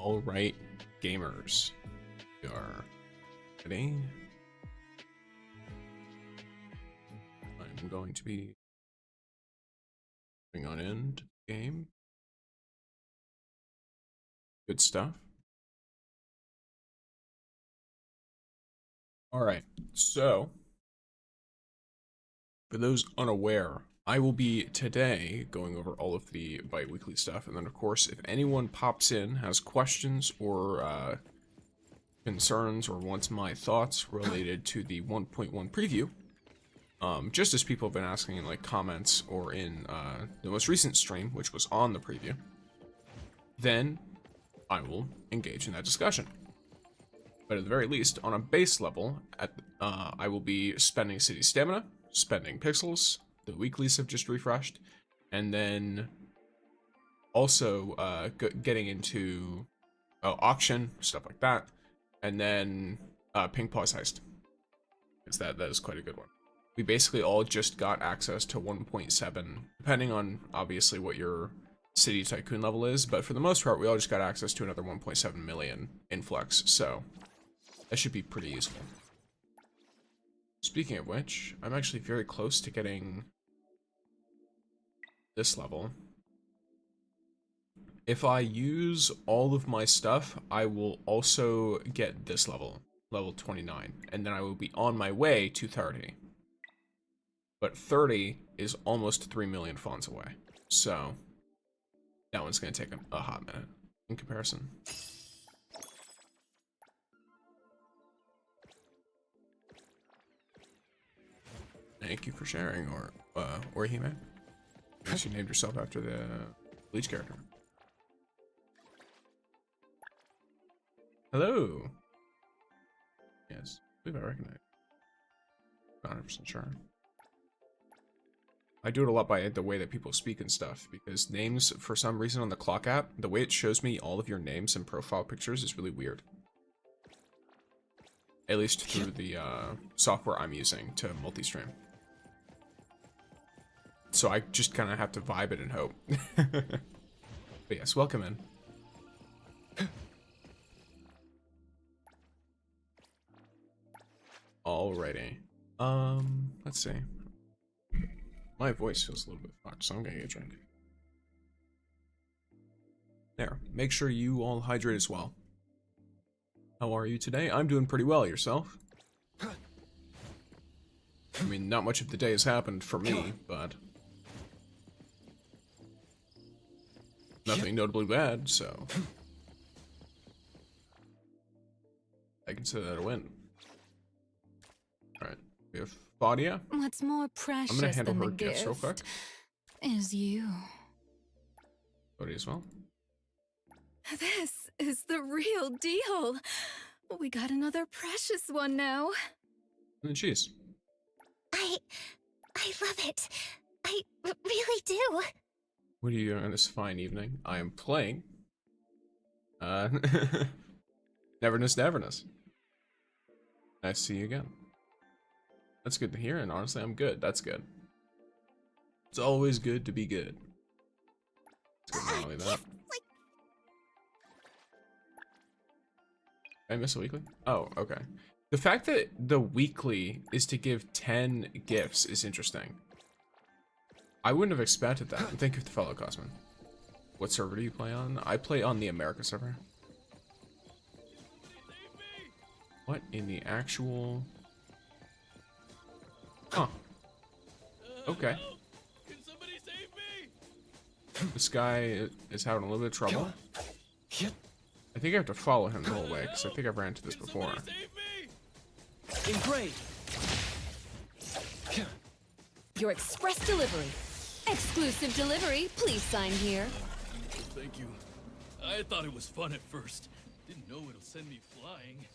All right, gamers, we are ready. I'm going to be putting on end game. Good stuff. All right, so for those unaware, I will be today going over all of the bi-weekly stuff, and then of course, if anyone pops in, has questions or concerns, or wants my thoughts related to the 1.1 preview, just as people have been asking in like comments or in the most recent stream, which was on the preview, then I will engage in that discussion. But at the very least, on a base level, I will be spending city stamina, spending pixels. The weeklies have just refreshed, and then also getting into auction, stuff like that, and then Ping Paw's Heist, because that is quite a good one. We basically all just got access to 1.7, depending on obviously what your city tycoon level is, but for the most part, we all just got access to another 1.7 million influx, so that should be pretty useful. Speaking of which, I'm actually very close to getting this level. If I use all of my stuff, I will also get this level, level 29, and then I will be on my way to 30. But 30 is almost 3 million fons away, so that one's going to take a hot minute in comparison. Thank you for sharing, or Orihime. I guess you named yourself after the Bleach character. Hello. Yes, I believe I recognize. Not 100% sure. I do it a lot by the way that people speak and stuff, because names, for some reason on the clock app, the way it shows me all of your names and profile pictures is really weird. At least through the software I'm using to multi-stream. So I just kind of have to vibe it and hope. But yes, welcome in. Alrighty. Let's see. My voice feels a little bit fucked, so I'm gonna get a drink. There. Make sure you all hydrate as well. How are you today? I'm doing pretty well. Yourself? I mean, not much of the day has happened for me, but nothing notably bad, so I consider that a win. Alright, we have Fadia. What's more precious I'm gonna handle than her the gifts real quick. gift is you. Fadia as well. This is the real deal. We got another precious one now. And then cheese. I love it. I really do. What are you doing on this fine evening? I am playing Neverness. Nice to see you again. That's good to hear, and honestly, I'm good. That's good. It's always good to be good. It's good, not only that. Did I miss a weekly? Oh, okay. The fact that the weekly is to give 10 gifts is interesting. I wouldn't have expected that. Thank you for the follow, Cosman. What server do you play on? I play on the America server. What in the actual... Huh. Okay. Can somebody save me? This guy is having a little bit of trouble. I think I have to follow him the whole way, because I think I've ran into this before. Engraved. Your express delivery. Exclusive delivery. Please sign here. Thank you. I thought it was fun at first. Didn't know it'll send me flying.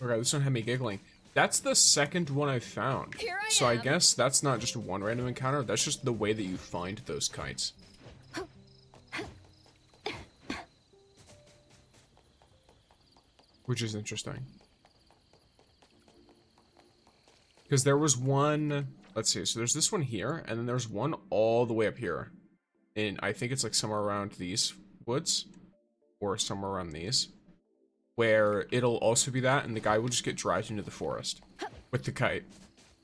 Okay, this one had me giggling. That's the second one I've found. Here I So I am. guess that's not just one random encounter, that's just the way that you find those kites. Which is interesting. Because there was one, let's see, so there's this one here, and then there's one all the way up here. And I think it's like somewhere around these woods. or somewhere around these, where it'll also be that, and the guy will just get dragged into the forest with the kite.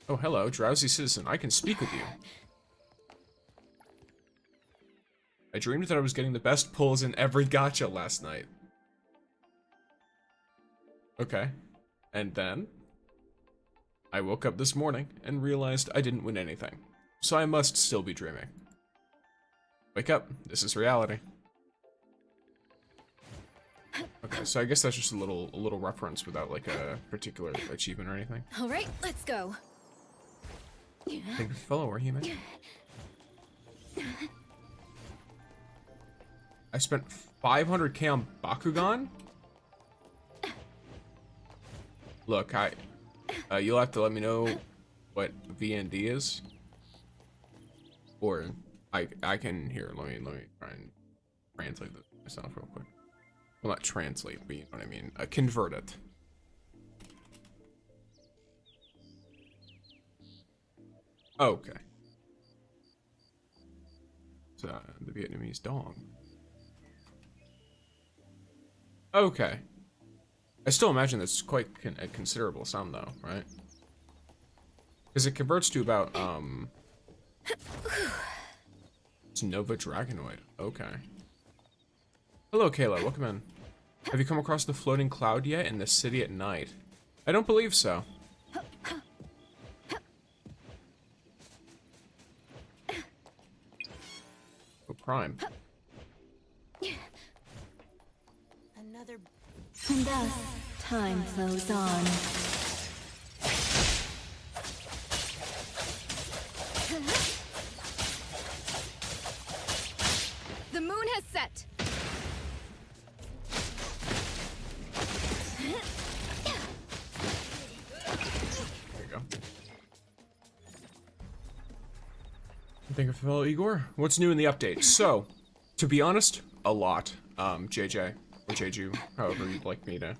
Oh, hello, drowsy citizen. I can speak with you. I dreamed that I was getting the best pulls in every gacha last night. Okay. And then I woke up this morning and realized I didn't win anything. So I must still be dreaming. Wake up. This is reality. Okay, so I guess that's just a little reference without like a particular achievement or anything. All right, let's go. Thank you, fellow Warhuman. I spent 500k on Bakugan? Look, you'll have to let me know what VND is. Or I can here, let me try and translate this myself real quick. Well, not translate, but you know what I mean. Convert it. Okay. It's the Vietnamese dog. Okay. I still imagine that's quite a considerable sum, though, right? Because it converts to about, it's Nova Dragonoid. Okay. Hello, Kayla. Welcome in. Have you come across the floating cloud yet in the city at night? I don't believe so. Oh, Prime. Another. And thus, time flows on. The moon has set. There you go. Thank you, fellow Igor. What's new in the update? So, to be honest, a lot. JJ, or Jeju, however you'd like me to.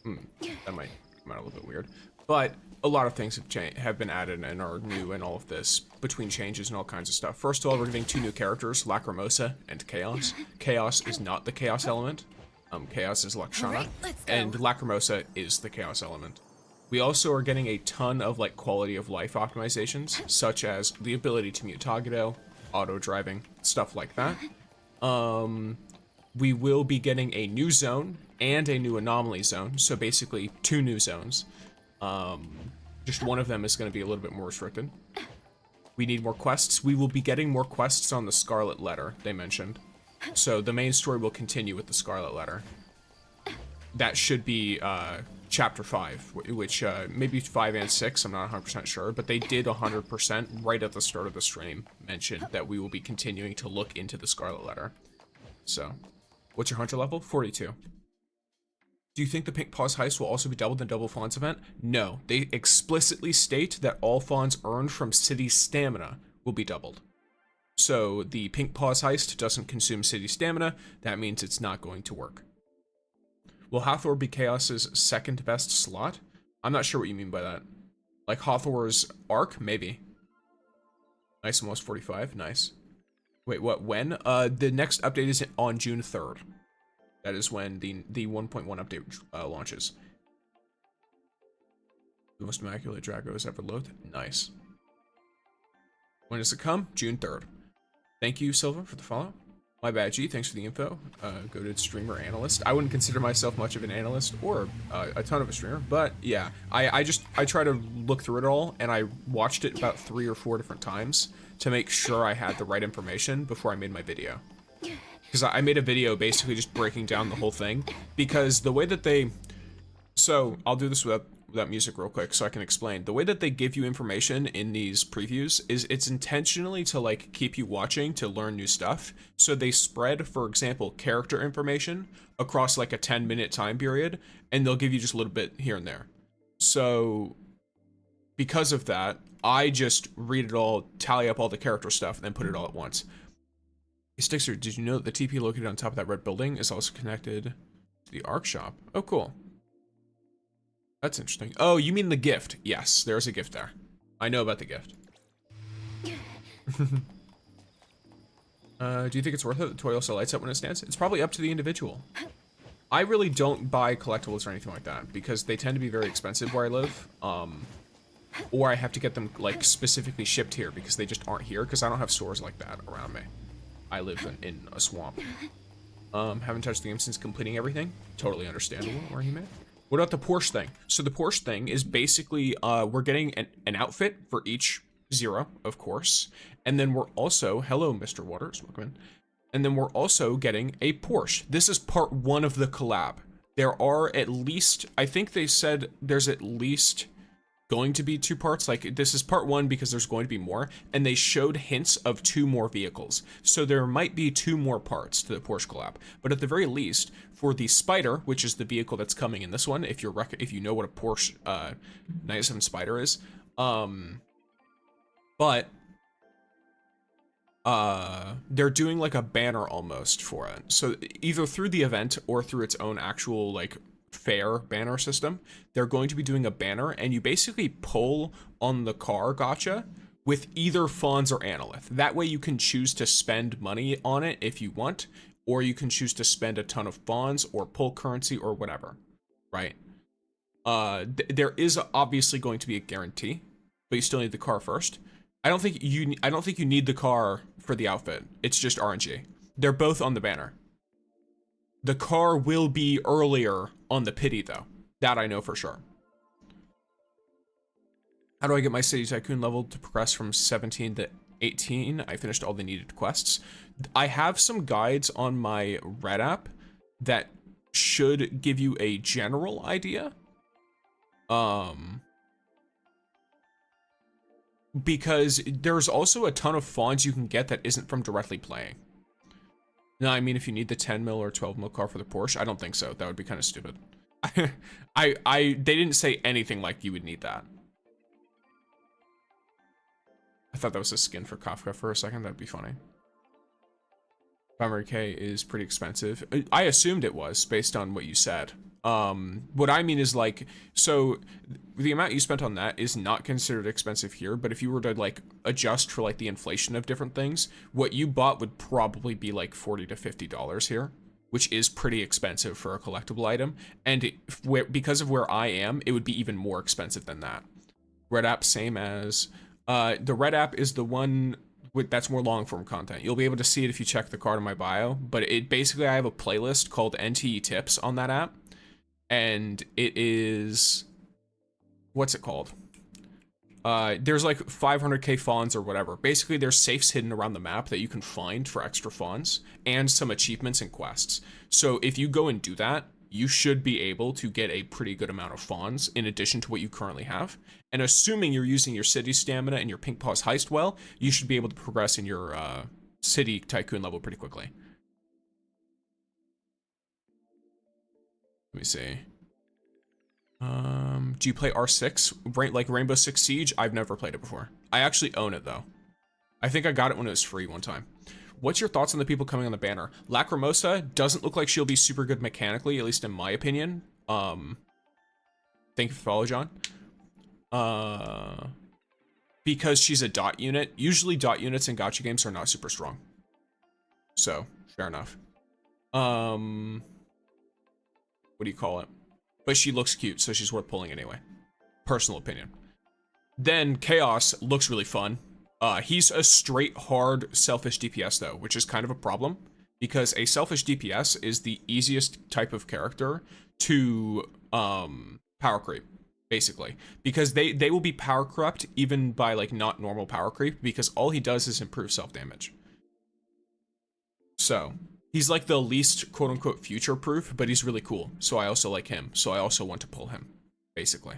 That might come out a little bit weird. But a lot of things have been added and are new in all of this, between changes and all kinds of stuff. First of all, we're getting 2 new characters, Lacrimosa and Chaos. Chaos is not the Chaos element. Chaos is Lakshana, Alright, let's go. and Lacrimosa is the Chaos element. We also are getting a ton of like quality of life optimizations, such as the ability to mute Toggedo, auto driving, stuff like that. We will be getting a new zone and a new anomaly zone, so basically 2 new zones. Just one of them is going to be a little bit more restricted. We need more quests. We will be getting more quests on the Scarlet Letter, they mentioned. So the main story will continue with the Scarlet Letter. That should be Chapter 5, which maybe 5 and 6, I'm not 100% sure, but they did 100% right at the start of the stream mention that we will be continuing to look into the Scarlet Letter. So, what's your hunter level? 42. Do you think the Pink Paws heist will also be doubled in Double Fons event? No, they explicitly state that all fons earned from city stamina will be doubled. So the Pink Paws heist doesn't consume city stamina, that means it's not going to work. Will Hathor be Chaos's second best slot? I'm not sure what you mean by that. Like Hathor's arc? Maybe. Nice, almost 45, nice. Wait, what, when? The next update is on June 3rd. That is when the 1.1 update launches. The most immaculate Drago has ever looked. Nice. When does it come? June 3rd. Thank you, Silva, for the follow. My bad, G. Thanks for the info. Goated streamer analyst. I wouldn't consider myself much of an analyst or a ton of a streamer, but yeah, I try to look through it all, and I watched it about 3 or 4 different times to make sure I had the right information before I made my video. Because I made a video basically just breaking down the whole thing, because the way that they... So, I'll do this without music real quick so I can explain. The way that they give you information in these previews is it's intentionally to like keep you watching to learn new stuff. So they spread, for example, character information across like a 10-minute time period, and they'll give you just a little bit here and there. So, because of that, I just read it all, tally up all the character stuff, and then put it all at once. Stixer, did you know that the TP located on top of that red building is also connected to the Arc Shop? Oh, cool. That's interesting. Oh, you mean the gift. Yes, there's a gift there. I know about the gift. Do you think it's worth it? The toy also lights up when it stands? It's probably up to the individual. I really don't buy collectibles or anything like that because they tend to be very expensive where I live. Or I have to get them like specifically shipped here because they just aren't here because I don't have stores like that around me. I live in a swamp. Haven't touched the game since completing everything. Totally understandable, Rahime. What about the Porsche thing? So the Porsche thing is basically we're getting an outfit for each Zero, of course. And then we're also, hello, Mr. Waters, welcome in. And then we're also getting a Porsche. This is part 1 of the collab. There are at least, I think they said there's at least going to be 2 parts. Like, this is part 1 because there's going to be more. And they showed hints of 2 more vehicles. So there might be 2 more parts to the Porsche collab. But at the very least, for the Spider, which is the vehicle that's coming in this one, if you know what a Porsche 997 Spider is, but they're doing like a banner almost for it. So either through the event or through its own actual like fair banner system, they're going to be doing a banner, and you basically pull on the car gacha with either fons or analyth. That way you can choose to spend money on it if you want, or you can choose to spend a ton of fons or pull currency or whatever, right? There is obviously going to be a guarantee, but you still need the car first. I don't think you need the car for the outfit. It's just RNG. They're both on the banner. The car will be earlier on the pity though. That I know for sure. How do I get my City Tycoon level to progress from 17 to 18? I finished all the needed quests. I have some guides on my Red app that should give you a general idea. Because there's also a ton of fons you can get that isn't from directly playing. No, I mean, if you need the 10 mil or 12 mil car for the Porsche, I don't think so. That would be kind of stupid. They didn't say anything like you would need that. I thought that was a skin for Kafka for a second. That'd be funny. 500k is pretty expensive. I assumed it was based on what you said. What I mean is like, so the amount you spent on that is not considered expensive here, but if you were to like adjust for like the inflation of different things, what you bought would probably be like $40 to $50 here, which is pretty expensive for a collectible item. And because of where I am, it would be even more expensive than that. Red app, same as, the Red app is the one that's more long form content. You'll be able to see it if you check the card in my bio, but it basically, I have a playlist called NTE Tips on that app. And it is, what's it called? There's like 500k fons or whatever. Basically, there's safes hidden around the map that you can find for extra fons and some achievements and quests. So if you go and do that, you should be able to get a pretty good amount of fons in addition to what you currently have. And assuming you're using your city stamina and your Pink Paws heist well, you should be able to progress in your City Tycoon level pretty quickly. Let me see. Do you play R6? Like Rainbow Six Siege? I've never played it before. I actually own it though. I think I got it when it was free one time. What's your thoughts on the people coming on the banner? Lacrimosa doesn't look like she'll be super good mechanically, at least in my opinion. Thank you for the follow, John. Because she's a dot unit. Usually dot units in gacha games are not super strong. So, fair enough. What do you call it? But she looks cute, so she's worth pulling anyway. Personal opinion. Then Chaos looks really fun. He's a straight, hard, selfish DPS though, which is kind of a problem because a selfish DPS is the easiest type of character to power creep, basically. Because they will be power corrupt even by like not normal power creep because all he does is improve self-damage. So he's like the least quote-unquote future-proof, but he's really cool. So I also like him. So I also want to pull him, basically.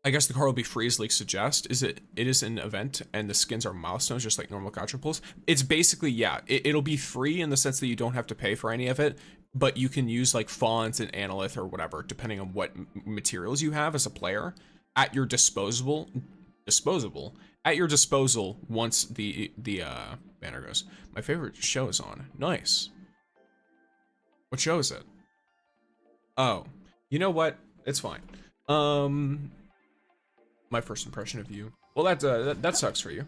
I guess the car will be free as leaks suggest. It is an event and the skins are milestones just like normal gacha pulls. It's basically, yeah, it'll be free in the sense that you don't have to pay for any of it, but you can use like fonts and analyth or whatever, depending on what materials you have as a player at your disposal once the banner goes. My favorite show is on. Nice. What show is it? Oh, you know what? It's fine. My first impression of you. Well, that sucks for you.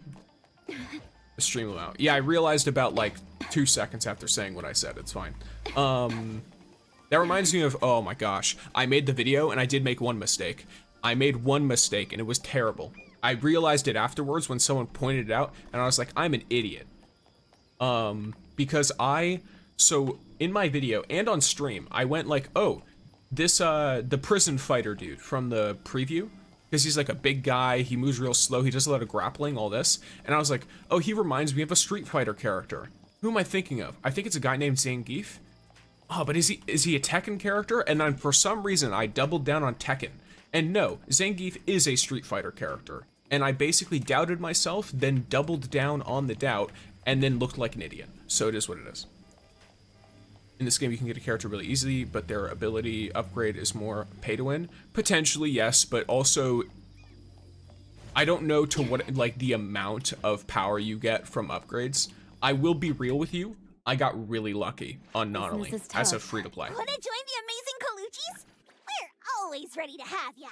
The stream will out. Yeah, I realized about like 2 seconds after saying what I said. It's fine. That reminds me of, oh my gosh, I made the video and I did make one mistake. I made one mistake and it was terrible. I realized it afterwards when someone pointed it out and I was like, I'm an idiot. Because so in my video and on stream, I went like, oh, this, the prison fighter dude from the preview, because he's like a big guy, he moves real slow, he does a lot of grappling, all this. And I was like, oh, he reminds me of a Street Fighter character. Who am I thinking of? I think it's a guy named Zangief. Oh, but is he a Tekken character? And then for some reason, I doubled down on Tekken. And no, Zangief is a Street Fighter character. And I basically doubted myself, then doubled down on the doubt, and then looked like an idiot. So it is what it is. In this game, you can get a character really easily, but their ability upgrade is more pay to win. Potentially, yes, but also, I don't know to what, like, the amount of power you get from upgrades. I will be real with you. I got really lucky on Nonally as a free-to-play. Wanna join the amazing Colucci's? We're always ready to have ya.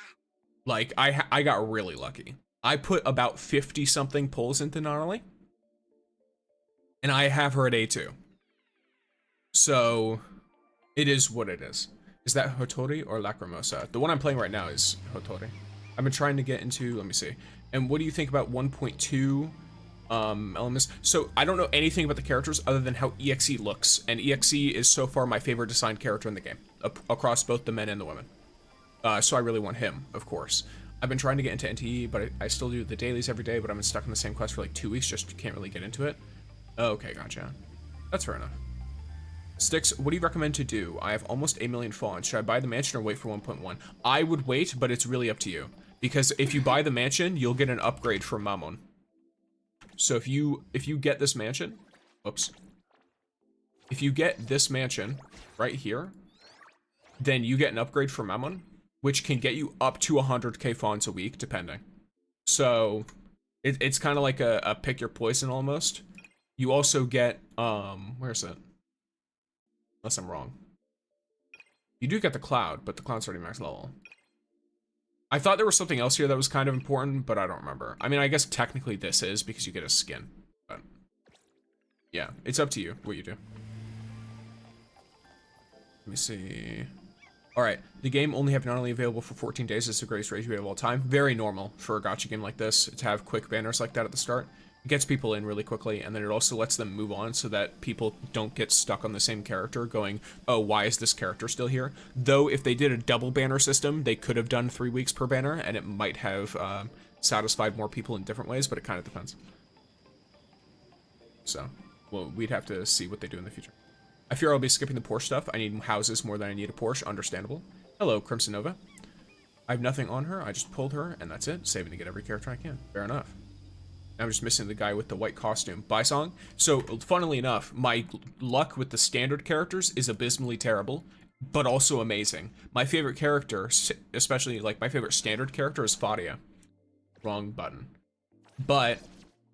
Like, I got really lucky. I put about 50-something pulls into Nonally, and I have her at A2. So, it is what it is. Is that Hotori or Lacrimosa? The one I'm playing right now is Hotori. I've been trying to get into, let me see. And what do you think about 1.2 elements? So, I don't know anything about the characters other than how EXE looks. And EXE is so far my favorite designed character in the game, across both the men and the women. So I really want him, of course. I've been trying to get into NTE, but I still do the dailies every day, but I've been stuck in the same quest for like 2 weeks, just can't really get into it. Okay, gotcha. That's fair enough. Sticks, what do you recommend to do? I have almost 8 million fawns. Should I buy the mansion or wait for 1.1? I would wait, but it's really up to you. Because if you buy the mansion, you'll get an upgrade for Mammon. So if you get this mansion, oops. If you get this mansion right here, then you get an upgrade for Mammon, which can get you up to 100k fawns a week, depending. So it's kind of like a pick your poison almost. You also get, where's it? Unless I'm wrong. You do get the cloud, but the cloud's already max level. I thought there was something else here that was kind of important, but I don't remember. I mean, I guess technically this is because you get a skin. But yeah, it's up to you what you do. Let me see. All right, the game only have not only available for 14 days. It's the greatest rage rate of all time. Very normal for a gacha game like this to have quick banners like that at the start. It gets people in really quickly, and then it also lets them move on so that people don't get stuck on the same character going, oh, why is this character still here? Though, if they did a double banner system, they could have done 3 weeks per banner, and it might have satisfied more people in different ways, but it kind of depends. So, well, we'd have to see what they do in the future. I fear I'll be skipping the Porsche stuff. I need houses more than I need a Porsche. Understandable. Hello, Crimson Nova. I have nothing on her. I just pulled her, and that's it. Saving to get every character I can. Fair enough. I'm just missing the guy with the white costume. Bysong. So, funnily enough, my luck with the standard characters is abysmally terrible, but also amazing. My favorite character, especially, like, my favorite standard character is Fadia. Wrong button. But,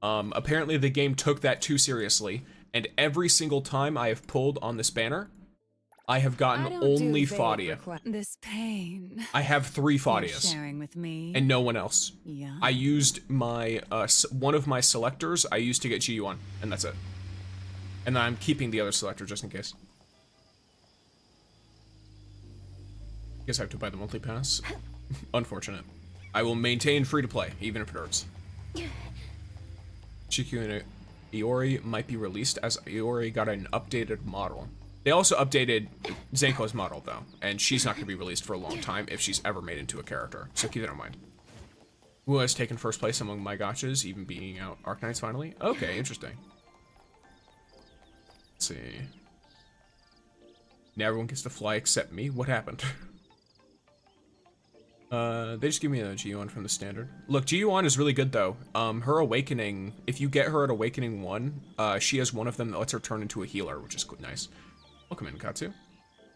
apparently the game took that too seriously, and every single time I have pulled on this banner, I have gotten only Fadia. This pain. I have 3 Fadias. Sharing with me. And no one else. Yeah. I used my, one of my selectors I used to get GU1, and that's it. And I'm keeping the other selector just in case. Guess I have to buy the monthly pass. Unfortunate. I will maintain free to play, even if it hurts. Chikyu and Iori might be released as Iori got an updated model. They also updated Zenko's model, though, and she's not going to be released for a long time if she's ever made into a character, so keep that in mind. Who has taken first place among my gachas, even beating out Arknights finally? Okay, interesting. Let's see. Now everyone gets to fly except me. What happened? They just give me a G1 from the standard. Look, G1 is really good, though. Her Awakening, if you get her at Awakening 1, she has one of them that lets her turn into a healer, which is nice. Welcome in, Katsu.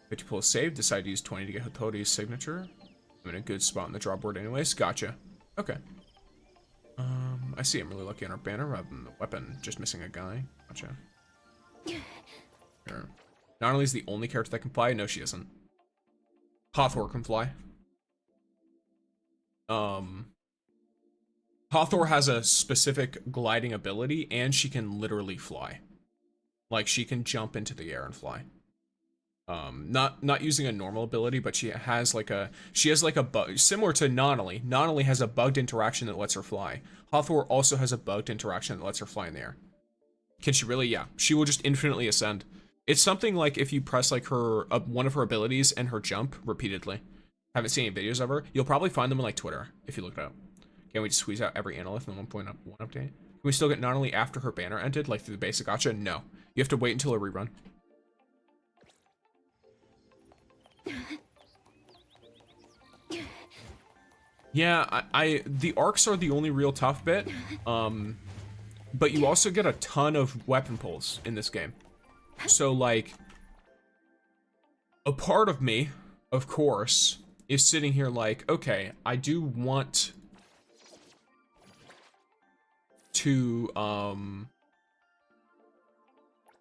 50 pull save, decide to use 20 to get Hotori's signature. I'm in a good spot on the draw board anyways. Gotcha. Okay. I see I'm really lucky on our banner rather than the weapon. Just missing a guy. Gotcha. Here. Not only is the only character that can fly, no she isn't. Hathor can fly. Hathor has a specific gliding ability, and she can literally fly. Like, she can jump into the air and fly. Not using a normal ability, but she has like a bug similar to Nonali. Nonali has a bugged interaction that lets her fly. Hathor also has a bugged interaction that lets her fly in the air. Can she really? Yeah. She will just infinitely ascend. It's something like if you press like her one of her abilities and her jump repeatedly. Haven't seen any videos of her. You'll probably find them on like Twitter if you look it up. Can we just squeeze out every analyst in the 1.1 update? Can we still get Nonali after her banner ended, like through the basic gacha? No. You have to wait until a rerun. Yeah, the arcs are the only real tough bit. But you also get a ton of weapon pulls in this game. So like, a part of me, of course, is sitting here like, okay, I do want to,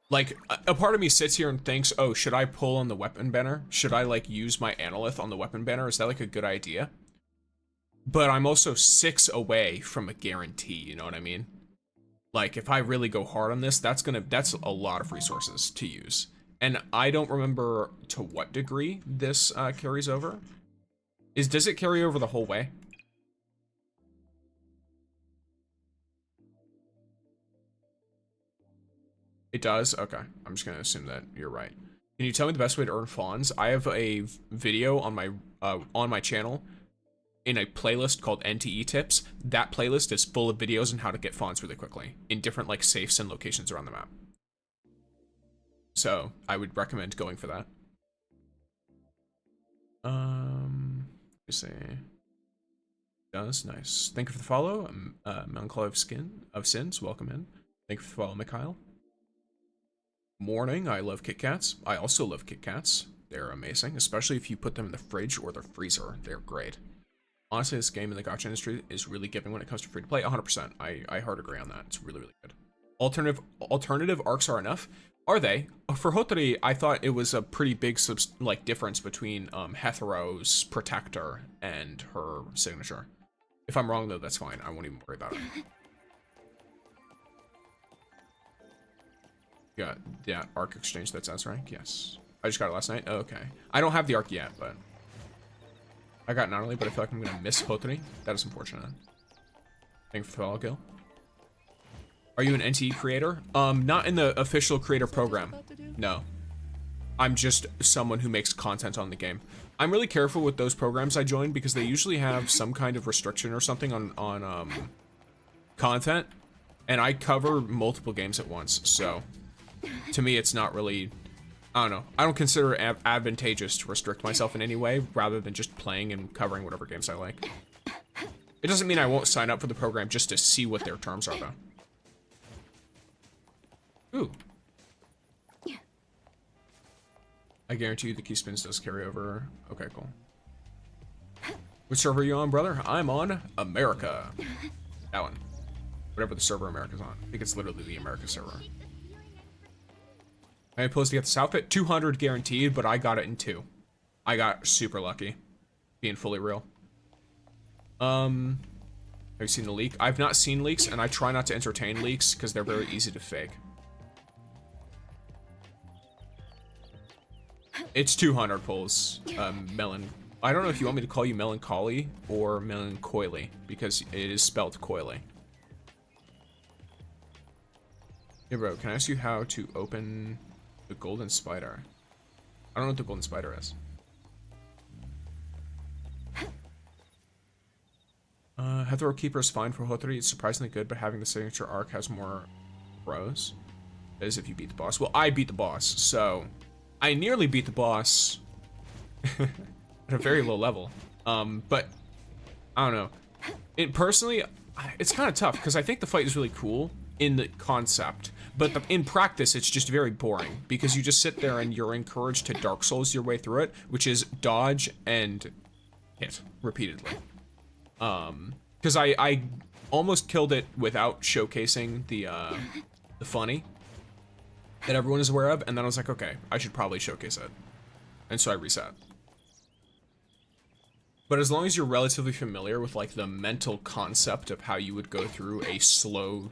like, a part of me sits here and thinks, oh, should I pull on the weapon banner? Should I, like, use my Analyth on the weapon banner? Is that, like, a good idea? But I'm also 6 away from a guarantee, you know what I mean? Like, if I really go hard on this, that's a lot of resources to use. And I don't remember to what degree this carries over. Does it carry over the whole way? It does? Okay. I'm just gonna assume that you're right. Can you tell me the best way to earn fons? I have a video on my channel in a playlist called NTE Tips. That playlist is full of videos on how to get fons really quickly in different like safes and locations around the map. So I would recommend going for that. Let's see. Does nice. Thank you for the follow. Melancholy of Sins. Welcome in. Thank you for the follow, Mikhail. Morning. I love Kit Kats. I also love Kit Kats. They're amazing, especially if you put them in the fridge or the freezer. They're great. Honestly, this game in the gacha industry is really giving when it comes to free to play. 100%. I hard agree on that. It's really, really good. Alternative arcs are enough. Are they? For Hotori, I thought it was a pretty big like difference between Hethero's protector and her signature. If I'm wrong though, that's fine. I won't even worry about it. Got yeah, arc exchange. That's S rank. Yes, I just got it last night. Oh, okay, I don't have the arc yet, but I got not only, but I feel like I'm gonna miss Hotori. That is unfortunate. Thank you for the follow, Gil. Are you an NTE creator? Not in the official creator program. No. I'm just someone who makes content on the game. I'm really careful with those programs I join because they usually have some kind of restriction or something on content, and I cover multiple games at once, so to me it's not really, I don't know, I don't consider it advantageous to restrict myself in any way rather than just playing and covering whatever games I like. It doesn't mean I won't sign up for the program just to see what their terms are though. Ooh. I guarantee you the key spins does carry over. Okay, cool. Which server are you on, brother? I'm on America. That one. Whatever the server America's on. I think it's literally the America server. I supposed to get this outfit. 200 guaranteed, but I got it in 2. I got super lucky. Being fully real. Have you seen the leak? I've not seen leaks, and I try not to entertain leaks because they're very easy to fake. It's 200 pulls, Melon. I don't know if you want me to call you Melancholy or Melancholy, because it is spelled coily. Hey bro, can I ask you how to open the golden spider? I don't know what the golden spider is. Heathrow Keeper is fine for Hotori. It's surprisingly good, but having the signature arc has more pros. That is if you beat the boss. Well, I beat the boss, so I nearly beat the boss at a very low level. But I don't know. Personally, it's kind of tough because I think the fight is really cool in the concept, but in practice, it's just very boring because you just sit there and you're encouraged to Dark Souls your way through it, which is dodge and hit repeatedly. Because I almost killed it without showcasing the funny that everyone is aware of, and then I was like, okay, I should probably showcase it. And so I reset. But as long as you're relatively familiar with like the mental concept of how you would go through a slow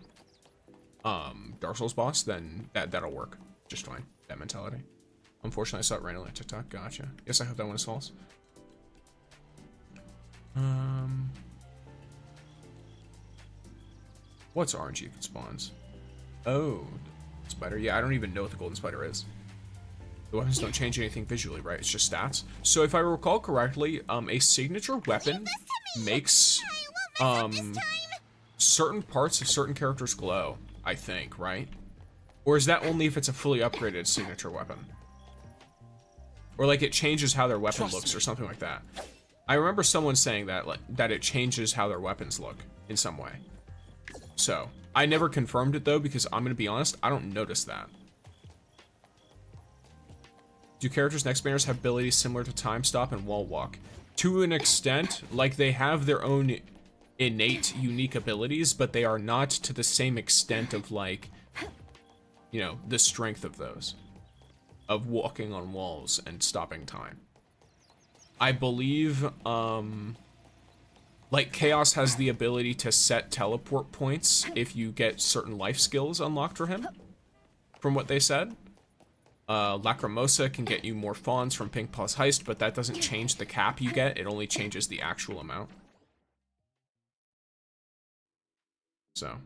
Dark Souls boss, then that'll work just fine. That mentality. Unfortunately, I saw it randomly on TikTok. Gotcha. Yes, I hope that one is false. What's RNG if it spawns? Oh, spider. Yeah, I don't even know what the golden spider is. The weapons don't change anything visually, right? It's just stats. So if I recall correctly, a signature weapon makes certain parts of certain characters glow, I think, right? Or is that only if it's a fully upgraded signature weapon? Or like it changes how their weapon looks or something like that. I remember someone saying that, like, that it changes how their weapons look in some way. So, I never confirmed it though, because I'm gonna be honest, I don't notice that. Do characters' next banners have abilities similar to time stop and wall walk? To an extent, like they have their own innate, unique abilities, but they are not to the same extent of like, you know, the strength of those. Of walking on walls and stopping time. I believe, like Chaos has the ability to set teleport points if you get certain life skills unlocked for him, from what they said. Lacrimosa can get you more fons from Pink Plus Heist, but that doesn't change the cap you get, it only changes the actual amount. So.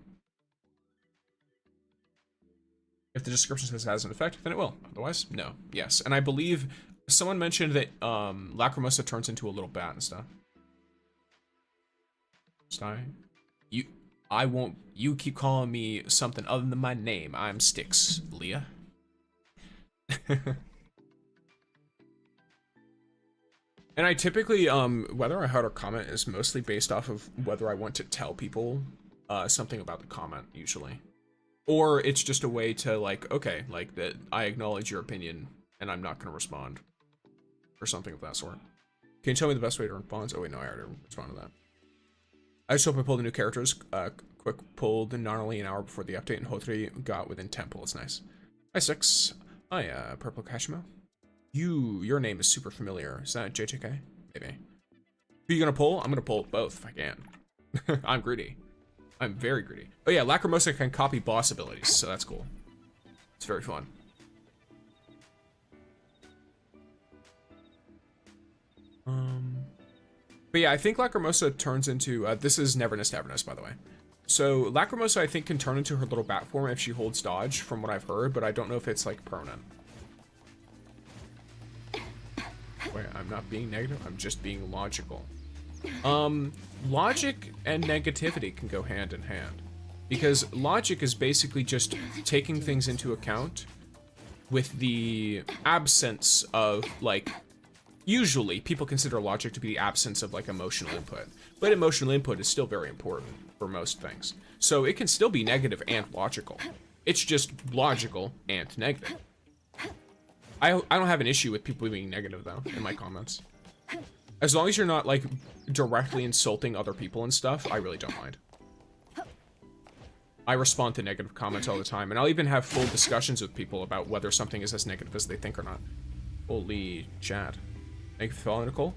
If the description says it has an effect, then it will. Otherwise, no. Yes, and I believe someone mentioned that Lacrimosa turns into a little bat and stuff. You keep calling me something other than my name. I'm Styx, Leah. And I typically, whether I heart or comment is mostly based off of whether I want to tell people something about the comment, usually. Or it's just a way to like, okay, like that I acknowledge your opinion and I'm not gonna respond. Or something of that sort. Can you tell me the best way to earn fons? Oh wait, no, I already responded to that. I just hope I pulled the new characters. Quick pulled not only an hour before the update and Hotri got within 10 pulls. Nice. Hi, Six. Hi, Purple Kashimo. Your name is super familiar. Is that JJK? Maybe. Who you gonna pull? I'm gonna pull both if I can. I'm greedy. I'm very greedy. Oh yeah, Lacrimosa can copy boss abilities, so that's cool. It's very fun. But yeah, I think Lacrimosa turns into, this is Neverness to Everness, by the way. So Lacrimosa, I think, can turn into her little bat form if she holds dodge, from what I've heard, but I don't know if it's like permanent. Wait, I'm not being negative, I'm just being logical. Logic and negativity can go hand in hand. Because logic is basically just taking things into account with the absence of, like, usually people consider logic to be the absence of, like, emotional input. But emotional input is still very important for most things. So it can still be negative and logical. It's just logical and negative. I don't have an issue with people being negative, though, in my comments. As long as you're not, like, directly insulting other people and stuff, I really don't mind. I respond to negative comments all the time, and I'll even have full discussions with people about whether something is as negative as they think or not. Holy Chad. Thank you for following, Nicole.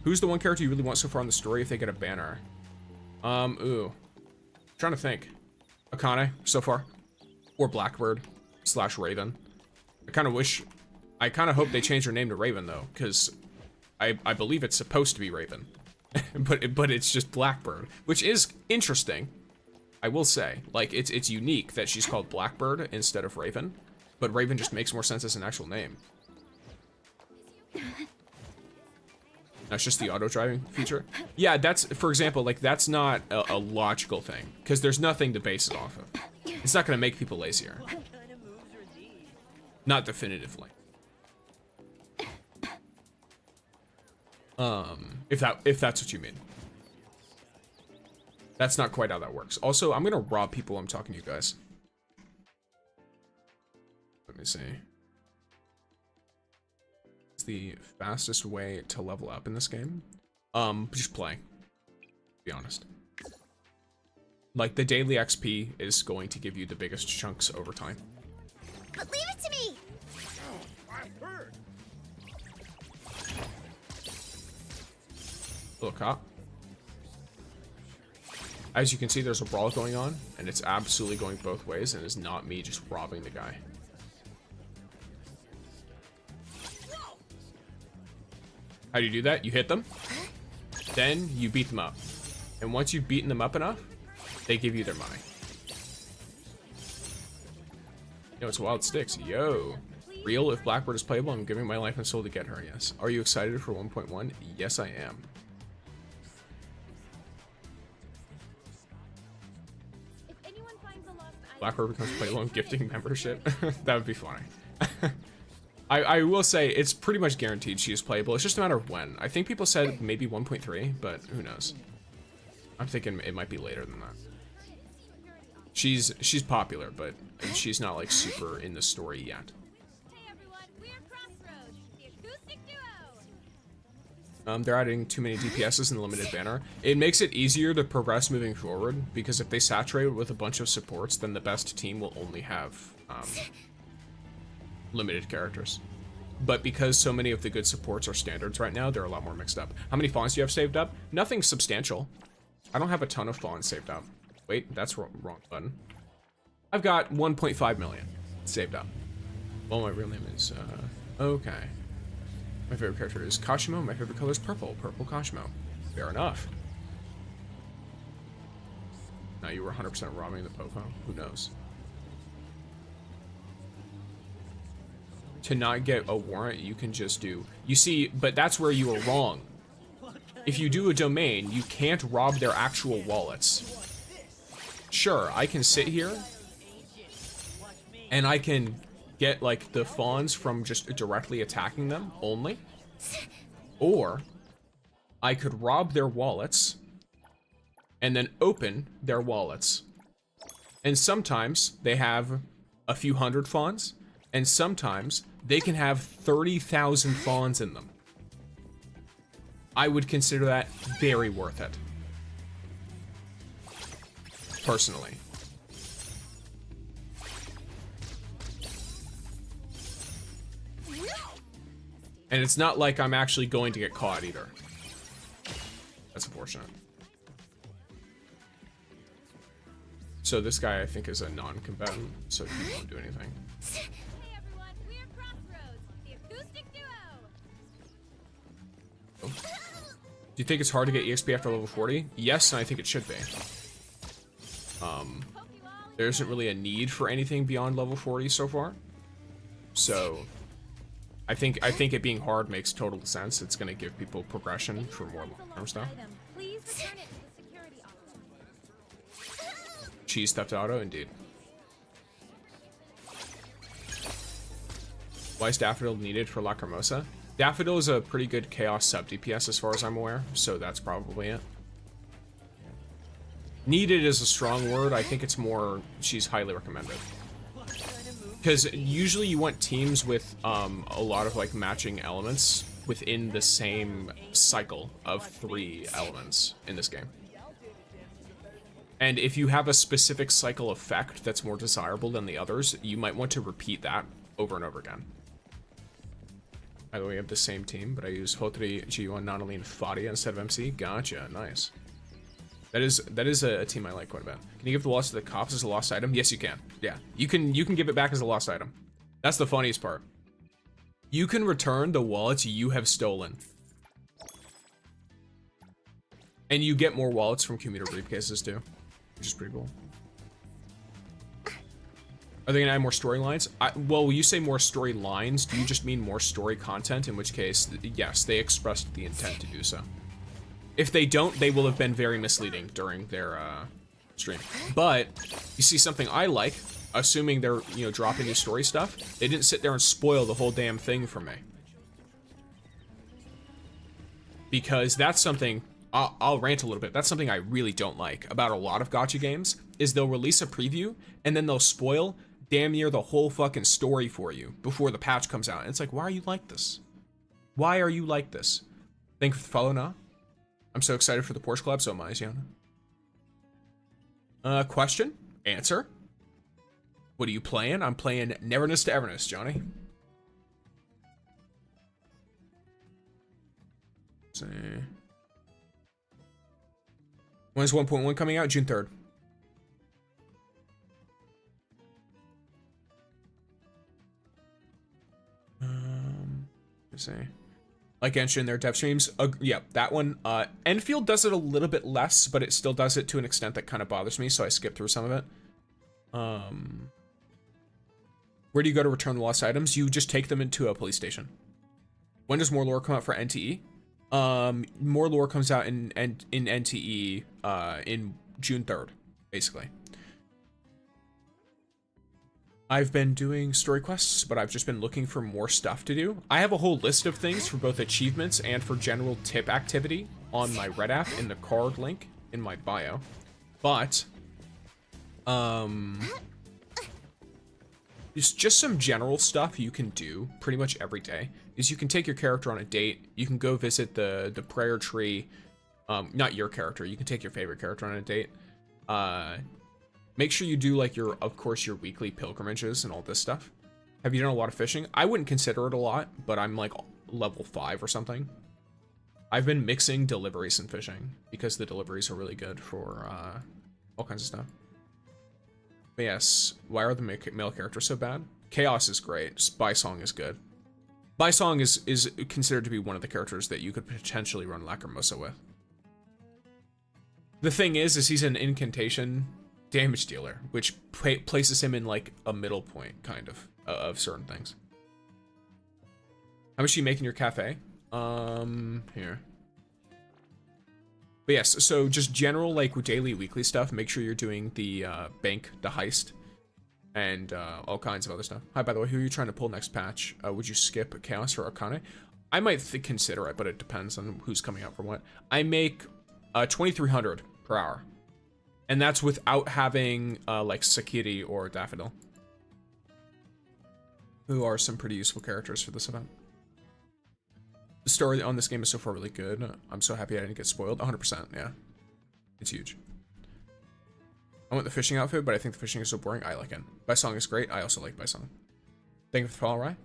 Who's the one character you really want so far in the story if they get a banner? Ooh. Trying to think. Akane, so far. Or Blackbird / Raven. I kind of hope they change her name to Raven, though, because I believe it's supposed to be Raven. but it's just Blackbird, which is interesting. I will say, like, it's unique that she's called Blackbird instead of Raven, but Raven just makes more sense as an actual name. That's just the auto-driving feature. Yeah, that's, for example, like, that's not a logical thing, because there's nothing to base it off of. It's not going to make people lazier. Not definitively. If that's what you mean. That's not quite how that works. Also, I'm gonna rob people I'm talking to you guys. Let me see. It's the fastest way to level up in this game. Just play. To be honest. Like, the daily XP is going to give you the biggest chunks over time. But leave it to me! I heard. Little cop. As you can see, there's a brawl going on, and it's absolutely going both ways, and it's not me just robbing the guy. How do you do that? You hit them, then you beat them up. And once you've beaten them up enough, they give you their money. Yo, it's Wild Sticks. Yo. Real, if Blackbird is playable, I'm giving my life and soul to get her, yes. Are you excited for 1.1? Yes, I am. Blackbird becomes playable and gifting membership. That would be funny. I will say it's pretty much guaranteed she is playable. It's just a matter of when. I think people said maybe 1.3, but who knows? I'm thinking it might be later than that. She's popular, but she's not like super in the story yet. They're adding too many DPSs in the limited banner. It makes it easier to progress moving forward, because if they saturate with a bunch of supports, then the best team will only have limited characters. But because so many of the good supports are standards right now, they're a lot more mixed up. How many fawns do you have saved up? Nothing substantial. I don't have a ton of fawns saved up. Wait, that's wrong button. I've got 1.5 million saved up. Well, my real name is, okay. My favorite character is Kashimo. My favorite color is purple. Purple Kashimo. Fair enough. Now you were 100% robbing the Popo. Who knows? To not get a warrant, you can just do... You see, but that's where you were wrong. If you do a domain, you can't rob their actual wallets. Sure, I can sit here and I can get like the fawns from just directly attacking them only, or I could rob their wallets and then open their wallets. And sometimes they have a few hundred fawns, and sometimes they can have 30,000 fawns in them. I would consider that very worth it. Personally. And it's not like I'm actually going to get caught either. That's unfortunate. So this guy, I think, is a non-combatant, so he won't do anything. Hey everyone, we're Crossroads, the acoustic duo. Oh. Do you think it's hard to get EXP after level 40? Yes, and I think it should be. There isn't really a need for anything beyond level 40 so far. So I think it being hard makes total sense. It's gonna give people progression for more long-term stuff. Please return it to the security officer. Cheese theft auto, indeed. Why is Daffodil needed for Lacrimosa? Daffodil is a pretty good chaos sub DPS as far as I'm aware, so that's probably it. Needed is a strong word. I think it's more she's highly recommended. Because usually you want teams with a lot of like matching elements within the same cycle of 3 elements in this game. And if you have a specific cycle effect that's more desirable than the others, you might want to repeat that over and over again. By the way, we have the same team, but I use Hotri, G1, Nanaline, Fadia instead of MC. Gotcha, nice. That is a team I like quite a bit. Can you give the loss to the cops as a lost item? Yes, you can. Yeah, you can give it back as a lost item. That's the funniest part. You can return the wallets you have stolen. And you get more wallets from commuter briefcases too, which is pretty cool. Are they gonna add more storylines? Well, when you say more storylines, do you just mean more story content? In which case, yes, they expressed the intent to do so. If they don't, they will have been very misleading during their stream. But you see something I like, assuming they're, you know, dropping new story stuff, they didn't sit there and spoil the whole damn thing for me. Because that's something, I'll rant a little bit, that's something I really don't like about a lot of gacha games, is they'll release a preview, and then they'll spoil damn near the whole fucking story for you before the patch comes out. And it's like, why are you like this? Why are you like this? Thank you for the follow now. I'm so excited for the Porsche Club, so am I, Sienna. Question? Answer? What are you playing? I'm playing Neverness to Everness, Johnny. Let's see. When's 1.1 coming out? June 3rd. Let's see. Like Genshin, their dev streams. Yeah, that one. Enfield does it a little bit less, but it still does it to an extent that kind of bothers me, so I skip through some of it. Where do you go to return the lost items? You just take them into a police station. When does more lore come out for NTE? More lore comes out in NTE in June 3rd, basically. I've been doing story quests, but I've just been looking for more stuff to do. I have a whole list of things for both achievements and for general tip activity on my Red app in the card link in my bio. But, just some general stuff you can do pretty much every day is you can take your character on a date. You can go visit the prayer tree. Not your character. You can take your favorite character on a date. Make sure you do like of course, your weekly pilgrimages and all this stuff. Have you done a lot of fishing? I wouldn't consider it a lot, but I'm like level 5 or something. I've been mixing deliveries and fishing because the deliveries are really good for all kinds of stuff. But yes, why are the male characters so bad? Chaos is great. Bysong is good. Bysong is considered to be one of the characters that you could potentially run Lacrimosa with. The thing is he's an incantation damage dealer, which places him in like a middle point, kind of certain things. How much are you making your cafe? Here. But yes, so just general like daily, weekly stuff. Make sure you're doing the bank, the heist, and all kinds of other stuff. Hi, by the way, who are you trying to pull next patch? Would you skip Chaos or Arcane? I might consider it, but it depends on who's coming out for what. I make 2,300 per hour. And that's without having like Sakiri or Daffodil, who are some pretty useful characters for this event. The story on this game is so far really good. I'm so happy I didn't get spoiled. 100%, yeah. It's huge. I want the fishing outfit, but I think the fishing is so boring. I like it. Bysong is great. I also like Bysong. Thank you for the follow, Rye.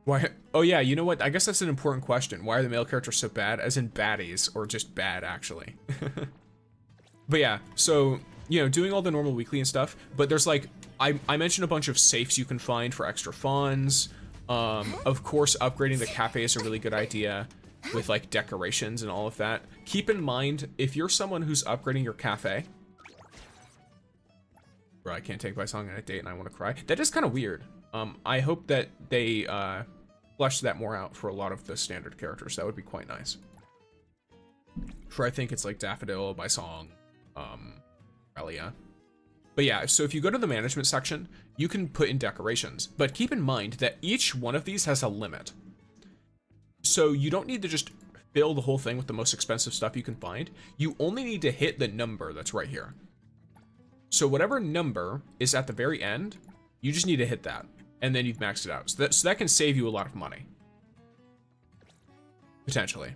Why? Oh yeah, you know what? I guess that's an important question. Why are the male characters so bad? As in baddies, or just bad, actually. But yeah, so, you know, doing all the normal weekly and stuff, but there's like, I mentioned a bunch of safes you can find for extra funds. Of course, upgrading the cafe is a really good idea with like decorations and all of that. Keep in mind, if you're someone who's upgrading your cafe, bro, I can't take Bysong on a date and I want to cry. That is kind of weird. I hope that they, flesh that more out for a lot of the standard characters. That would be quite nice. For I think it's like Daffodil, Bysong, Relia. But yeah, so if you go to the management section, you can put in decorations. But keep in mind that each one of these has a limit. So you don't need to just fill the whole thing with the most expensive stuff you can find. You only need to hit the number that's right here. So whatever number is at the very end, you just need to hit that. And then you've maxed it out. So that can save you a lot of money. Potentially.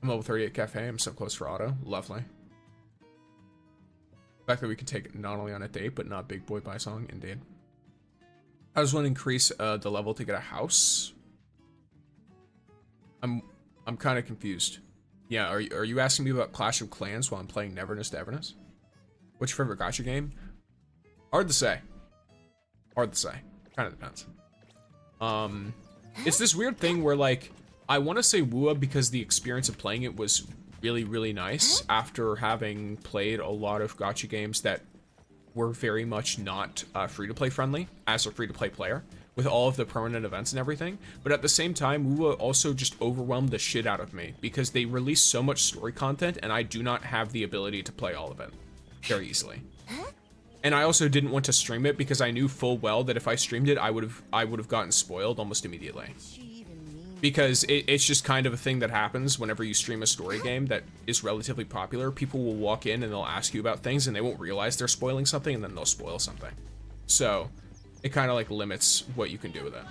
I'm level 38 cafe. I'm so close for auto. Lovely. The fact that we can take it not only on a date, but not big boy Bysong, indeed. I just want to increase the level to get a house. I'm kind of confused. Yeah, are you asking me about Clash of Clans while I'm playing Neverness to Everness? What's your favorite gacha game? Hard to say. Hard to say. Kind of depends. It's this weird thing where, like, I want to say WUA because the experience of playing it was really, really nice after having played a lot of gacha games that were very much not free-to-play friendly as a free-to-play player with all of the permanent events and everything. But at the same time, WUA also just overwhelmed the shit out of me because they released so much story content and I do not have the ability to play all of it very easily. And I also didn't want to stream it because I knew full well that if I streamed it, I would have gotten spoiled almost immediately. Because it's just kind of a thing that happens whenever you stream a story game that is relatively popular. People will walk in and they'll ask you about things and they won't realize they're spoiling something and then they'll spoil something. So it kind of like limits what you can do with it.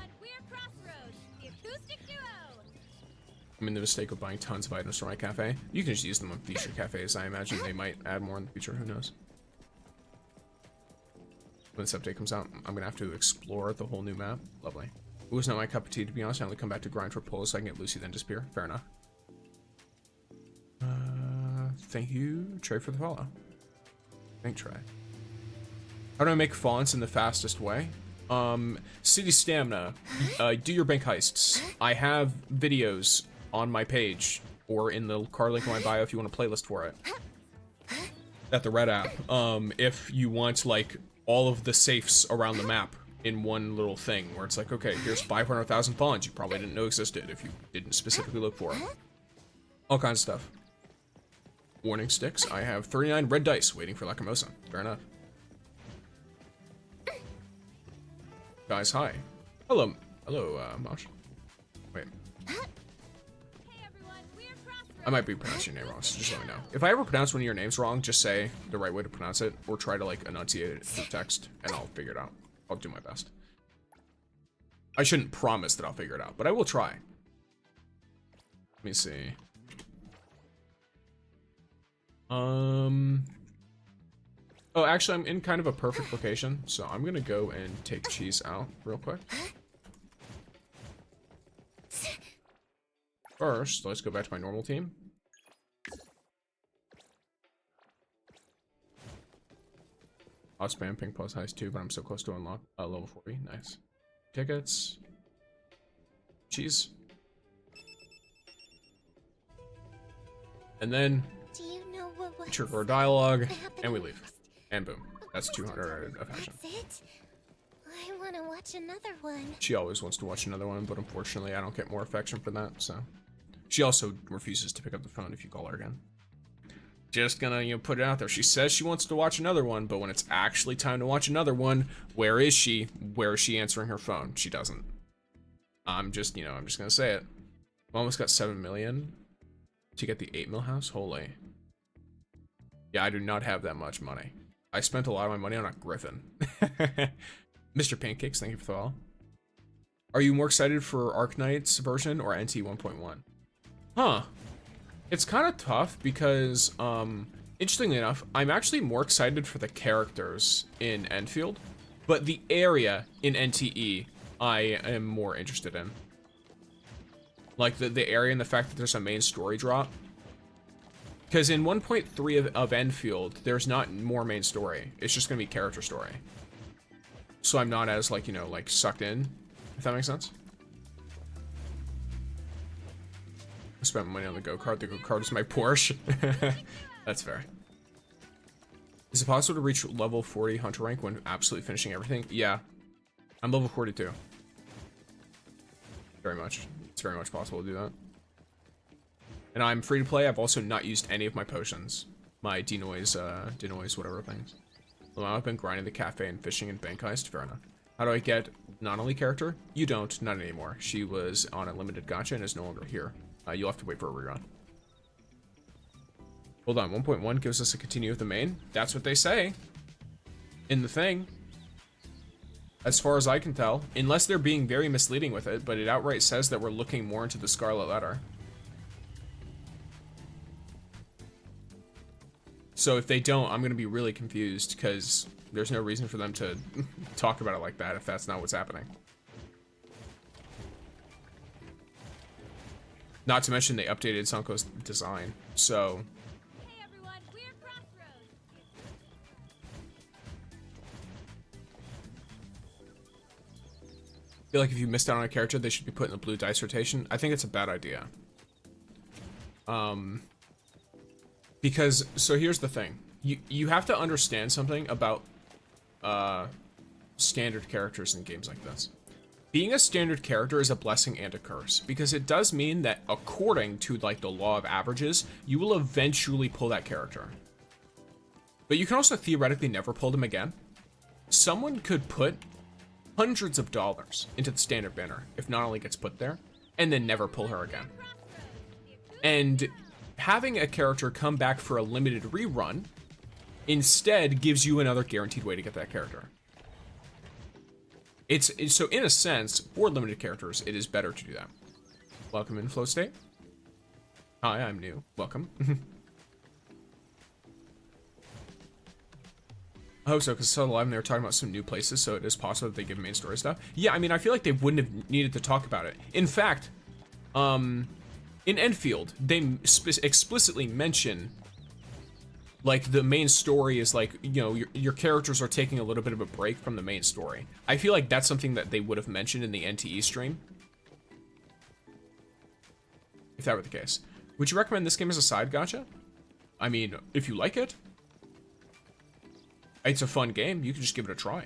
I mean, the mistake of buying tons of items for my cafe. You can just use them on feature cafes. I imagine they might add more in the future, who knows. When this update comes out, I'm gonna have to explore the whole new map. Lovely. It was not my cup of tea, to be honest. I only come back to grind for pulls so I can get Lucy, then disappear. Fair enough. Thank you, Trey, for the follow. Thank Trey. How do I make fonts in the fastest way? City Stamina, do your bank heists. I have videos on my page or in the card link in my bio if you want a playlist for it. At the Red app. If you want like all of the safes around the map in one little thing where it's like, okay, here's 500,000 fonts you probably didn't know existed if you didn't specifically look for it. All kinds of stuff. Warning sticks. I have 39 red dice waiting for Lacrimosa. Fair enough. Guys, hi. Hello. Hello, Mosh. Wait. I might be pronouncing your name wrong, so just let me know. If I ever pronounce one of your names wrong, just say the right way to pronounce it, or try to, like, enunciate it through text, and I'll figure it out. I'll do my best. I shouldn't promise that I'll figure it out, but I will try. Let me see. Oh, actually, I'm in kind of a perfect location, so I'm gonna go and take cheese out real quick. First, let's go back to my normal team. I'll spam pink plus heist too, but I'm so close to unlock level 40. Nice. Tickets. Cheese. And then trigger our dialogue, and we leave. And boom. That's 200 affection. That's it. I want to watch another one. She always wants to watch another one, but unfortunately I don't get more affection for that, so. She also refuses to pick up the phone if you call her again. Just gonna, you know, put it out there. She says she wants to watch another one, but when it's actually time to watch another one, where is she? Where is she answering her phone? She doesn't. I'm just, you know, I'm just gonna say it. I've almost got 7 million to get the 8 mil house. Holy. Yeah, I do not have that much money. I spent a lot of my money on a griffin. Mr. Pancakes, thank you for the follow. Are you more excited for Arknight's version or NT 1.1? Huh. It's kind of tough because, interestingly enough, I'm actually more excited for the characters in Endfield, but the area in NTE I am more interested in. Like the area and the fact that there's a main story drop. Because in 1.3 of Endfield, there's not more main story. It's just gonna be character story. So I'm not as, like, you know, like, sucked in, if that makes sense. I spent money on the go-kart. The go-kart is my Porsche. That's fair. Is it possible to reach level 40 hunter rank when absolutely finishing everything? Yeah. I'm level 42. Very much. It's very much possible to do that. And I'm free to play. I've also not used any of my potions. My denoise, whatever things. Well, I've been grinding the cafe and fishing and bank heist. Fair enough. How do I get not only character? You don't. Not anymore. She was on a limited gacha and is no longer here. You'll have to wait for a rerun. Hold on. 1.1 gives us a continue with the main. That's what they say in the thing. As far as I can tell. Unless they're being very misleading with it, but it outright says that we're looking more into the Scarlet Letter. So if they don't, I'm going to be really confused because there's no reason for them to talk about it like that if that's not what's happening. Not to mention they updated Sunko's design, so... Hey everyone, we're Crossroads. I feel like if you missed out on a character, they should be put in the blue dice rotation. I think it's a bad idea. Because, so here's the thing. You have to understand something about standard characters in games like this. Being a standard character is a blessing and a curse, because it does mean that according to, like, the law of averages, you will eventually pull that character. But you can also theoretically never pull them again. Someone could put hundreds of dollars into the standard banner if not only gets put there, and then never pull her again. And having a character come back for a limited rerun instead gives you another guaranteed way to get that character. It's so in a sense, for limited characters, it is better to do that. Welcome in, Flow State. Hi, I'm new. Welcome. I hope so, because so live and they were talking about some new places, so it is possible that they give main story stuff. Yeah, I mean, I feel like they wouldn't have needed to talk about it. In fact, in Enfield, they explicitly mention, like, the main story is like, you know, your characters are taking a little bit of a break from the main story. I feel like that's something that they would have mentioned in the NTE stream. If that were the case. Would you recommend this game as a side gacha? I mean, if you like it, it's a fun game. You can just give it a try.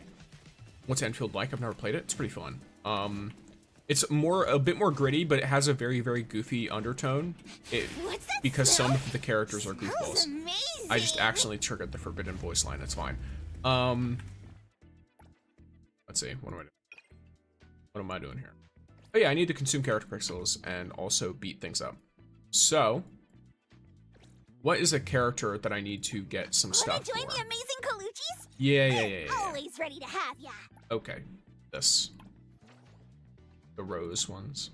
What's Enfield like? I've never played it. It's pretty fun. It's a bit more gritty, but it has a very, very goofy undertone. Because some of the characters are goofballs. I just accidentally triggered the forbidden voice line. It's fine. Let's see. What am I doing here? Oh yeah, I need to consume character pixels and also beat things up. So, what is a character that I need to get some stuff for? Join the amazing Colucci's? Yeah. Always ready to have ya. Okay, this. The rose ones.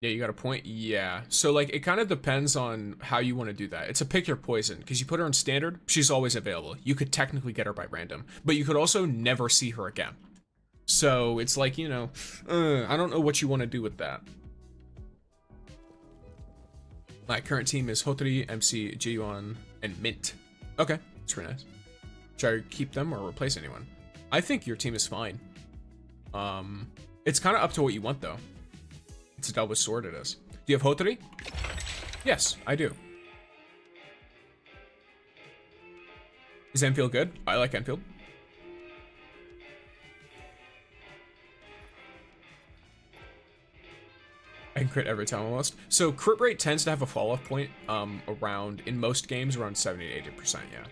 Yeah, you got a point? Yeah. So, like, it kind of depends on how you want to do that. It's a pick your poison, because you put her in standard, she's always available. You could technically get her by random, but you could also never see her again. So, it's like, you know, I don't know what you want to do with that. My current team is Hotori, MC, Jiyuan, and Mint. Okay, that's pretty nice. Should I keep them or replace anyone? I think your team is fine. It's kind of up to what you want, though. It's a double sword, it is. Do you have Hotori? Yes, I do. Is Enfield good? I like Enfield. I can crit every time almost. So crit rate tends to have a fall-off point around, in most games, around 70 to 80%, yeah.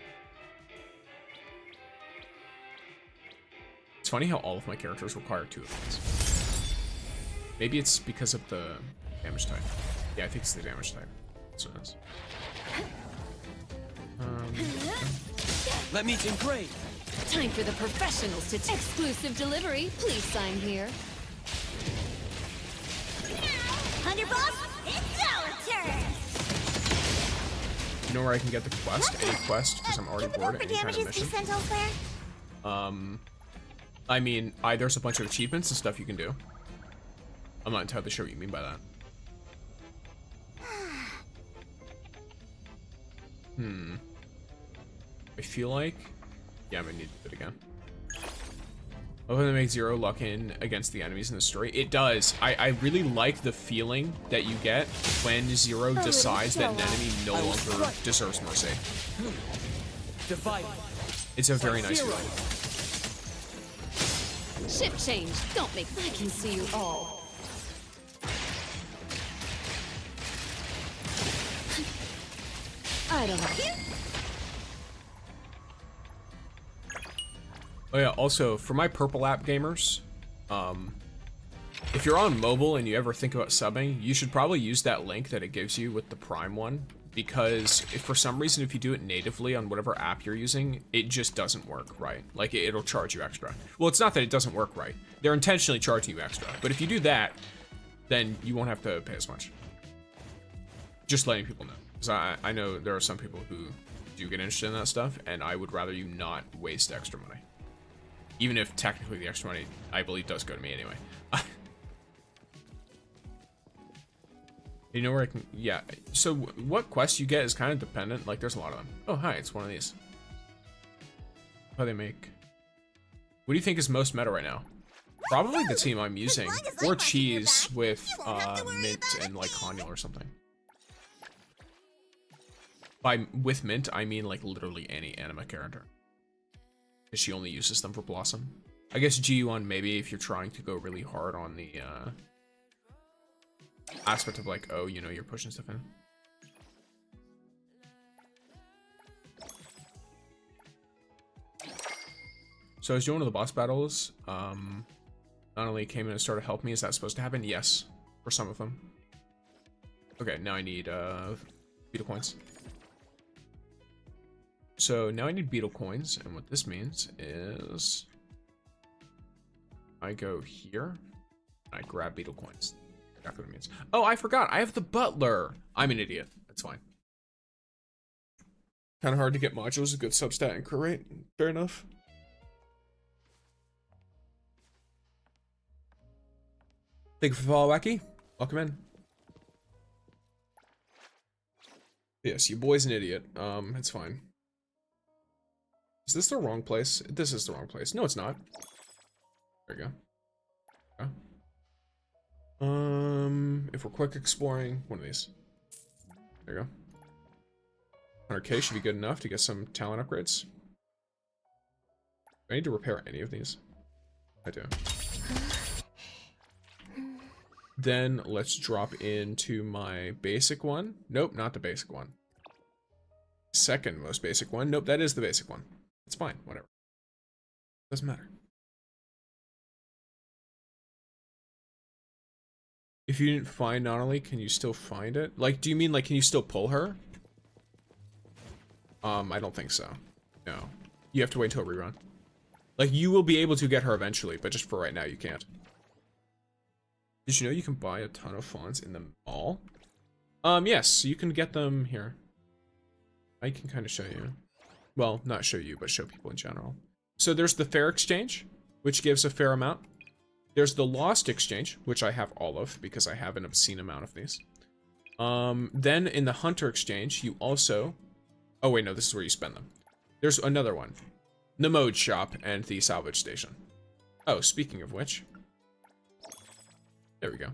It's funny how all of my characters require 2 of these. Maybe it's because of the damage type. Yeah, I think it's the damage type. That's what it is. Let me engrave. Time for the professionals to exclusive delivery. Please sign here. Underboss, it's our turn. You know where I can get the quest? Any quest? Because I'm already bored of any kind of mission. I mean, there's a bunch of achievements and stuff you can do. I'm not entirely sure what you mean by that. I feel like... Yeah, I'm gonna need to do it again. I hope they make Zero luck in against the enemies in the story. It does. I really like the feeling that you get when Zero decides that an enemy no longer deserves mercy. Divide. It's a very nice feeling. Shift change. Don't make. I can see you all. I don't know. Oh yeah, also, for my purple app gamers, if you're on mobile and you ever think about subbing, you should probably use that link that it gives you with the Prime one, because if for some reason, if you do it natively on whatever app you're using, it just doesn't work right. Like, it'll charge you extra. Well, it's not that it doesn't work right. They're intentionally charging you extra. But if you do that, then you won't have to pay as much. Just letting people know. Because I know there are some people who do get interested in that stuff, and I would rather you not waste extra money. Even if technically the extra money, I believe, does go to me anyway. You know where I can... Yeah, so what quests you get is kind of dependent. Like, there's a lot of them. Oh, hi, it's one of these. How they make... What do you think is most meta right now? Probably the team I'm using. Or cheese with mint and, like, Hanyul or something. With mint, I mean, like, literally any anime character. Because she only uses them for Blossom. I guess G1 maybe if you're trying to go really hard on the aspect of like, oh, you know, you're pushing stuff in. So I was doing one of the boss battles. Not only came in and started helping me, is that supposed to happen? Yes, for some of them. Okay, now I need beetle coins. So now I need beetle coins, and what this means is I go here, and I grab beetle coins. Exactly what it means. Oh, I forgot, I have the butler. I'm an idiot. That's fine. Kind of hard to get modules, a good substat and crew rate. Fair enough. Thank you for the follow, Wacky. Welcome in. Yes, your boy's an idiot. It's fine. Is this the wrong place? This is the wrong place. No, it's not. There you go. Okay. If we're quick exploring, one of these. There you go. 100k should be good enough to get some talent upgrades. Do I need to repair any of these? I do. Then let's drop into my basic one. Nope, not the basic one. Second most basic one. Nope, that is the basic one. It's fine, whatever. Doesn't matter. If you didn't find Nonali, can you still find it? Like, do you mean, like, can you still pull her? I don't think so. No. You have to wait until a rerun. Like, you will be able to get her eventually, but just for right now, you can't. Did you know you can buy a ton of fonts in the mall? Yes, you can get them here. I can kind of show you. Well, not show you, but show people in general. So there's the Fair Exchange, which gives a fair amount. There's the Lost Exchange, which I have all of, because I have an obscene amount of these. Then in the Hunter Exchange, you also... Oh wait, no, this is where you spend them. There's another one. The Mode Shop and the Salvage Station. Oh, speaking of which... There we go.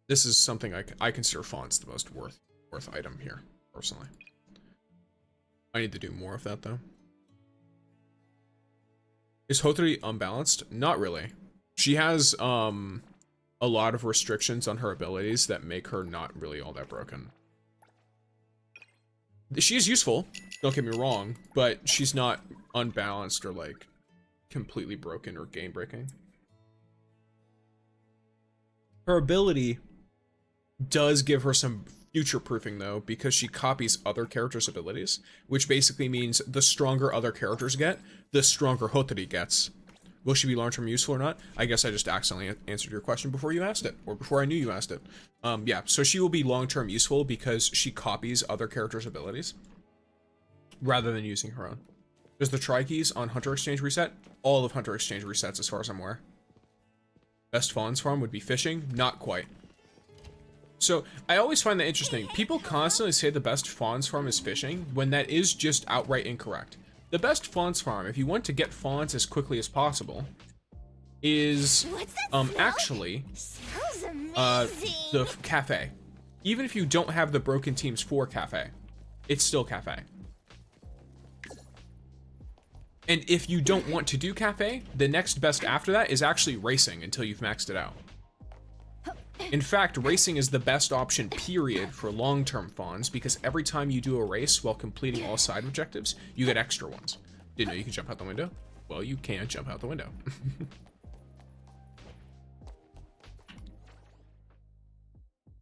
This is something I consider fonts the most worth item here, personally. I need to do more of that, though. Is Hotori unbalanced? Not really. She has, a lot of restrictions on her abilities that make her not really all that broken. She is useful, don't get me wrong, but she's not unbalanced or, like, completely broken or game-breaking. Her ability does give her some future-proofing, though, because she copies other characters' abilities, which basically means the stronger other characters get, the stronger Hotori gets. Will she be long-term useful or not? I guess I just accidentally answered your question before you asked it, or before I knew you asked it. Yeah, so she will be long-term useful because she copies other characters' abilities, rather than using her own. Does the Tri-Keys on Hunter Exchange reset? All of Hunter Exchange resets, as far as I'm aware. Best Fawns farm would be fishing? Not quite. So, I always find that interesting. People constantly say the best Fawns farm is fishing, when that is just outright incorrect. The best Fawns farm, if you want to get Fawns as quickly as possible, is, actually, the Cafe. Even if you don't have the broken teams for Cafe, it's still Cafe. And if you don't want to do Cafe, the next best after that is actually Racing until you've maxed it out. In fact, Racing is the best option, period, for long-term fawns, because every time you do a race while completing all side objectives, you get extra ones. Didn't know you can jump out the window? Well, you can't jump out the window.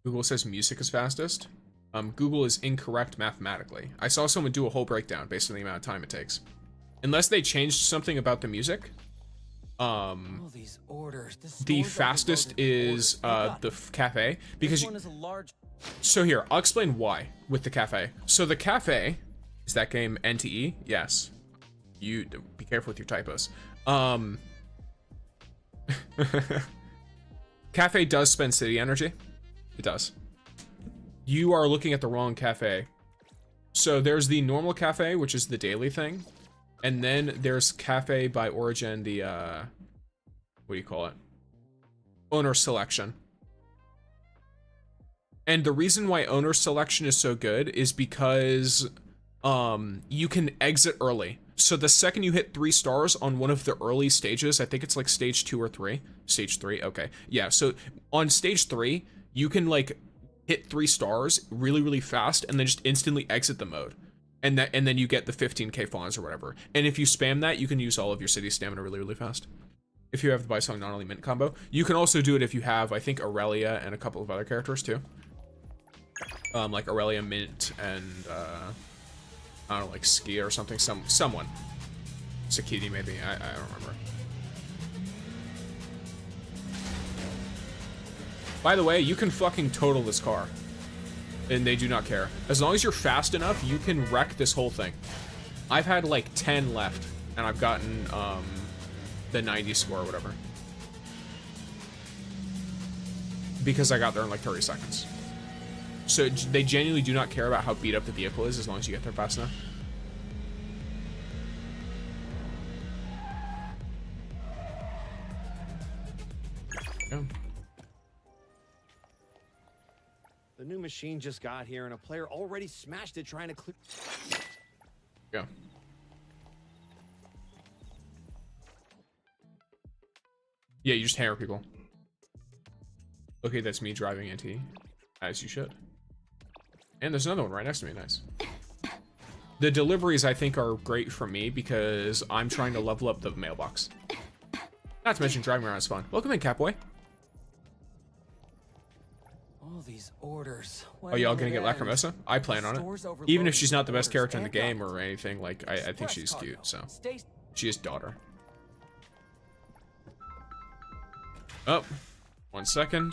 Google says music is fastest. Google is incorrect mathematically. I saw someone do a whole breakdown based on the amount of time it takes. Unless they changed something about the music, these orders. the fastest is the Cafe, because so here, I'll explain why with the Cafe. So the Cafe is that game NTE? Yes. You be careful with your typos. Cafe does spend city energy. It does. You are looking at the wrong Cafe. So there's the normal Cafe, which is the daily thing. And then there's Cafe by Origin, the, what do you call it? Owner selection. And the reason why owner selection is so good is because, you can exit early. So the second you hit 3 stars on one of the early stages, I think it's like stage 2 or 3. Stage 3, okay. Yeah, so on stage 3, you can like hit 3 stars really, really fast and then just instantly exit the mode. And then you get the 15k fawns or whatever. And if you spam that, you can use all of your city stamina really, really fast. If you have the Bisong not only mint combo. You can also do it if you have, I think, Aurelia and a couple of other characters too. Like Aurelia, Mint, and I don't know, like Ski or something. Someone. Sakiti maybe, I don't remember. By the way, you can fucking total this car. And they do not care. As long as you're fast enough, you can wreck this whole thing. I've had like 10 left, and I've gotten the 90 score or whatever. Because I got there in like 30 seconds. So they genuinely do not care about how beat up the vehicle is as long as you get there fast enough. Yeah. The new machine just got here, and a player already smashed it trying to clear. Yeah. Yeah, you just hammer people. Okay, that's me driving NT. As you should. And there's another one right next to me. Nice. The deliveries, I think, are great for me because I'm trying to level up the mailbox. Not to mention driving around is fun. Welcome in, Catboy. All these orders. Are y'all gonna get Lacrimosa? I plan on it. Even if she's not the best character in the game or anything, like, I think she's cute, so. She is daughter. Oh, 1 second.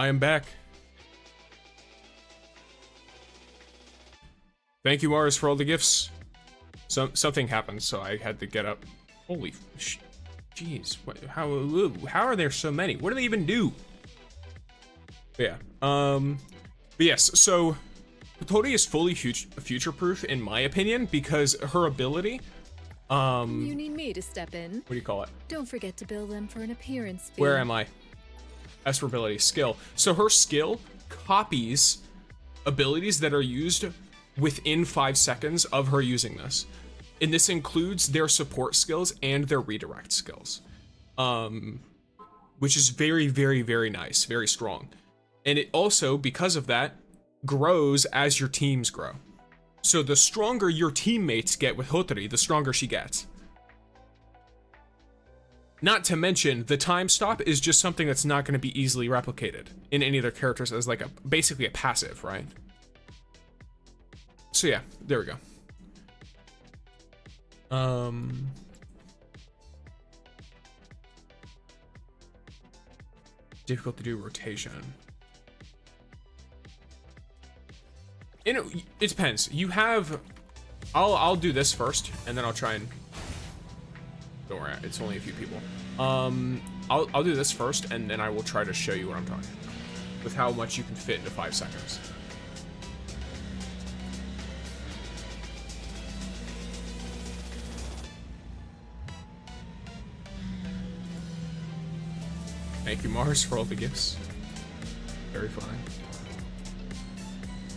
I am back. Thank you, Mars, for all the gifts. Something happened, so I had to get up. Holy jeez, how are there so many? What do they even do? But yeah, but yes, so Tori is fully future-proof in my opinion because her ability, You need me to step in. what do you call it? Don't forget to bill them for an appearance fee. Where am I? S for ability, skill. So her skill copies abilities that are used within 5 seconds of her using this. And this includes their support skills and their redirect skills. Which is very, very, very nice, very strong. And it also, because of that, grows as your teams grow. So the stronger your teammates get with Hotori, the stronger she gets. Not to mention, the time stop is just something that's not going to be easily replicated in any other characters as like basically a passive, right? So yeah, there we go. Difficult to do rotation. You know, it depends. You have, I'll do this first, and then I'll try and. Don't worry, it's only a few people. I'll do this first, and then I will try to show you what I'm talking about with how much you can fit into 5 seconds. Thank you, Mars, for all the gifts. Very fine.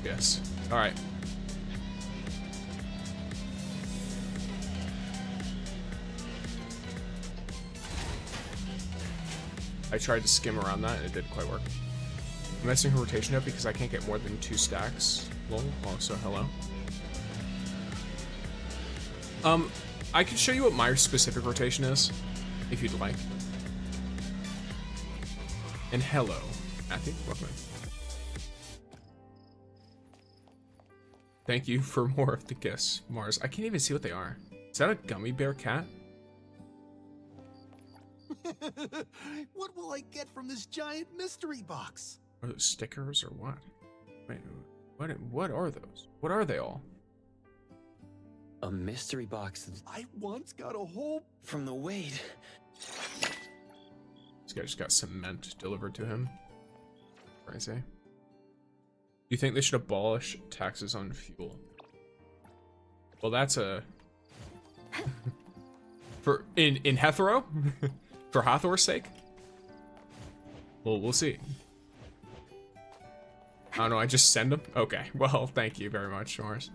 Yes. All right. I tried to skim around that and it didn't quite work. I'm messing her rotation up because I can't get more than 2 stacks. Lol. Also, hello. I can show you what my specific rotation is, if you'd like. And hello, Matthew. Welcome in. Thank you for more of the gifts, Mars. I can't even see what they are. Is that a gummy bear cat? What will I get from this giant mystery box? Are those stickers or what? Wait, what are those? What are they all? A mystery box I once got a whole... from the weight. This guy just got cement delivered to him. Crazy. Do you think they should abolish taxes on fuel? Well, that's a... For in Hethro? For Hathor's sake? Well, we'll see. I don't know, I just send them? Okay, well, thank you very much, Mars.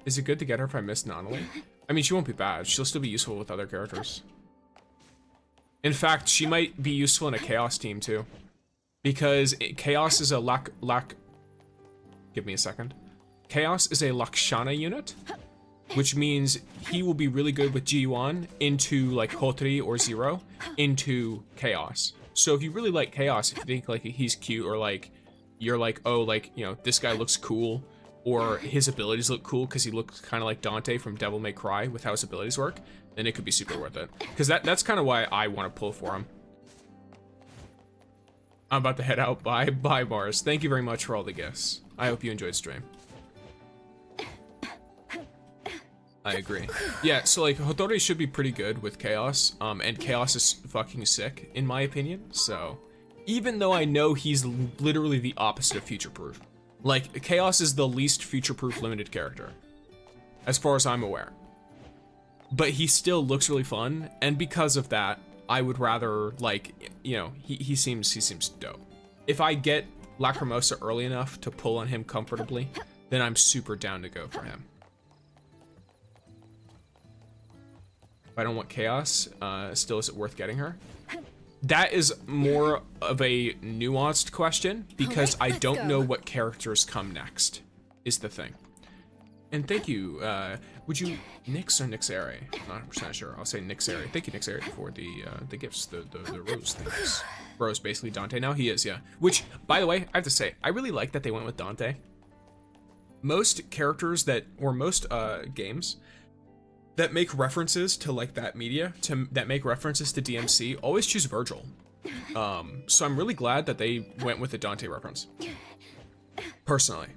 Is it good to get her if I miss Nonali? I mean, she won't be bad. She'll still be useful with other characters. In fact, she might be useful in a Chaos team, too. Because Chaos is a Give me a second. Chaos is a Lakshana unit, which means he will be really good with G1 into, like, Hotri or Zero into Chaos. So if you really like Chaos, if you think, like, he's cute or, like, you're like, oh, like, you know, this guy looks cool, or his abilities look cool because he looks kind of like Dante from Devil May Cry with how his abilities work, then it could be super worth it. Because that's kind of why I want to pull for him. I'm about to head out. Bye, Mars. Thank you very much for all the gifts. I hope you enjoyed stream. I agree. Yeah, so like Hotori should be pretty good with Chaos, and Chaos is fucking sick in my opinion. So even though I know he's literally the opposite of future-proof, like Chaos is the least future-proof limited character, as far as I'm aware. But he still looks really fun, and because of that, I would rather, like, you know, he seems dope. If I get Lacrimosa early enough to pull on him comfortably, then I'm super down to go for him. If I don't want Chaos, still is it worth getting her? That is more of a nuanced question, because I don't know what characters come next, is the thing. And thank you, would you, Nyx or Nyxeri? I'm not 100% sure, I'll say Nyxeri. Thank you, Nyxeri, for the gifts, the rose things. Bro's basically Dante now, he is, yeah. Which, by the way, I have to say, I really like that they went with Dante. Most characters that, or most games, that make references to like that media, that make references to DMC, always choose Virgil. So I'm really glad that they went with the Dante reference. Personally.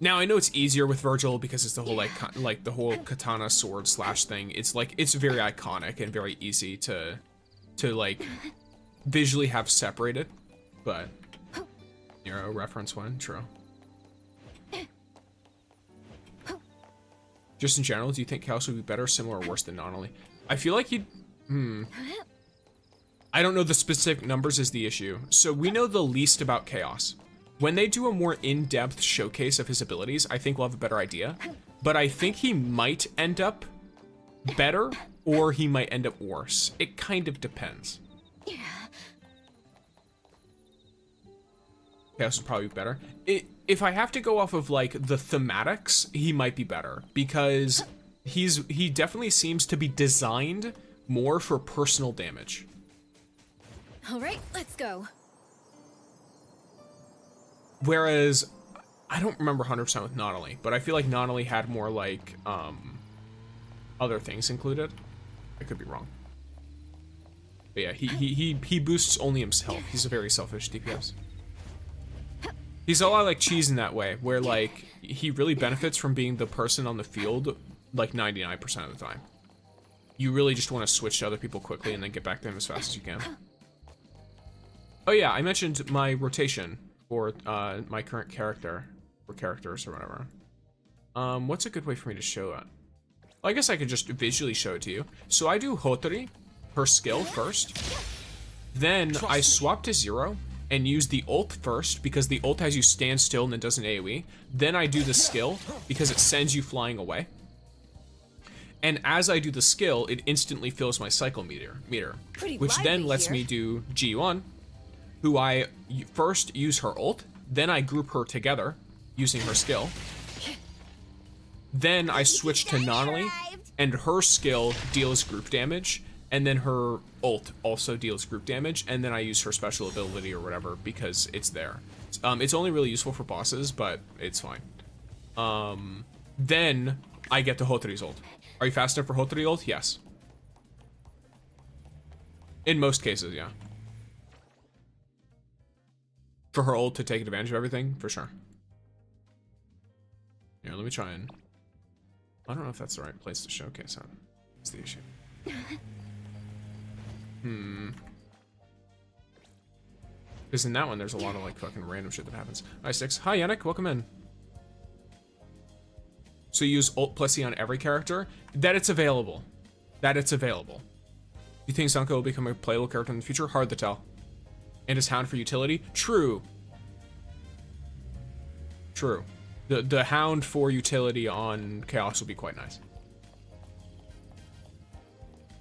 Now I know it's easier with Virgil because it's the whole like the whole katana sword slash thing. It's like it's very iconic and very easy to like visually have separated, but Nero reference one, true. Just in general, do you think Chaos would be better, similar, or worse than Nonoli? I feel like he'd I don't know the specific numbers is the issue. So we know the least about Chaos. When they do a more in-depth showcase of his abilities, I think we'll have a better idea. But I think he might end up better, or he might end up worse. It kind of depends. Yeah. Chaos would probably be better. If I have to go off of like the thematics, he might be better because he definitely seems to be designed more for personal damage. All right, let's go. Whereas, I don't remember 100% with Nonoli, but I feel like Nonoli had more like, other things included. I could be wrong. But yeah, he boosts only himself. He's a very selfish DPS. He's a lot like Cheese in that way, where like, he really benefits from being the person on the field like 99% of the time. You really just want to switch to other people quickly and then get back to him as fast as you can. Oh yeah, I mentioned my rotation for my current character, or characters, or whatever. What's a good way for me to show that? Well, I guess I could just visually show it to you. So I do Hotori, her skill first. Then I swap to 0 and use the ult first, because the ult has you stand still and then does an AoE. Then I do the skill, because it sends you flying away. And as I do the skill, it instantly fills my cycle meter, which then lets me do G1, who I first use her ult, then I group her together using her skill. Then I switch to Nonoli, and her skill deals group damage, and then her ult also deals group damage, and then I use her special ability or whatever because it's there. It's only really useful for bosses, but it's fine. Then I get to Hotori's ult. Are you fast enough for Hotori ult? Yes. In most cases, yeah. For her ult to take advantage of everything, for sure. Here, let me try and... I don't know if that's the right place to showcase that. That's the issue. Because in that one, there's a lot of like fucking random shit that happens. Hi, Six. Hi, Yannick. Welcome in. So you use ult plus E on every character? That it's available. That it's available. You think Zanko will become a playable character in the future? Hard to tell. And is Hound for utility? True. True. The Hound for utility on Chaos will be quite nice.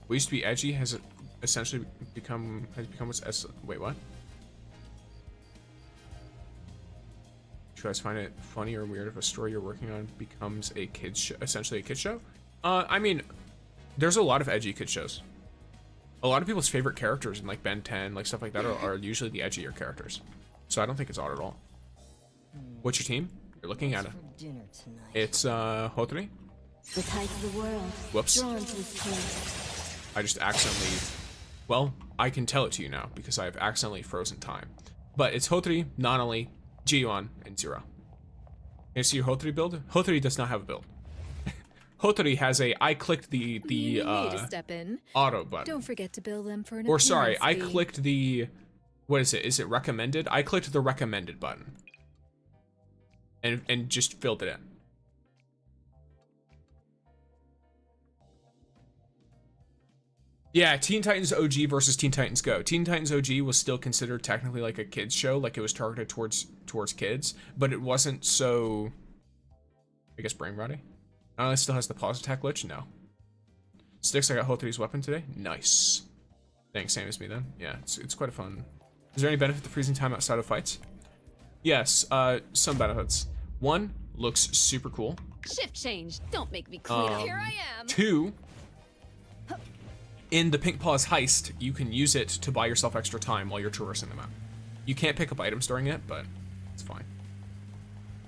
What used to be edgy has essentially become what's wait, what? Do you guys find it funny or weird if a story you're working on becomes a kids show, essentially a kids show? I mean, there's a lot of edgy kids shows. A lot of people's favorite characters in like Ben 10, like stuff like that, are usually the edgier characters. So I don't think it's odd at all. What's your team? You're looking at it. It's Hotori. The tide of the world. Whoops. Drawn to this place. I just accidentally, well, I can tell it to you now because I've accidentally frozen time. But it's Hotori, Nonoli, Ji-Yuan, and Zero. Can you see your Hotori build? Hotori does not have a build. Hotori has a, I clicked the You need to step in. auto button. Don't forget to build them for an Or sorry, I appearance fee. clicked the, what is it? Is it recommended? I clicked the recommended button. And just filled it in. Yeah, Teen Titans OG versus Teen Titans Go. Teen Titans OG was still considered technically like a kids show, like it was targeted towards kids, but it wasn't so, I guess, brain rotty. It still has the pause attack glitch? No. Sticks, I got Hotori's weapon today. Nice. Thanks, same as me then. Yeah, it's quite a fun. Is there any benefit to freezing time outside of fights? Yes, some benefits. One, looks super cool. Shift change. Don't make me clean up. Here I am. 2, in the Pink Paws heist, you can use it to buy yourself extra time while you're traversing the map. You can't pick up items during it, but it's fine.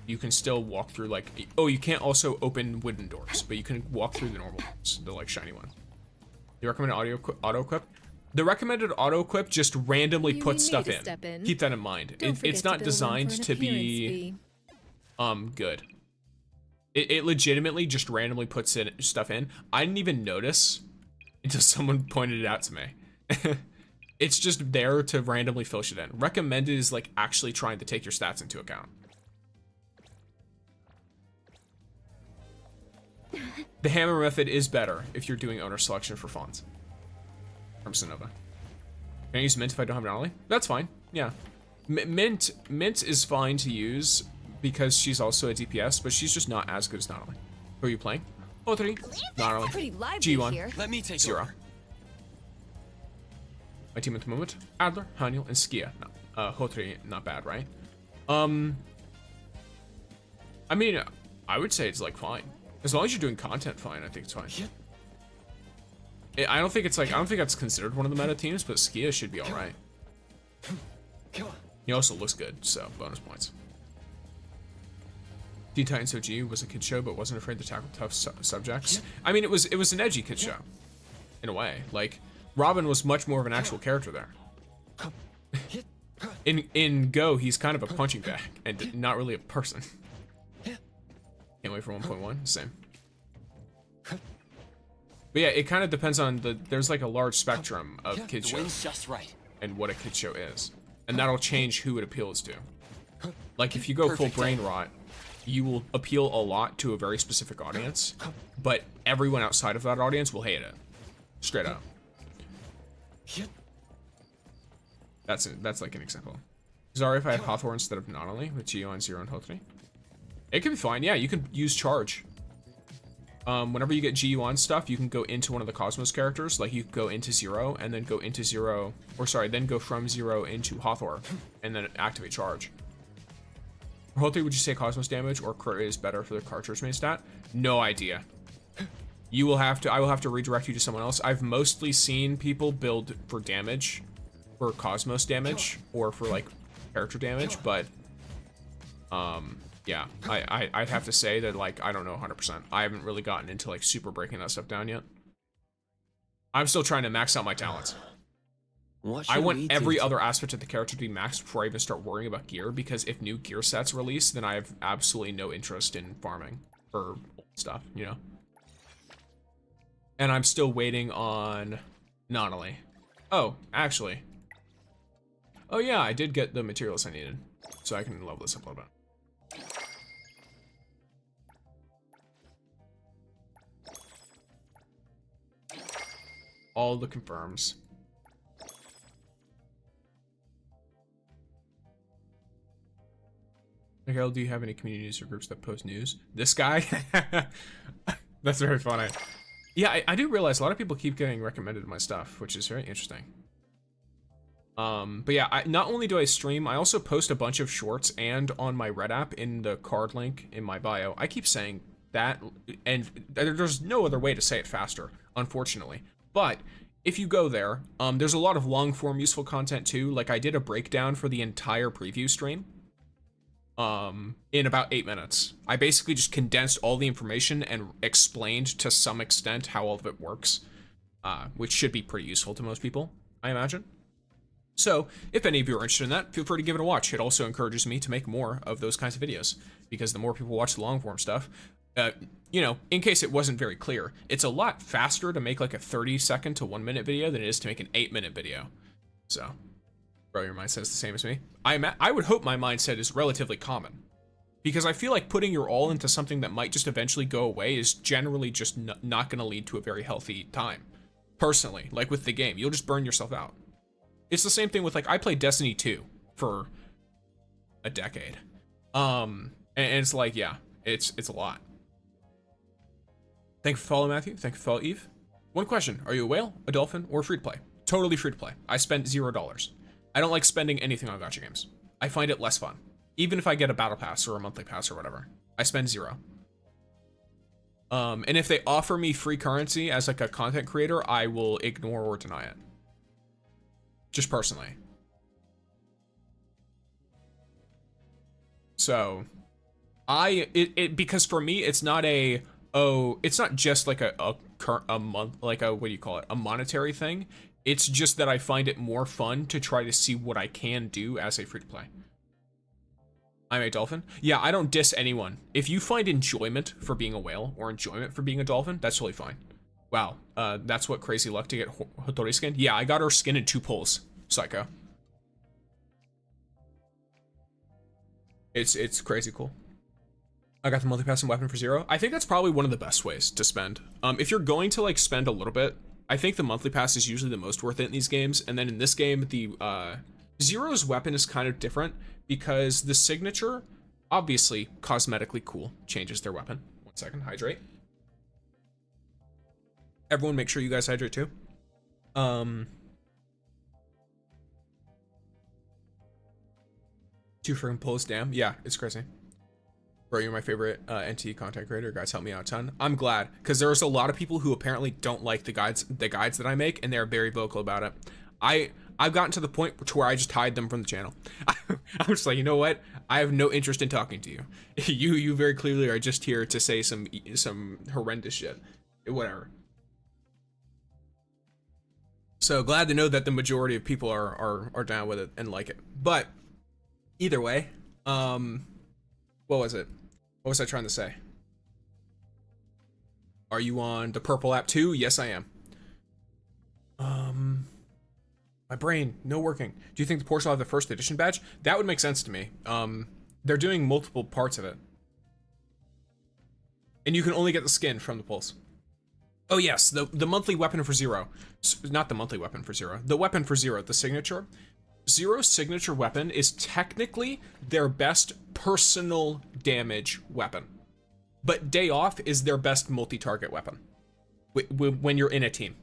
You can still walk through like, oh, you can't also open wooden doors, but you can walk through the normal ones, the like shiny ones. You recommend auto equip? The recommended auto equip just randomly You puts need stuff to in. step in. Keep that in mind. Don't forget It's to not bill them designed for an to be appearance fee. good. It legitimately just randomly puts in stuff in. I didn't even notice until someone pointed it out to me. It's just there to randomly fill shit in. Recommended is like actually trying to take your stats into account. The hammer method is better if you're doing owner selection for fonts. From Sonova. Can I use Mint if I don't have an Ollie? That's fine. Yeah. Mint is fine to use because she's also a DPS, but she's just not as good as Natalie. Who are you playing? Oh, 3. Natalie. Pretty lively G1. here. Let me take 0. over. My team at the moment: Adler, Haniel, and Skia. No, Hotri, not bad, right? I mean, I would say it's like fine. As long as you're doing content fine, I think it's fine. I don't think that's considered one of the meta teams, but Skia should be alright. He also looks good, so bonus points. Teen Titans OG was a kid show, but wasn't afraid to tackle tough subjects. I mean, it was an edgy kid show, in a way. Like, Robin was much more of an actual character there. In Go, he's kind of a punching bag and not really a person. Can't wait for 1.1. Same. But yeah, it kind of depends on there's like a large spectrum of kid The shows wind's just right. and what a kid show is, and that'll change who it appeals to. Like if you go full Perfect brain rot, you will appeal a lot to a very specific audience, but everyone outside of that audience will hate it. Straight up. That's like an example. Sorry if I had Hawthorne instead of Nonally with Geo on 0 and Hotri. It could be fine. Yeah, you can use charge. Whenever you get GU on stuff, you can go into one of the Cosmos characters. Like you go into 0 and then go into 0, or sorry, then go from 0 into Hawthorne and then activate charge. For Hotri, would you say Cosmos damage or crit is better for the cartridge main stat? No idea. I will have to redirect you to someone else. I've mostly seen people build for damage, for Cosmos damage, or for like character damage, but yeah, I'd have to say that like I don't know 100%. I haven't really gotten into like super breaking that stuff down yet. I'm still trying to max out my talents. I want every other aspect of the character to be maxed before I even start worrying about gear, because if new gear sets release, then I have absolutely no interest in farming for old stuff, you know? And I'm still waiting on Nonally. Oh, actually. Oh yeah, I did get the materials I needed, so I can level this up a little bit. All the confirms. Miguel, do you have any communities or groups that post news? This guy? That's very funny. Yeah, I do realize a lot of people keep getting recommended my stuff, which is very interesting. But yeah, not only do I stream, I also post a bunch of shorts and on my Red app in the card link in my bio. I keep saying that, and there's no other way to say it faster, unfortunately. But if you go there, there's a lot of long form useful content too. Like I did a breakdown for the entire preview stream in about 8 minutes. I basically just condensed all the information and explained to some extent how all of it works, which should be pretty useful to most people, I imagine. So if any of you are interested in that, feel free to give it a watch. It also encourages me to make more of those kinds of videos, because the more people watch the long form stuff, you know, in case it wasn't very clear, it's a lot faster to make like a 30-second to 1 minute video than it is to make an 8-minute video. So, bro, your mindset is the same as me. I would hope my mindset is relatively common, because I feel like putting your all into something that might just eventually go away is generally just not going to lead to a very healthy time. Personally, like with the game, you'll just burn yourself out. It's the same thing with like, I played Destiny 2 for a decade. And it's like, yeah, it's a lot. Thank you for following, Matthew. Thank you for following, Eve. One question: are you a whale, a dolphin, or free to play? Totally free to play. I spent $0. I don't like spending anything on gacha games. I find it less fun. Even if I get a battle pass or a monthly pass or whatever, I spend 0. And if they offer me free currency as like a content creator, I will ignore or deny it. Just personally. So, because for me, it's not it's not just like a month, like a, what do you call it? A monetary thing. It's just that I find it more fun to try to see what I can do as a free-to-play. I'm a dolphin. Yeah, I don't diss anyone. If you find enjoyment for being a whale or enjoyment for being a dolphin, that's totally fine. Wow, that's what crazy luck to get Hotori skin? Yeah, I got her skin in 2 pulls, psycho. It's crazy cool. I got the monthly pass and weapon for 0. I think that's probably one of the best ways to spend. If you're going to like spend a little bit, I think the monthly pass is usually the most worth it in these games. And then in this game, the Zero's weapon is kind of different because the signature, obviously cosmetically cool, changes their weapon. 1 second, hydrate. Everyone make sure you guys hydrate too. 2 freaking pulls, damn. Yeah, it's crazy. Bro, you're my favorite NT content creator. Guys, help me out a ton. I'm glad, because there's a lot of people who apparently don't like the guides that I make, and they're very vocal about it. I've gotten to the point to where I just hide them from the channel. I'm just like, you know what? I have no interest in talking to you. You very clearly are just here to say some horrendous shit. Whatever. So glad to know that the majority of people are down with it and like it. But either way, what was it? What was I trying to say? Are you on the purple app too? Yes, I am. My brain, no working. Do you think the Porsche will have the first edition badge? That would make sense to me. They're doing multiple parts of it. And you can only get the skin from the pulse. Oh yes, the monthly weapon for 0. Not the monthly weapon for 0. The weapon for 0, the signature. Zero's signature weapon is technically their best personal damage weapon. But Day Off is their best multi-target weapon when you're in a team.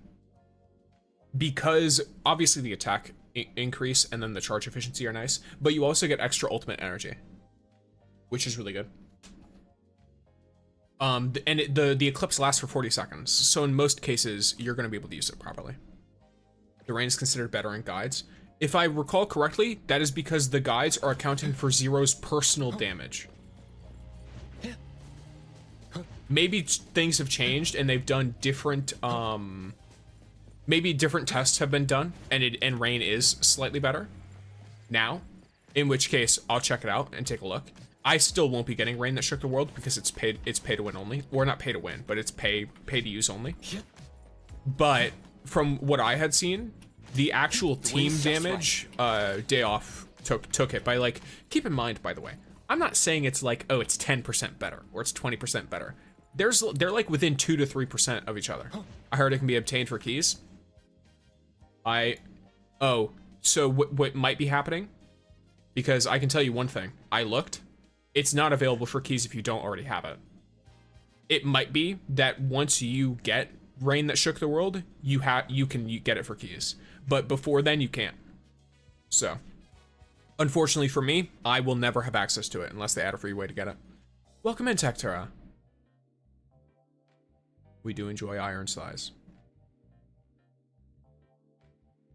Because obviously the attack increase and then the charge efficiency are nice, but you also get extra ultimate energy, which is really good. And the eclipse lasts for 40 seconds, so in most cases you're going to be able to use it properly. The rain is considered better in guides. If I recall correctly, that is because the guides are accounting for Zero's personal damage. Maybe things have changed and they've done different, maybe different tests have been done and rain is slightly better now, in which case I'll check it out and take a look. I still won't be getting rain that shook the world because it's pay to win only, or not pay to win, but it's pay to use only. But from what I had seen, the actual team damage, Day Off took it by, like, keep in mind, by the way, I'm not saying it's like, oh, it's 10% better or it's 20% better. They're like within 2 to 3% of each other. I heard it can be obtained for keys. So what might be happening? Because I can tell you one thing. I looked. It's not available for keys if you don't already have it. It might be that once you get Rain That Shook the World, you can get it for keys. But before then, you can't. So, unfortunately for me, I will never have access to it unless they add a free way to get it. Welcome in, Tektura. We do enjoy iron size.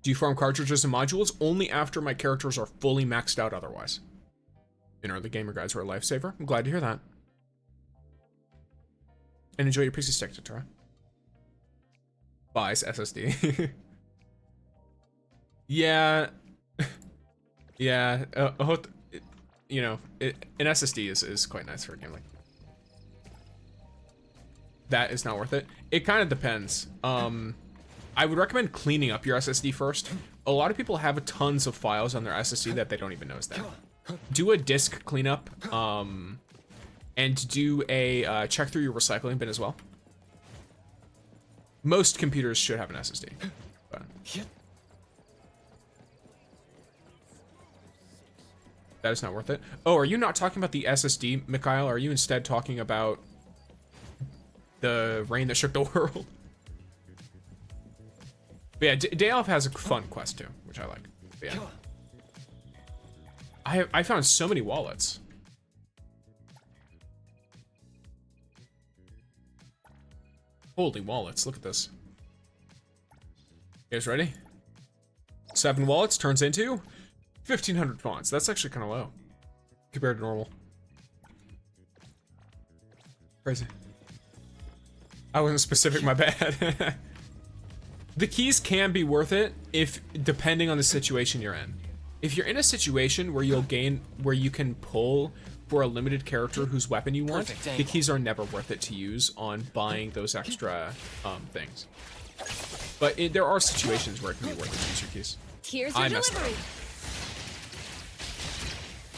Do you farm cartridges and modules? Only after my characters are fully maxed out otherwise. In early gamer guides are a lifesaver. I'm glad to hear that. And enjoy your pixie stick, Tektura. Buys SSD. Yeah. Yeah. You know, an SSD is quite nice for a game like that. Is not worth it. It kind of depends. I would recommend cleaning up your SSD first. A lot of people have tons of files on their SSD that they don't even know is there. Do a disk cleanup, and do a check through your recycling bin as well. Most computers should have an SSD. But that is not worth it. Oh, are you not talking about the SSD, Mikhail? Are you instead talking about the Rain That Shook the World? But yeah, Day Off has a fun quest too, which I like. But yeah. I found so many wallets. Holy wallets, look at this. You guys ready? 7 wallets turns into 1,500 fonts. That's actually kind of low compared to normal. Crazy. I wasn't specific, my bad. The keys can be worth it if depending on the situation you're in. If you're in a situation where you can pull for a limited character whose weapon you want, the keys are never worth it to use on buying those extra things. But there are situations where it can be worth it to use your keys. Here's your delivery.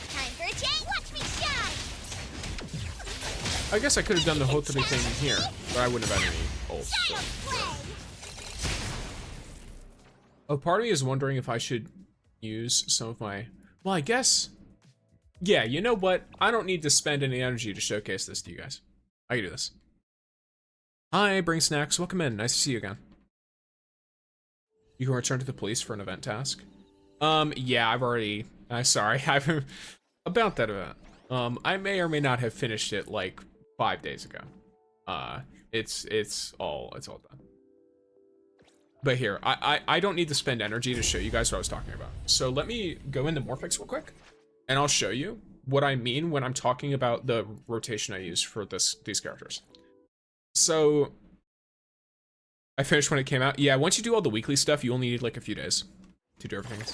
Time for a change. Watch me shine. I guess I could have done the whole thing here, but I wouldn't have had any ults. Style play. A part of me is wondering if I should use some of my... Well, I guess... Yeah, you know what? I don't need to spend any energy to showcase this to you guys. I can do this. Hi, Bring Snacks. Welcome in. Nice to see you again. You can return to the police for an event task. Yeah, I've already... sorry, I've... About that event. I may or may not have finished it, like, 5 days ago. It's all done. But here, I don't need to spend energy to show you guys what I was talking about. So let me go into Morphix real quick, and I'll show you what I mean when I'm talking about the rotation I use for these characters. So I finished when it came out. Yeah, once you do all the weekly stuff, you only need like a few days to do everything.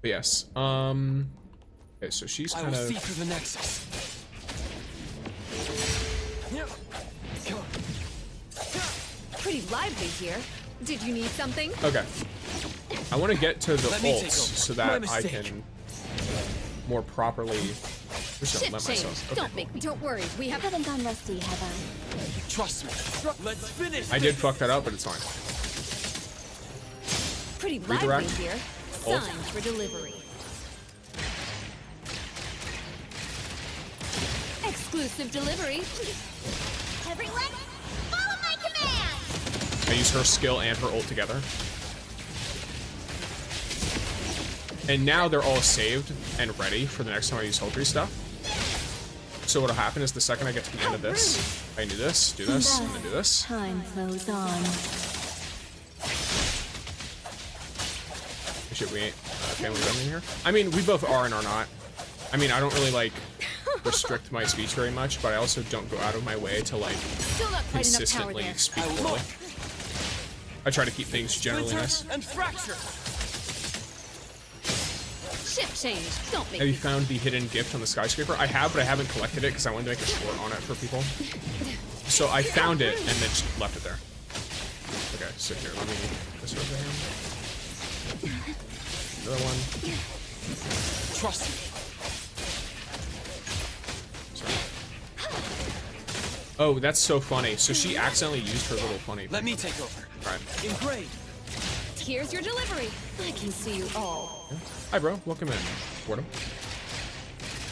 But yes, okay, so she's kind of... I will see through the nexus. Pretty lively here. Did you need something? Okay. I want to get to the Let me take ults over. so My that I mistake. can more properly... Just Ship don't let change. myself. Okay, Don't make me. Don't worry. We have. Haven't gone rusty, have I? Trust me. Let's finish. I did fuck that up, but it's fine. Pretty Redirect. lively here. Ult. Signs for delivery. Exclusive delivery. Everyone, follow my command. I use her skill and her ult together. And now they're all saved and ready for the next time I use Hulkry stuff. So what'll happen is the second I get to the end of this, I can do this, and then do this. Time flows on. Shit, we ain't family friendly here. I mean, we both are and are not. I mean, I don't really like restrict my speech very much, but I also don't go out of my way to like Still not quite enough power consistently there. speak poorly. I try to keep things generally nice. And fracture. Ship change. Don't make Have you me. found the hidden gift on the skyscraper? I have, but I haven't collected it because I wanted to make a short on it for people. So I found it and then just left it there. Okay, so here, let me this over here. Another one. Trust me. Sorry. Oh, that's so funny. So she accidentally used her little funny. Let me take over. Alright. Engraved. Here's your delivery. I can see you all. Hi, bro. Welcome in. Boredom.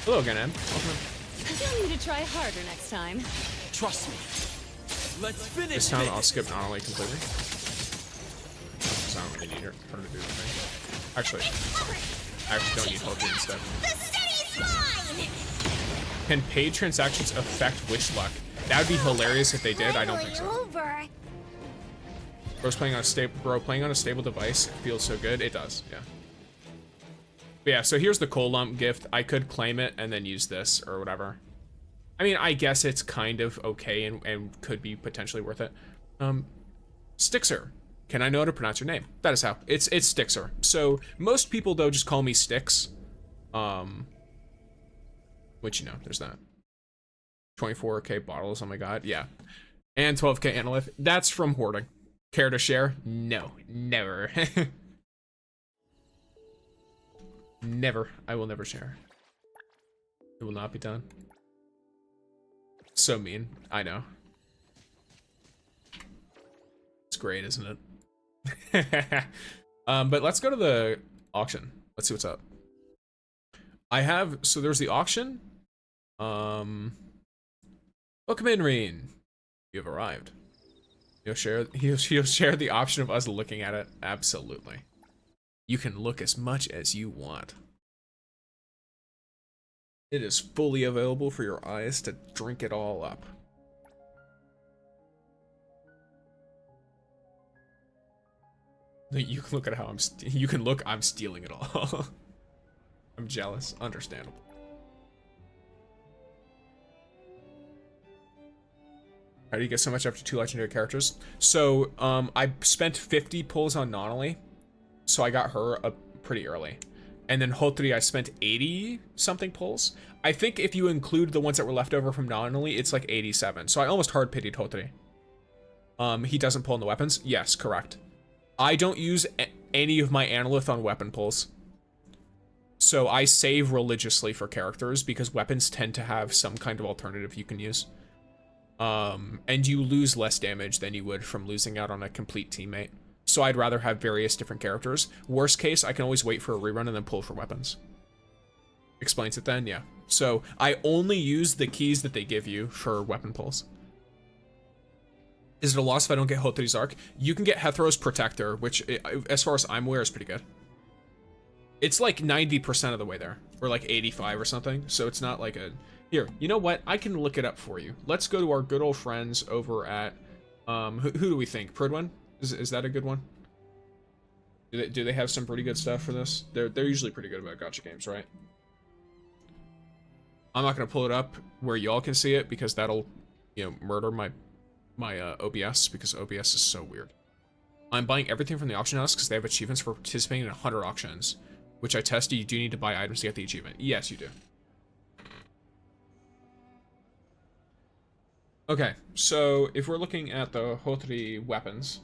Hello again, Em. Welcome in. You'll need to try harder next time. Trust me. Let's finish This time I'll skip not only completely. Because I don't really need her to do the thing. Actually, I actually don't need Hulkry instead. The city's mine. Can paid transactions affect wish luck? That would be hilarious if they did. I don't think so. Over. Playing on a stable device feels so good. It does, yeah. But yeah, so here's the coal lump gift. I could claim it and then use this or whatever. I mean, I guess it's kind of okay and could be potentially worth it. Stixer. Can I know how to pronounce your name? That is how. It's Stixer. So most people though just call me Stix. Which, you know, there's that. 24k bottles, oh my god, yeah. And 12k analyth. That's from hoarding. Care to share? No, never. Never. I will never share. It will not be done. So mean. I know. It's great, isn't it? But let's go to the auction. Let's see what's up. I have, so there's the auction. Welcome in, Reen. You have arrived. He'll share the option of us looking at it. Absolutely. You can look as much as you want. It is fully available for your eyes to drink it all up. You can look at how I'm stealing it all. I'm jealous. Understandable. How do you get so much after 2 legendary characters? So, I spent 50 pulls on Nonali, so I got her up pretty early. And then Hotri, I spent 80 something pulls. I think if you include the ones that were left over from Nonali, it's like 87. So I almost hard pitied Hotri. He doesn't pull in the weapons? Yes, correct. I don't use any of my Analyth on weapon pulls. So I save religiously for characters because weapons tend to have some kind of alternative you can use. And you lose less damage than you would from losing out on a complete teammate. So I'd rather have various different characters. Worst case, I can always wait for a rerun and then pull for weapons. Explains it then, yeah. So I only use the keys that they give you for weapon pulls. Is it a loss if I don't get Hotri's Arc? You can get Hethro's Protector, which, as far as I'm aware, is pretty good. It's like 90% of the way there, or like 85 or something. So it's not like a... Here, you know what? I can look it up for you. Let's go to our good old friends over at... who do we think? Pridwin? Is that a good one? Do they have some pretty good stuff for this? They're usually pretty good about gacha games, right? I'm not going to pull it up where y'all can see it because that'll, you know, murder my OBS because OBS is so weird. I'm buying everything from the auction house because they have achievements for participating in 100 auctions, which I tested. You do need to buy items to get the achievement. Yes, you do. Okay, so if we're looking at the Hotri weapons,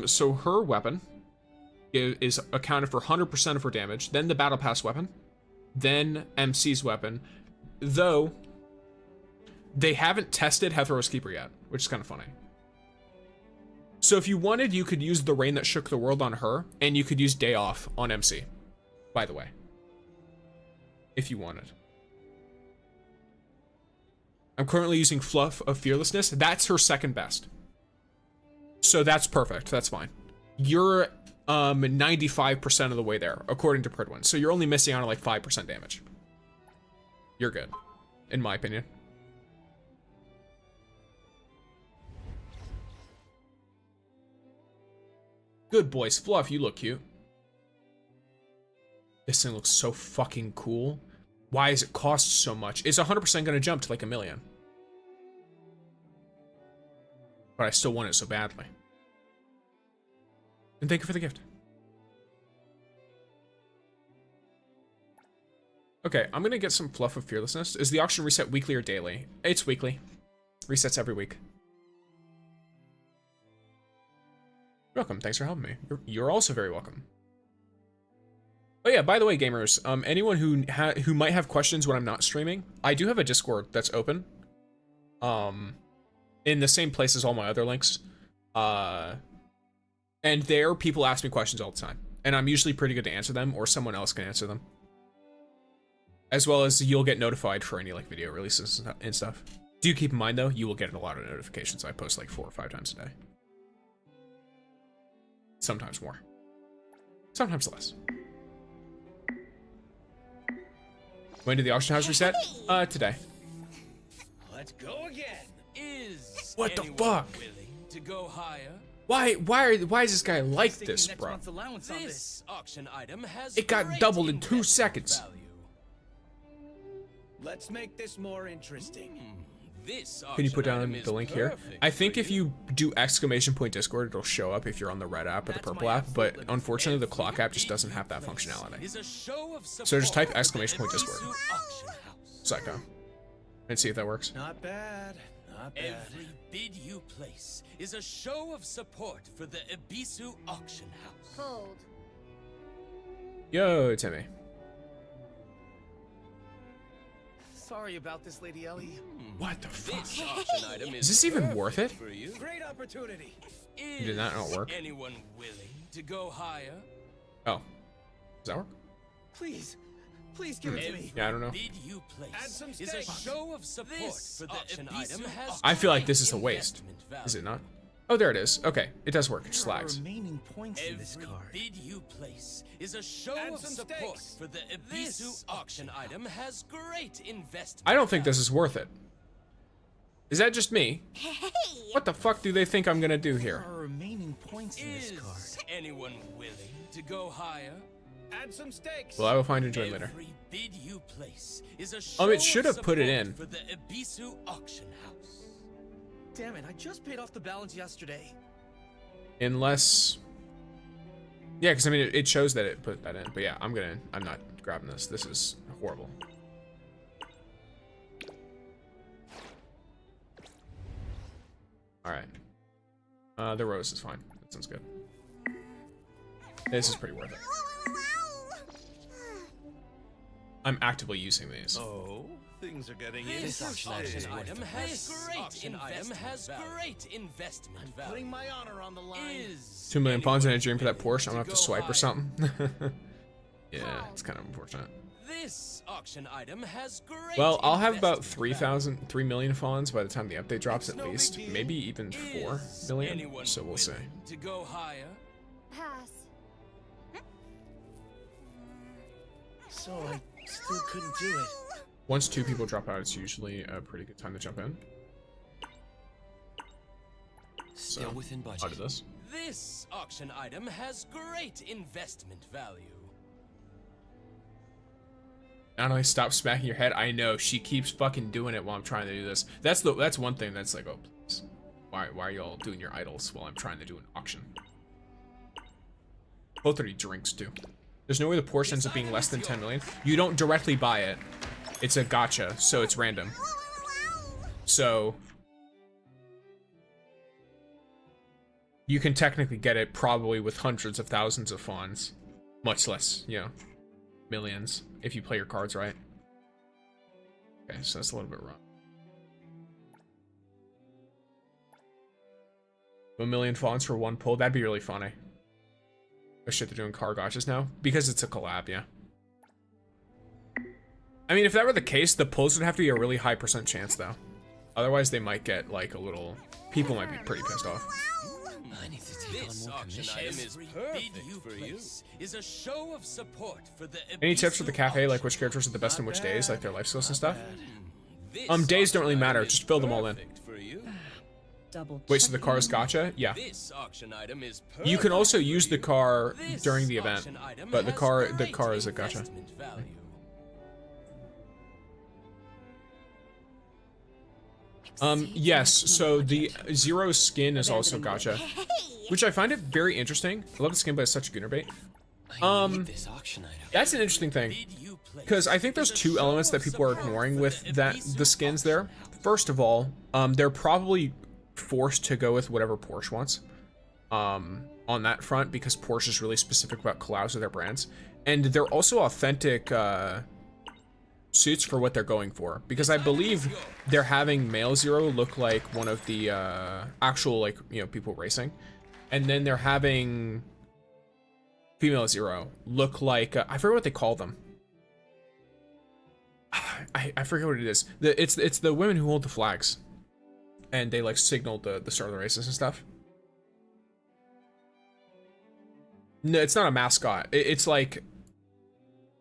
so her weapon is accounted for 100% of her damage, then the Battle Pass weapon, then MC's weapon, though they haven't tested Hethro's Keeper yet, which is kind of funny. So if you wanted, you could use the Rain That Shook the World on her, and you could use Day Off on MC, by the way, if you wanted. I'm currently using Fluff of Fearlessness. That's her second best. So that's perfect. That's fine. You're 95% of the way there, according to Pridwin. So you're only missing out on like 5% damage. You're good, in my opinion. Good boys. Fluff, you look cute. This thing looks so fucking cool. Why does it cost so much? It's 100% going to jump to like $1 million. But I still want it so badly. And thank you for the gift. Okay, I'm going to get some Fluff of Fearlessness. Is the auction reset weekly or daily? It's weekly. Resets every week. You're welcome. Thanks for helping me. You're also very welcome. Oh yeah, by the way, gamers, anyone who might have questions when I'm not streaming, I do have a Discord that's open. In the same place as all my other links. And there, people ask me questions all the time. And I'm usually pretty good to answer them, or someone else can answer them. As well as you'll get notified for any like video releases and stuff. Do keep in mind though, you will get a lot of notifications. I post like 4 or 5 times a day. Sometimes more. Sometimes less. When did the auction house reset? Today. Let's go again. Is What the anyone fuck? willing to go higher? Why is this guy like this, bro? This auction item has It got great doubled in 2 investment seconds. value. Let's make this more interesting. This Can you put auction down item the is link here? perfect I think for if you do !Discord, it'll show up if you're on the red app or the purple app, but unfortunately the clock app just doesn't have that functionality. Is a show of So just type support for the !Discord. Ebisu auction house. Psycho. And see if that works. Not bad. Not bad. Every bid you place is a show of support for the Ebisu auction house. Cold. Yo, Timmy. Sorry about this, Lady Ellie. What the fuck? This auction item Is this even perfect worth it? for you. Great opportunity. Is Did that not work? anyone willing to go higher? Oh. Does that work? Please, please give it to me. Yeah, I don't know. Bid you place Add some is a stakes. show of support This for the auction Ebisu item has I feel like great this is a waste. investment Is it value. not? Oh, there it is. Okay, it does work. It just There are lags. remaining points in this Every card. bid you place is a show Add of some support stakes. for the Ebisu This auction item has great investment. I don't think this is worth it. Is that just me? Hey! What the fuck do they think I'm gonna do There here? are remaining points in this card. Is anyone willing to go higher? Add some stakes. Well, I will find enjoyment later. Every bid you place is a show It should of have put it support in. for the Ebisu auction house. Damn it, I just paid off the balance yesterday. Unless... Yeah, because I mean, it shows that it put that in. But yeah, I'm not grabbing this. This is horrible. Alright. The rose is fine. That sounds good. This is pretty worth it. I'm actively using these. Oh, things are getting This interesting. auction item has great investment value. Putting my honor on the line. Is 2 million pawns in a dream for that Porsche. I'm gonna have to to go swipe or higher? something. Yeah, it's kind of unfortunate. This auction item has great Well, I'll have about investment 3 million fawns by the time the update drops, at no big least. deal. Maybe even value. 4 Is million. anyone So we'll see. willing to go higher? Pass. So I still couldn't do it. Once 2 people drop out, it's usually a pretty good time to jump in. Still So, within budget. I'll do this. This auction item has great investment value. Not only stop smacking your head, I know she keeps fucking doing it while I'm trying to do this. That's one thing that's like, oh please, why are y'all doing your idols while I'm trying to do an auction? Both already drinks too. There's no way the Porsche ends up being less than 10 million. You don't directly buy it. It's a gacha, so it's random. So you can technically get it probably with hundreds of thousands of fawns, much less, you know, millions if you play your cards right. Okay, so that's a little bit wrong. 1 million fawns for 1 pull, that'd be really funny. Oh shit, they're doing car gachas now? Because it's a collab, yeah. I mean, if that were the case, the pulls would have to be a really high % chance, though. Otherwise, they might get, like, a little... People might be pretty pissed off. I need to take this auction item is perfect for you. Is a show of support for the Any tips for the Ebisu cafe, like auction which characters are the best on which days, like their life skills and stuff? This Days don't really auction matter, item just is fill them all in. perfect for you. Double Wait, so the car is gacha? Yeah. This auction item is You can also perfect for use the you. car This during the event, auction item but the has car great is a gacha. investment value. Yes, so the Zero skin is also gacha, which I find it very interesting. I love the skin, but it's such a gooner bait. This auction item. That's an interesting thing, Bid you place because I think there's is a 2 show elements of that people are support ignoring for with that Ebisu the skins there. auction house. First of all, they're probably forced to go with whatever Porsche wants on that front, because Porsche is really specific about collabs with their brands, and they're also authentic suits for what they're going for, because I believe they're having male Zero look like one of the actual, like, you know, people racing, and then they're having female Zero look like I forget what they call them. I forget what it is. It's the women who hold the flags, and they like signal the start of the races and stuff. No, it's not a mascot. It's like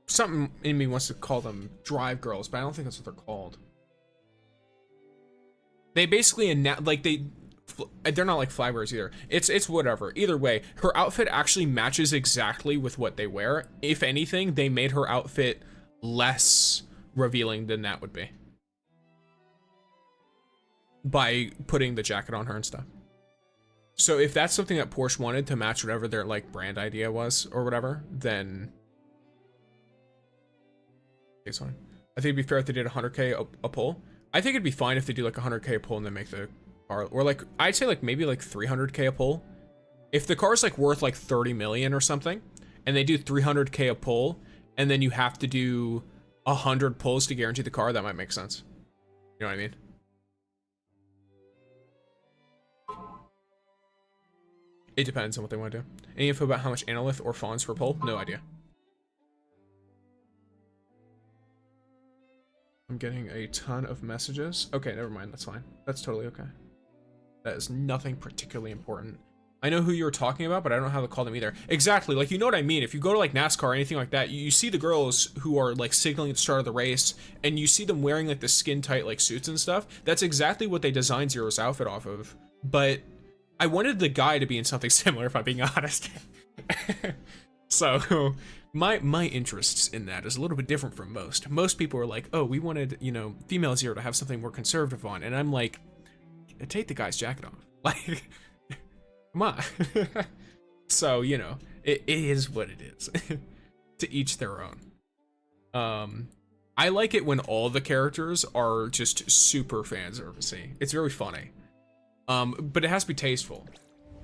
something in me wants to call them drive girls, but I don't think that's what they're called. They basically they're not like flag bearers either. It's whatever. Either way, her outfit actually matches exactly with what they wear. If anything, they made her outfit less revealing than that would be by putting the jacket on her and stuff. So if that's something that Porsche wanted to match whatever their like brand idea was or whatever, then it's fine. I think it'd be fair if they did 100k a pull. I think it'd be fine if they do like 100k a pull and then make the car, or like I'd say like maybe like 300k a pull. If the car's like worth like 30 million or something, and they do 300k a pull, and then you have to do 100 pulls to guarantee the car, that might make sense. You know what I mean? It depends on what they want to do. Any info about how much analyth or fawns per pull? No idea. I'm getting a ton of messages. Okay, never mind. That's fine. That's totally okay. That is nothing particularly important. I know who you were talking about, but I don't know how to call them either. Exactly. Like, you know what I mean? If you go to like NASCAR or anything like that, you see the girls who are like signaling at the start of the race, and you see them wearing like the skin tight like suits and stuff. That's exactly what they designed Zero's outfit off of. But I wanted the guy to be in something similar, if I'm being honest. So my interests in that is a little bit different from most. Most people are like, oh, we wanted, you know, female Zero to have something more conservative on, and I'm like, take the guy's jacket off. Like, come on. So, you know, it is what it is. To each their own. I like it when all the characters are just super fan servicey. It's very funny. But it has to be tasteful.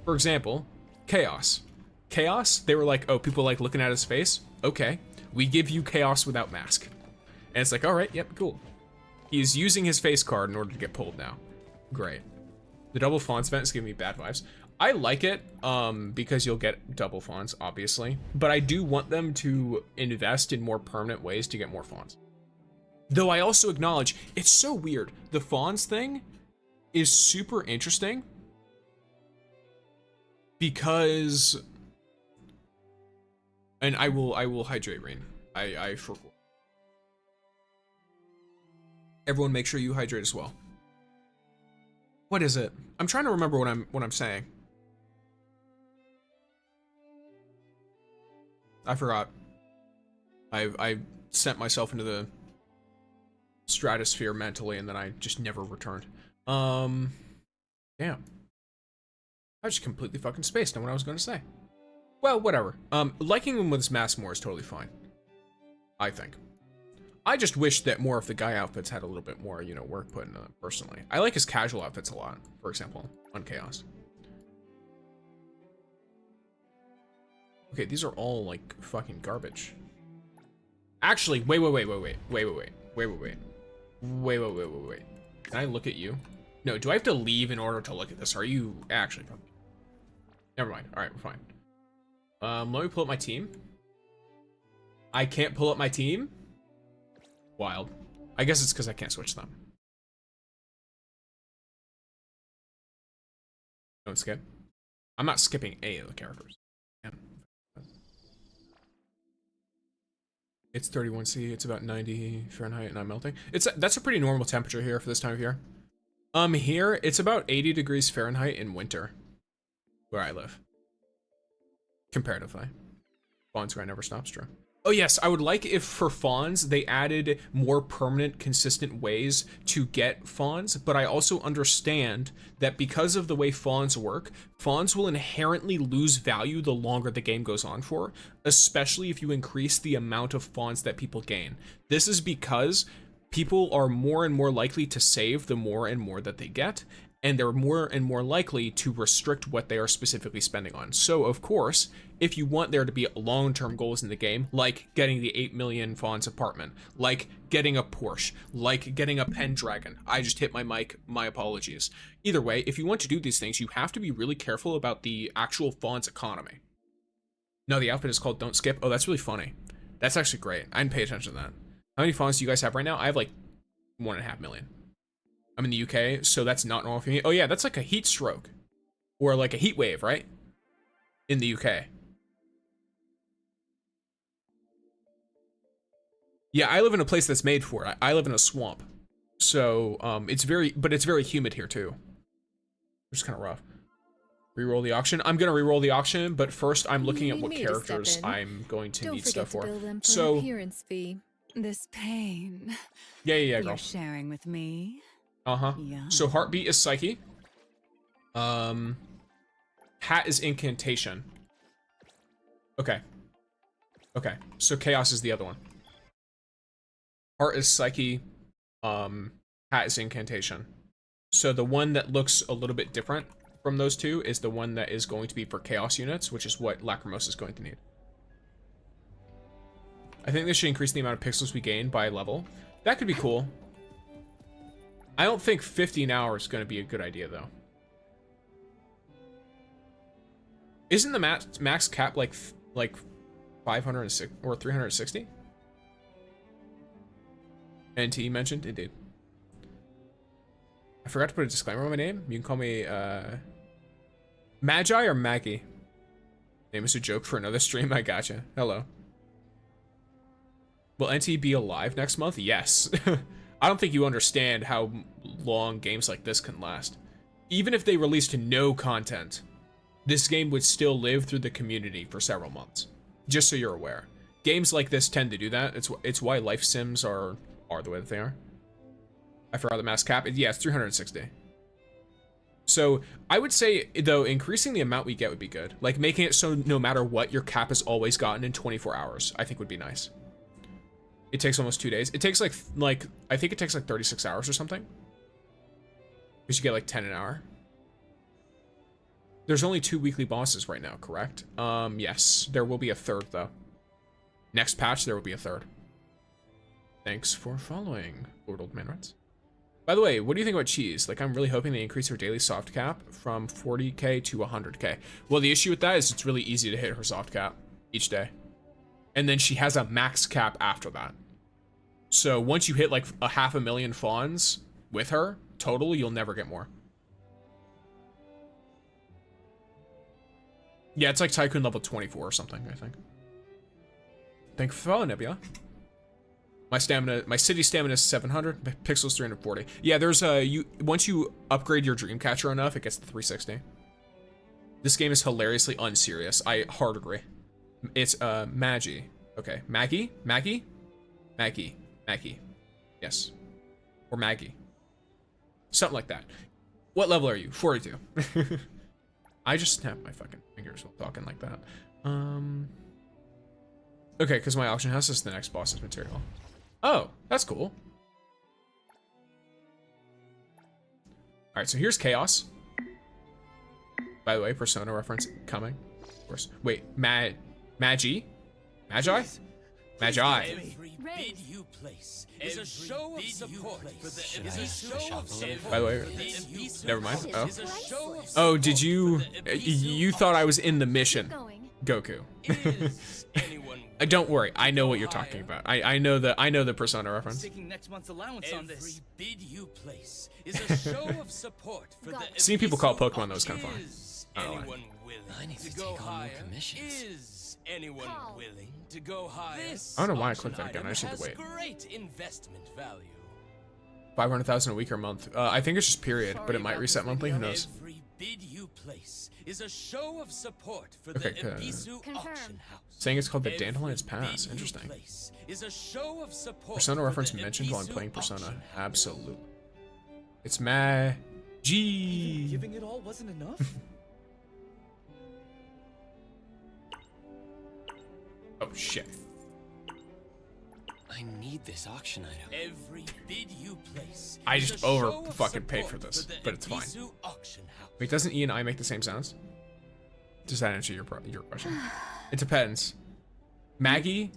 For example, Chaos. Chaos, they were like, oh, people like looking at his face? Okay, we give you Chaos without mask. And it's like, all right, yep, cool. He's using his face card in order to get pulled now. Great. The double fonts event is giving me bad vibes. I like it, because you'll get double fonts, obviously. But I do want them to invest in more permanent ways to get more fonts. Though I also acknowledge, it's so weird. The fonts thing is super interesting. Because... And I will hydrate Rain. I forgot. Everyone make sure you hydrate as well. What is it? I'm trying to remember what I'm saying. I forgot. I sent myself into the stratosphere mentally and then I just never returned. Damn. I just completely fucking spaced on what I was gonna say. Well, whatever. Liking him with his mask more is totally fine. I think. I just wish that more of the guy outfits had a little bit more, you know, work put into them, personally. I like his casual outfits a lot, for example, on Chaos. Okay, these are all, like, fucking garbage. Actually, wait. Can I look at you? No, do I have to leave in order to look at this? Are you actually... Never mind. All right, we're fine. Let me pull up my team. I can't pull up my team? Wild. I guess it's because I can't switch them. Don't skip. I'm not skipping any of the characters. Damn. It's 31°C, it's about 90 Fahrenheit, and I'm melting. That's a pretty normal temperature here for this time of year. Here, it's about 80 degrees Fahrenheit in winter, where I live. Comparatively. Fawns grind never stops, true. Oh yes, I would like if for fawns, they added more permanent, consistent ways to get fawns, but I also understand that because of the way fawns work, fawns will inherently lose value the longer the game goes on for, especially if you increase the amount of fawns that people gain. This is because people are more and more likely to save the more and more that they get, and they're more and more likely to restrict what they are specifically spending on. So, of course, if you want there to be long-term goals in the game, like getting the 8 million Fawns apartment, like getting a Porsche, like getting a Pendragon. I just hit my mic, my apologies. Either way, if you want to do these things, you have to be really careful about the actual Fawns economy. No, the outfit is called Don't Skip. Oh, that's really funny. That's actually great. I didn't pay attention to that. How many Fawns do you guys have right now? I have like 1.5 million. I'm in the UK, so that's not normal for me. Oh yeah, that's like a heat stroke. Or like a heat wave, right? In the UK. Yeah, I live in a place that's made for it. I live in a swamp. So, it's very humid here too. Which is kind of rough. Reroll the auction. I'm gonna reroll the auction, but first I'm looking at what characters I'm going to need stuff for. So, appearance fee. This pain. Yeah, girl. You're sharing with me. Uh-huh. Yeah. So Heartbeat is Psyche. Hat is Incantation. Okay. Okay, so Chaos is the other one. Heart is Psyche. Hat is Incantation. So the one that looks a little bit different from those two is the one that is going to be for Chaos units, which is what Lacrimosa is going to need. I think this should increase the amount of pixels we gain by level. That could be cool. I don't think 50 an hour is going to be a good idea, though. Isn't the max cap like 506 or 360? NT mentioned? Indeed. I forgot to put a disclaimer on my name. You can call me Magi or Maggie. Name is a joke for another stream. I gotcha. Hello. Will NT be alive next month? Yes. I don't think you understand how long games like this can last. Even if they released no content, this game would still live through the community for several months. Just so you're aware. games like this tend to do that. It's why life sims are the way that they are. I forgot the max cap. Yeah, it's 360. So I would say, though, increasing the amount we get would be good. Like, making it so no matter what, your cap is always gotten in 24 hours, I think would be nice. It takes almost 2 days. It takes like I think it takes like 36 hours or something. Because you get like 10 an hour. There's only 2 weekly bosses right now, correct? Yes. There will be a third, though. Next patch, there will be a third. Thanks for following, Lord Old Man Reds. By the way, what do you think about cheese? Like, I'm really hoping they increase her daily soft cap from 40k to 100k. Well, the issue with that is it's really easy to hit her soft cap each day. And then she has a max cap after that. So once you hit like a 500,000 fawns with her, total, you'll never get more. Yeah, it's like Tycoon level 24 or something, I think. Thank you for following, Nebula. My stamina, my city stamina is 700, pixels 340. Yeah, there's once you upgrade your Dreamcatcher enough, it gets to 360. This game is hilariously unserious. I hard agree. It's Maggie. Okay, Maggie. Yes, or Maggie. Something like that. What level are you? 42. I just snapped my fucking fingers while talking like that. Okay, because my auction house is the next boss's material. Oh, that's cool. All right, so here's Chaos. By the way, Persona reference coming. Of course. Wait, Magi? Magi? Every bid you place is a show of support for the By the way, never mind. Oh. Oh, did you? You thought I was in the mission, Goku. Don't worry, I know what you're talking about. I know the Persona reference. Taking next month's allowance on this. Every bid you place is a show of support for the Seeing people call Pokemon those kind of fun. Anyone willing I need to go take on more higher? commissions. Is anyone willing to go higher? This I don't know why I auction clicked that again. I just need to item wait. has great investment value. 500,000 a week or month. I think it's just period, but it might reset monthly. Who knows? Every bid you place is a show of support for Okay, the good. Ebisu auction house. Saying it's called the Every Dandelion's bid Pass. you Interesting. place is a show of support Persona for reference the mentioned while I'm Ebisu playing Persona. auction house. Absolutely. It's Magi. Giving it all wasn't enough? Oh shit. I need this auction item. Every bid you place I is just a over show of fucking paid support for this, the but it's fine. Ebisu auction house. Wait, doesn't E and I make the same sounds? Does that answer your question? It depends. Maggie.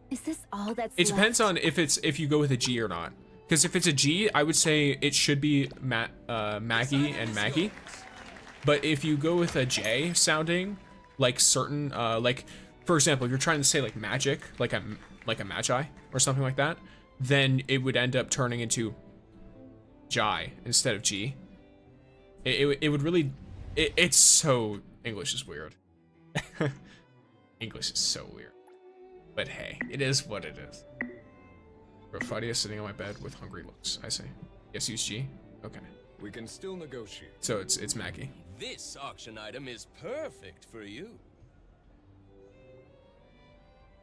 Is this all that's It depends left? on if you go with a G or not. Because if it's a G, I would say it should be Maggie and Maggie. But if you go with a J sounding, like certain, like for example, if you're trying to say like magic, like a Magi or something like that, then it would end up turning into Jai instead of G. It would really, it's so, English is weird. English is so weird. But hey, it is what it is. Fadia is sitting on my bed with hungry looks. I see. Yes, use G. Okay. We can still negotiate. So it's Maggie. This auction item is perfect for you.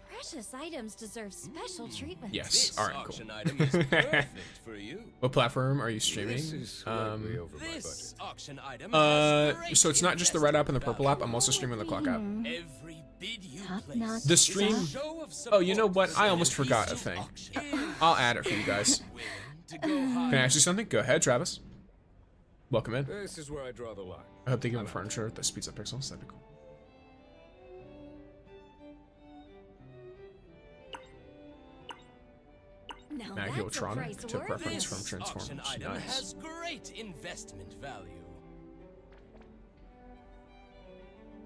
Precious items deserve special treatment. Yes. This All right. auction Cool. item is perfect for you. What platform are you streaming? This is slightly over my This budget. auction item has great So it's not just the red app and the purple app. investment I'm also streaming the clock app. value. Every bid you Top-notch place The stream. is a show of Oh, you know support what? for I the almost forgot a Ebisu thing. auction I'll add it for you guys. willing to go Can I higher. ask you something? Go ahead, Travis. Welcome in. This is where I draw the line. I hope they give him furniture that speeds up pixels. That'd be cool. Now Maggie that's a Ultronic price to worth preference it. from This Transformers. auction item Nice. has great investment value.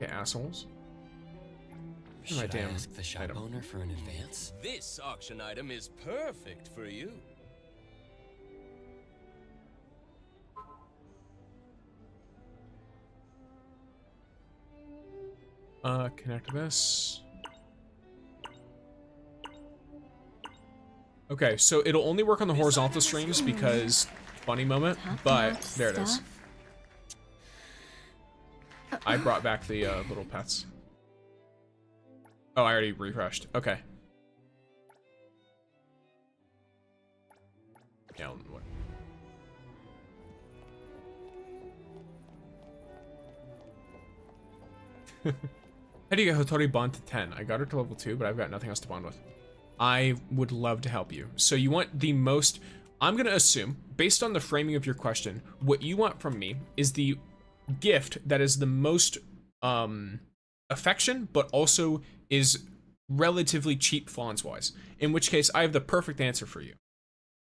Yeah, assholes. My Should I damn ask the shop item. owner for an advance? This auction item is perfect for you. Connect this. Okay, so it'll only work on the horizontal streams because funny moment, but Top-notch there it is. stuff. I brought back the little pets. Oh, I already refreshed. Okay. Yeah, what? How do you get Hotori bond to 10? I got her to level 2, but I've got nothing else to bond with. I would love to help you. So you want the most... I'm going to assume, based on the framing of your question, what you want from me is the gift that is the most affection, but also is relatively cheap fons-wise. In which case, I have the perfect answer for you.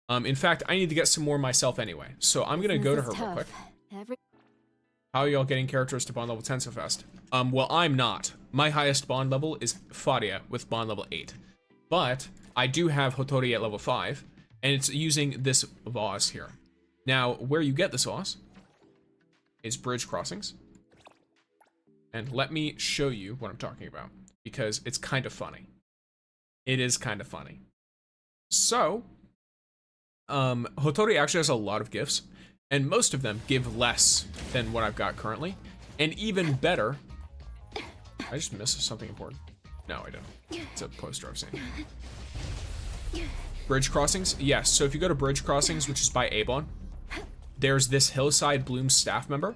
In fact, I need to get some more myself anyway. So I'm going to go to her real quick. How are y'all getting characters to bond level 10 so fast? Well, I'm not. My highest bond level is Fadia with bond level 8. But I do have Hotori at level 5, and it's using this vase here. Now, where you get this vase is bridge crossings. And let me show you what I'm talking about, because it's kind of funny. It is kind of funny. So, Hotori actually has a lot of gifts, and most of them give less than what I've got currently. And even better, I just missed something important. No, I don't. It's a poster I've seen. Bridge crossings? Yes, so if you go to bridge crossings, which is by Avon, there's this Hillside Bloom staff member.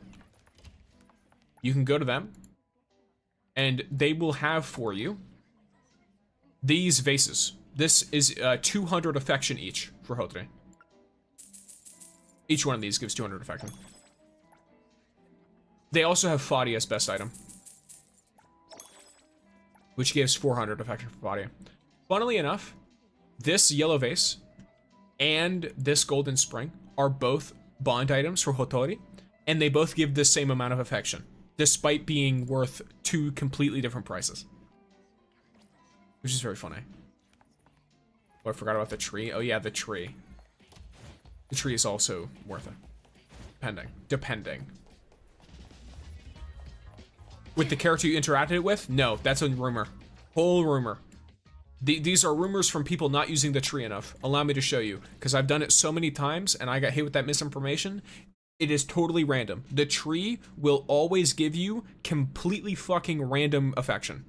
You can go to them, and they will have for you these vases. This is 200 affection each for Hotori. Each one of these gives 200 affection. They also have Fadia as best item, which gives 400 affection for Fadia. Funnily enough, this yellow vase and this golden spring are both bond items for Hotori, and they both give the same amount of affection, despite being worth 2 completely different prices. Which is very funny. Oh, I forgot about the tree. Oh yeah, the tree. The tree is also worth it. Depending. With the character you interacted with? No, that's a rumor. Whole rumor. These are rumors from people not using the tree enough. Allow me to show you, because I've done it so many times and I got hit with that misinformation. It is totally random. The tree will always give you completely fucking random affection.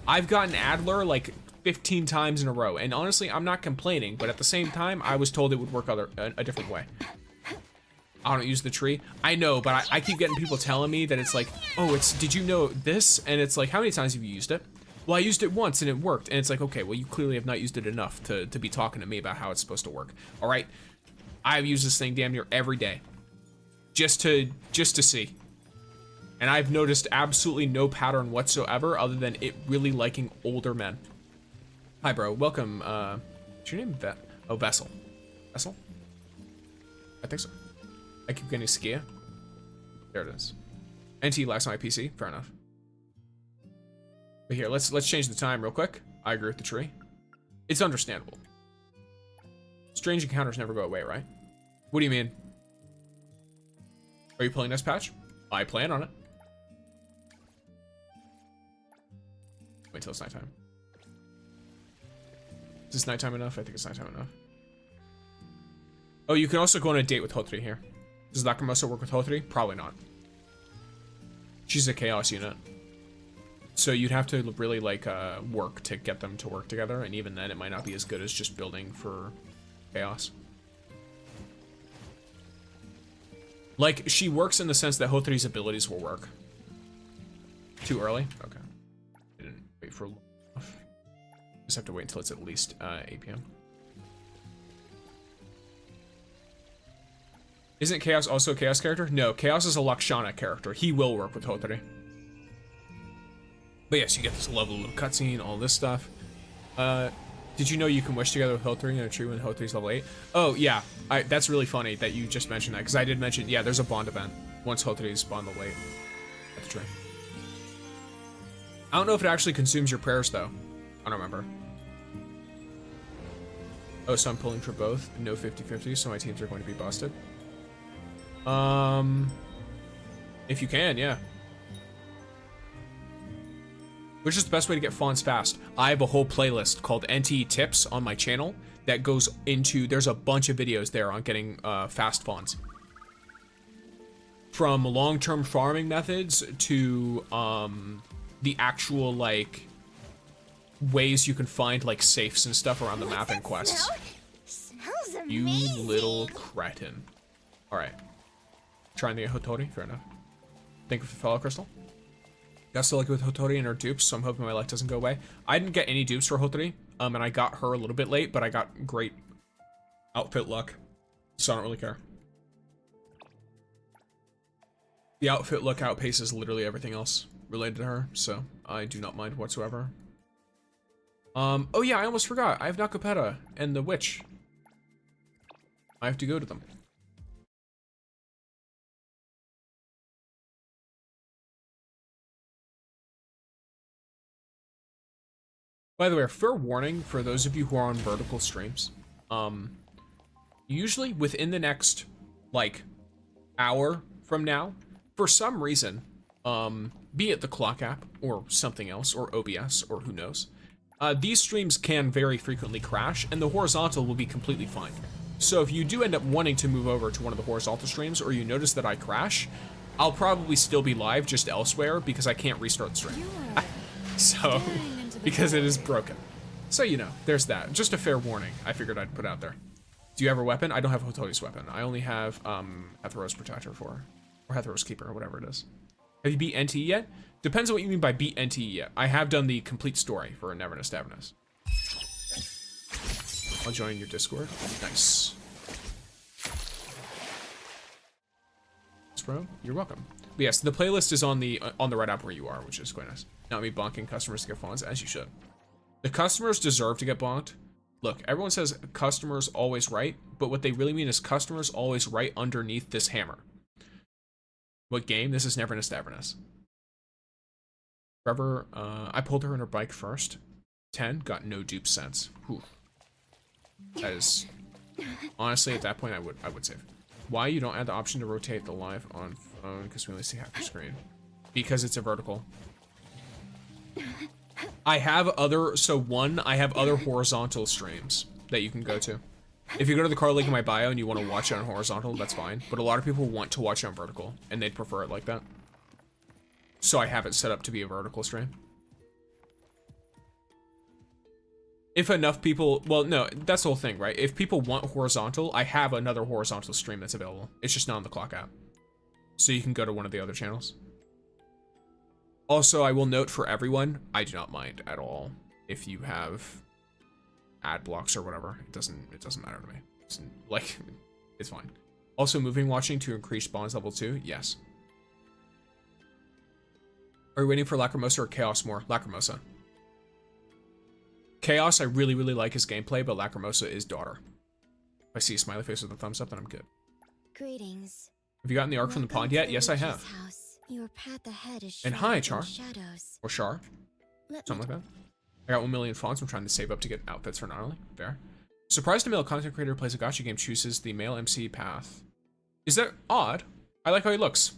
I've gotten Adler like 15 times in a row, and honestly, I'm not complaining, but at the same time, I was told it would work a different way. I don't use the tree. I know, but I keep getting people telling me that it's like, oh, did you know this? And it's like, how many times have you used it? Well, I used it once and it worked. And it's like, okay, well, you clearly have not used it enough to be talking to me about how it's supposed to work. All right, I've used this thing damn near every day, just to see. And I've noticed absolutely no pattern whatsoever other than it really liking older men. Hi, bro. Welcome. What's your name? Oh, Vessel. Vessel? I think so. I keep getting Skia. There it is. NT lacks on my PC. Fair enough. But here, let's change the time real quick. I agree with the tree. It's understandable. Strange encounters never go away, right? What do you mean? Are you playing this patch? I plan on it. Wait till it's nighttime. Is this nighttime enough? I think it's nighttime enough. Oh, you can also go on a date with Hotori here. Does Lacrymosa work with Hotori? Probably not. She's a chaos unit. So you'd have to really like work to get them to work together, and even then it might not be as good as just building for chaos. Like, she works in the sense that Hotori's abilities will work. Too early? Okay. Didn't wait for long enough. Just have to wait until it's at least 8 p.m. Isn't Chaos also a Chaos character? No, Chaos is a Lakshana character. He will work with Hotori. But yes, you get this lovely little cutscene, all this stuff. Did you know you can wish together with Hotori in a tree when Hotori's level 8? Oh, yeah. That's really funny that you just mentioned that, because I did mention, yeah, there's a bond event once Hotori's bond level 8 at the tree. I don't know if it actually consumes your prayers, though. I don't remember. Oh, so I'm pulling for both. No 50-50, so my teams are going to be busted. If you can, yeah. Which is the best way to get fons fast? I have a whole playlist called NT Tips on my channel that goes into, there's a bunch of videos there on getting fast fons. From long-term farming methods to the actual like ways you can find like safes and stuff around the map and quests. Smells You amazing. little cretin. All right. Trying to get Hotori, fair enough. Thank you for the follow, Crystal. Got still lucky with Hotori and her dupes, so I'm hoping my luck doesn't go away. I didn't get any dupes for Hotori, and I got her a little bit late, but I got great outfit luck, so I don't really care. The outfit look outpaces literally everything else related to her, so I do not mind whatsoever. Oh yeah, I almost forgot. I have Nakapeta and the witch. I have to go to them. By the way, a fair warning for those of you who are on vertical streams. Usually within the next, like, hour from now, for some reason, be it the clock app or something else, or OBS, or who knows, these streams can very frequently crash, and the horizontal will be completely fine. So if you do end up wanting to move over to one of the horizontal streams, or you notice that I crash, I'll probably still be live just elsewhere because I can't restart the stream. So, because it is broken. So, you know, there's that. Just a fair warning I figured I'd put out there. Do you have a weapon? I don't have Hotori's weapon. I only have Hethero's Protector or Hethero's Keeper, or whatever it is. Have you beat NTE yet? Depends on what you mean by beat NTE yet. I have done the complete story for Neverness, Everness. I'll join your Discord. Nice. Thanks, bro. You're welcome. But yes, the playlist is on the right app where you are, which is quite nice. Not me bonking customers to get fons, as you should. The customers deserve to get bonked. Look, everyone says customers always right, but what they really mean is customers always right underneath this hammer. What game? This is Neverness to Everness. Trevor, I pulled her in her bike first. 10, got no dupe sense. Whew. That is, honestly, at that point, I would save. Why you don't add the option to rotate the live on phone? Because we only see half the screen. Because it's a vertical. I have other horizontal streams that you can go to. If you go to the card link in my bio and you want to watch it on horizontal, that's fine. But a lot of people want to watch it on vertical, and they'd prefer it like that. So I have it set up to be a vertical stream. If enough people, well, no, that's the whole thing, right? If people want horizontal, I have another horizontal stream that's available. It's just not on the clock app. So you can go to one of the other channels. Also, I will note for everyone, I do not mind at all if you have ad blocks or whatever. It doesn't matter to me. It's fine. Also, moving watching to increase bonds level 2, yes. Are you waiting for Lacrimosa or Chaos more? Lacrimosa. Chaos, I really, really like his gameplay, but Lacrimosa is daughter. If I see a smiley face with a thumbs up, then I'm good. Greetings. Have you gotten the arc from the pond yet? Yes, I have. Your path ahead is and hi, Char. shadows. Or Char. Something like that. I got 1 million fonts. I'm trying to save up to get outfits for Gnarly. Fair. Surprised a male content creator who plays a gacha game chooses the male MC path. Is that odd? I like how he looks.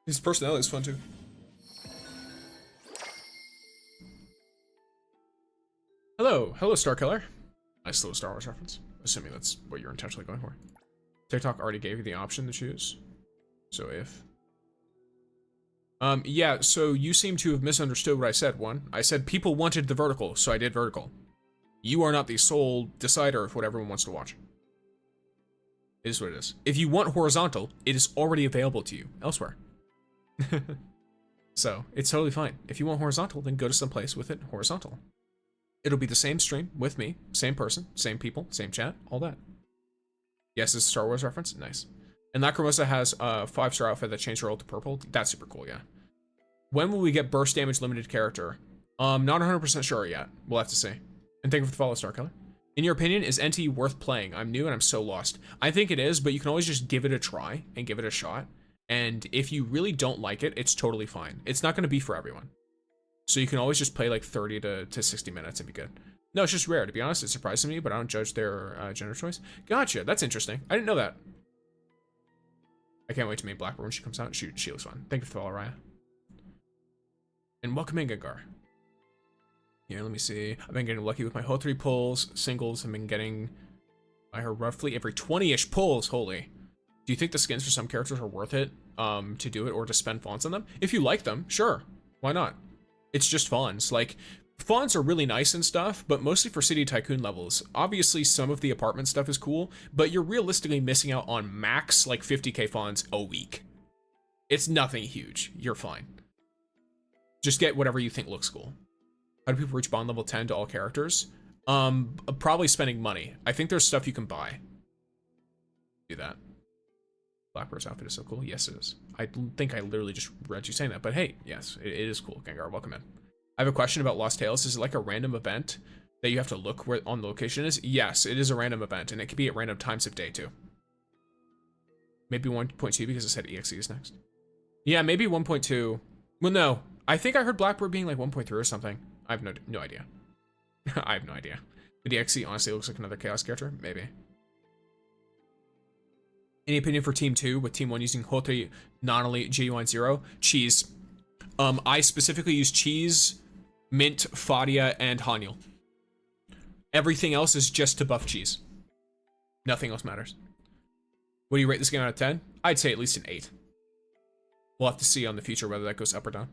His personality is fun too. Hello, Star Killer. Nice little Star Wars reference. Assuming that's what you're intentionally going for. TikTok already gave you the option to choose. So if... yeah, so you seem to have misunderstood what I said, one. I said people wanted the vertical, so I did vertical. You are not the sole decider of what everyone wants to watch. It is what it is. If you want horizontal, it is already available to you elsewhere. So, it's totally fine. If you want horizontal, then go to some place with it horizontal. It'll be the same stream with me, same person, same people, same chat, all that. Yes, it's a Star Wars reference. Nice. And Lacrimosa has a 5-star outfit that changed her ult to purple. That's super cool, yeah. When will we get burst damage limited character? Not 100% sure yet. We'll have to see. And thank you for the follow, Star Killer. In your opinion, is NT worth playing? I'm new and I'm so lost. I think it is, but you can always just give it a try and give it a shot. And if you really don't like it, it's totally fine. It's not going to be for everyone. So you can always just play like 30 to 60 minutes and be good. No, it's just rare. To be honest, it surprises me, but I don't judge their gender choice. Gotcha. That's interesting. I didn't know that. I can't wait to meet Blackbird when she comes out. She looks fun. Thank you for the follow, Raya. And welcome in, Gengar. Here, let me see. I've been getting lucky with my whole 3 pulls. Singles, I've been getting by her roughly every 20-ish pulls. Holy. Do you think the skins for some characters are worth it to do it or to spend fonts on them? If you like them, sure. Why not? It's just fonts. Like, fonts are really nice and stuff, but mostly for City Tycoon levels. Obviously, some of the apartment stuff is cool, but you're realistically missing out on max, like, 50k fonts a week. It's nothing huge. You're fine. Just get whatever you think looks cool. How do people reach bond level 10 to all characters? Probably spending money. I think there's stuff you can buy. Do that. Blackbird's outfit is so cool. Yes, it is. I think I literally just read you saying that, but hey, yes, it is cool. Gengar, welcome in. I have a question about Lost Tales. Is it like a random event that you have to look where on the location is? Yes, it is a random event, and it can be at random times of day too. Maybe 1.2 because it said EXE is next. Yeah, maybe 1.2. Well, no. I think I heard Blackbird being like 1.3 or something. I have no idea. I have no idea. But EXE honestly looks like another Chaos character. Maybe. Any opinion for Team 2 with Team 1 using Hotei, Nanali, Genuine Zero? Cheese. I specifically use Cheese, Mint, Fadia, and Hanyul. Everything else is just to buff Cheese. Nothing else matters. What do you rate this game out of 10? I'd say at least an 8. We'll have to see on the future whether that goes up or down.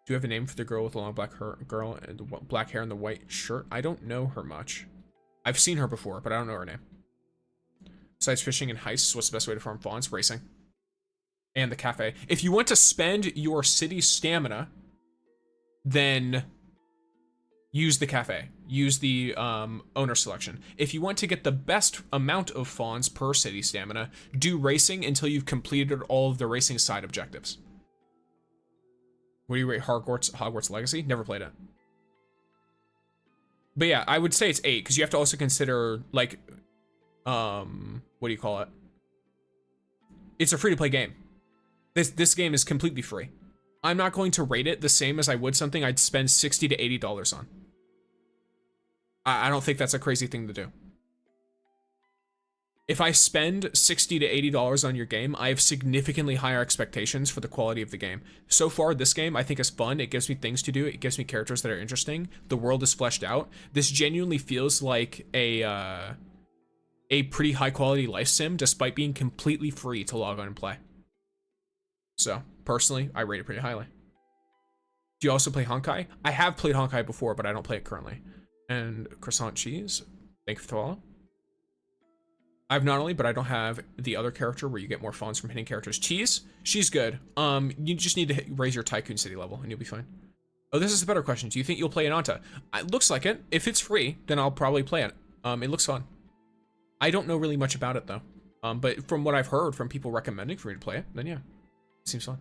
Do you have a name for the girl with the long black hair, and the black hair and the white shirt? I don't know her much. I've seen her before, but I don't know her name. Besides fishing and heists, what's the best way to farm fawns? Racing. And the cafe. If you want to spend your city stamina, then use the cafe. Use the owner selection. If you want to get the best amount of fawns per city stamina, do racing until you've completed all of the racing side objectives. What do you rate Hogwarts Legacy? Never played it. But yeah, I would say it's 8, because you have to also consider, like, what do you call it? It's a free-to-play game. This game is completely free. I'm not going to rate it the same as I would something I'd spend $60 to $80 on. I don't think that's a crazy thing to do. If I spend $60 to $80 on your game, I have significantly higher expectations for the quality of the game. So far, this game I think is fun. It gives me things to do. It gives me characters that are interesting. The world is fleshed out. This genuinely feels like a pretty high quality life sim, despite being completely free to log on and play. So personally, I rate it pretty highly. Do you also play Honkai? I have played Honkai before, but I don't play it currently. And croissant cheese. Thank you for the follow. I have not only, but I don't have the other character where you get more fawns from hitting characters. Cheese, she's good. You just need to raise your Tycoon City level and you'll be fine. Oh, this is a better question. Do you think you'll play Ananta? It looks like it. If it's free, then I'll probably play it. It looks fun. I don't know really much about it though. But from what I've heard from people recommending for me to play it, then yeah, it seems fun.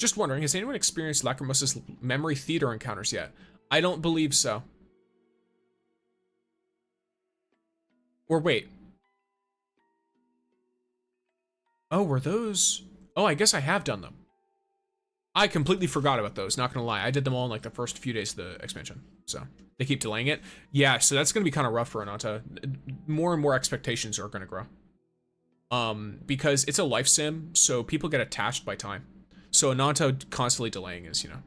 Just wondering, has anyone experienced Lacrimosa's memory theater encounters yet? I don't believe so. Or wait. Oh, were those? Oh, I guess I have done them. I completely forgot about those, not gonna lie. I did them all in like the first few days of the expansion. So they keep delaying it. Yeah, so that's gonna be kind of rough for Ananta. More and more expectations are gonna grow. Because it's a life sim, so people get attached by time. So Ananta constantly delaying is, you know.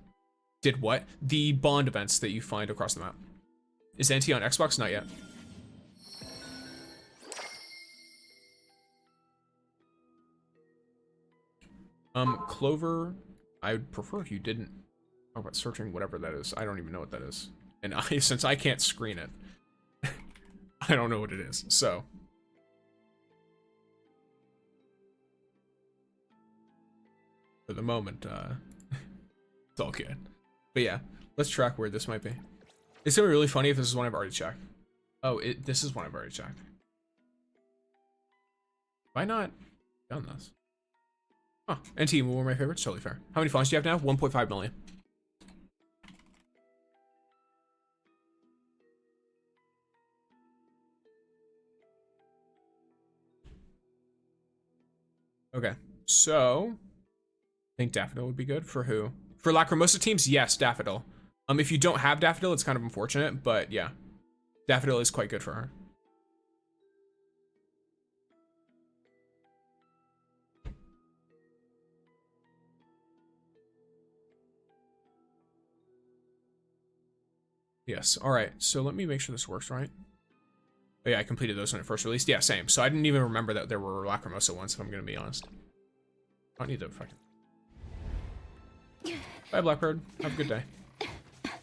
Did what? The bond events that you find across the map. Is NT on Xbox? Not yet. Clover, I would prefer if you didn't talk about searching whatever that is. I don't even know what that is. And since I can't screen it, I don't know what it is, so. For the moment, it's all good. But yeah, let's track where this might be. It's gonna be really funny if this is one I've already checked. Oh, this is one I've already checked. Why not done this? Oh, NT, one of my favorites, totally fair. How many fonts do you have now? 1.5 million. Okay, so I think Daffodil would be good for who? For Lacrimosa teams, yes, Daffodil. If you don't have Daffodil, it's kind of unfortunate, but yeah, Daffodil is quite good for her. Yes, all right, so let me make sure this works right. Oh yeah, I completed those when it first released. Yeah, same. So I didn't even remember that there were Lacrimosa ones, if I'm gonna be honest. I don't need to fucking... Bye, Blackbird. Have a good day.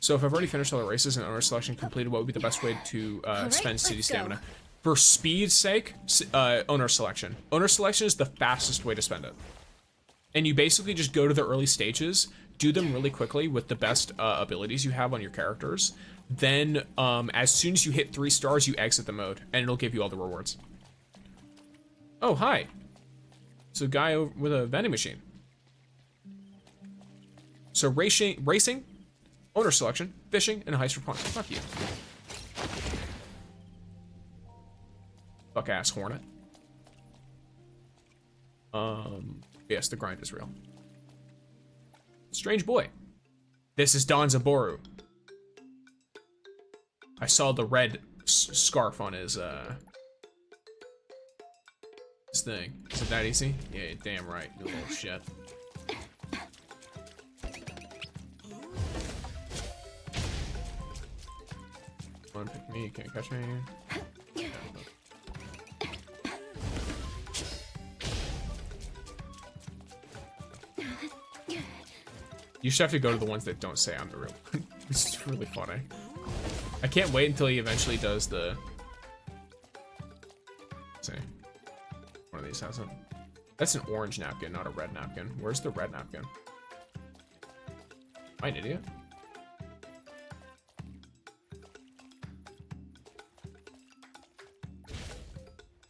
So if I've already finished all the races and owner selection completed, what would be the best way to spend city stamina? For speed's sake, owner selection. Owner selection is the fastest way to spend it. And you basically just go to the early stages, do them really quickly with the best abilities you have on your characters. Then, as soon as you hit 3 stars, you exit the mode, and it'll give you all the rewards. Oh, hi. It's a guy with a vending machine. So racing, owner selection, fishing, and heist for points. Fuck you. Fuck ass hornet. Yes, the grind is real. Strange boy. This is Don Zaboru. I saw the red scarf on his thing. Is it that easy? Yeah, damn right, you little shit. Come on, pick me, you can't catch me. You should have to go to the ones that don't say I'm the real one. This is really funny. I can't wait until he eventually does the... Let's see. One of these has it. That's an orange napkin, not a red napkin. Where's the red napkin? Am I an idiot?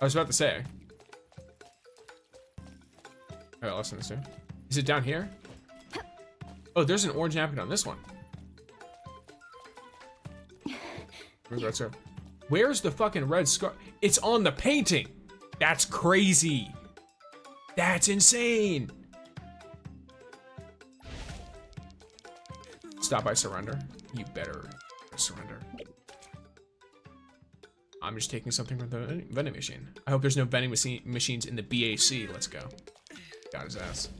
I was about to say. Alright, listen to this too. Is it down here? Oh, there's an orange napkin on this one. Where's the fucking red scarf? It's on the painting. That's crazy. That's insane. Stop, I surrender. You better surrender. I'm just taking something from the vending machine. I hope there's no vending machines in the BAC. Let's go. Got his ass.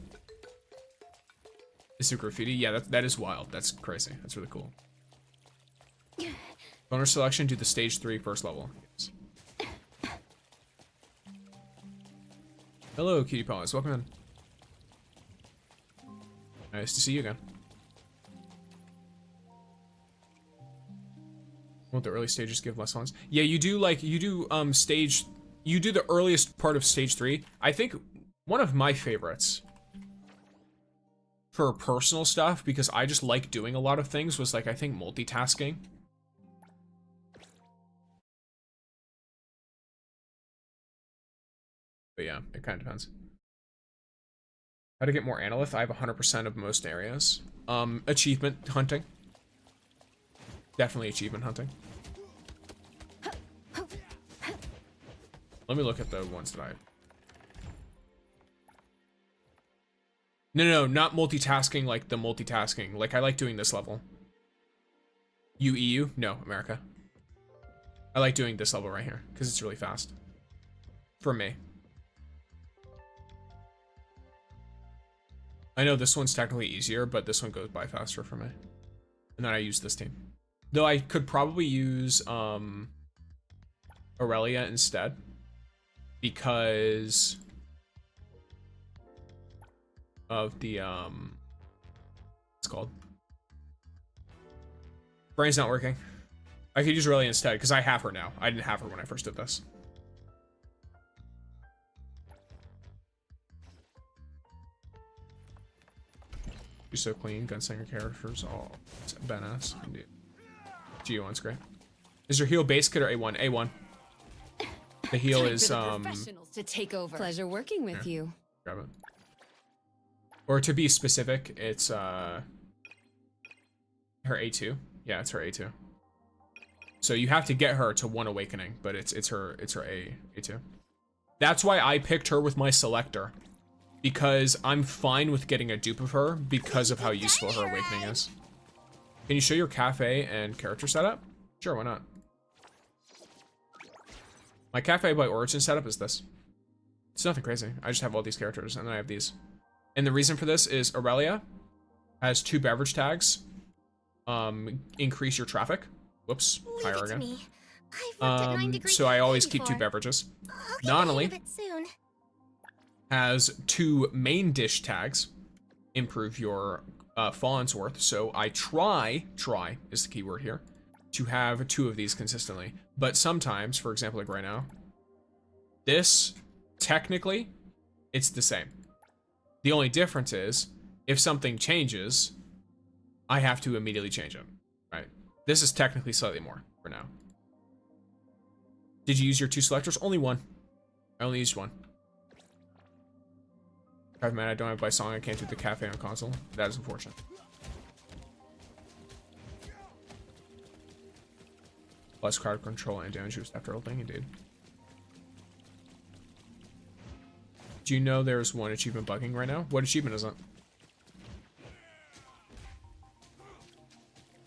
Is it graffiti? Yeah, that is wild. That's crazy. That's really cool. Bonus selection, do the stage 3 first level. Yes. Hello, Cutie Paws. Welcome in. Nice to see you again. Won't the early stages give less funds? Yeah, you do the earliest part of stage 3. I think one of my favorites for personal stuff, because I just like doing a lot of things, was like, I think multitasking. But yeah, it kind of depends. How to get more analyth? I have 100% of most areas. Achievement hunting. Definitely achievement hunting. Let me look at the ones that I... No, not multitasking like the multitasking. Like, I like doing this level. EU? No, America. I like doing this level right here, because it's really fast. For me. I know this one's technically easier, but this one goes by faster for me. And then I use this team. Though I could probably use Aurelia instead. Because of the what's it called? Brain's not working. I could use Aurelia instead, because I have her now. I didn't have her when I first did this. You're so clean, gunslinger characters, all badass. Indeed. GO1's great. Is your heal base kit or A1? A1. The heal is to take over. Pleasure working with you. Grab it. Or to be specific, it's her A2. Yeah, it's her A2. So you have to get her to 1 awakening, but it's her A2. That's why I picked her with my selector. Because I'm fine with getting a dupe of her because of how useful her awakening is. Can you show your cafe and character setup? Sure, why not? My cafe by origin setup is this. It's nothing crazy. I just have all these characters and then I have these. And the reason for this is Aurelia has 2 beverage tags. Increase your traffic. Whoops, higher again. So I always keep 2 beverages. Nonally has 2 main dish tags. Improve your fons worth, so I try is the key word here, to have 2 of these consistently. But sometimes, for example, like right now, this, technically, it's the same. The only difference is, if something changes, I have to immediately change it, right? This is technically slightly more for now. Did you use your 2 selectors? Only 1. I only used 1. 5 man, I don't have by song, I can't do the cafe on console. That is unfortunate. Plus crowd control and damage boost after ulting, indeed. Do you know there's 1 achievement bugging right now? What achievement is it?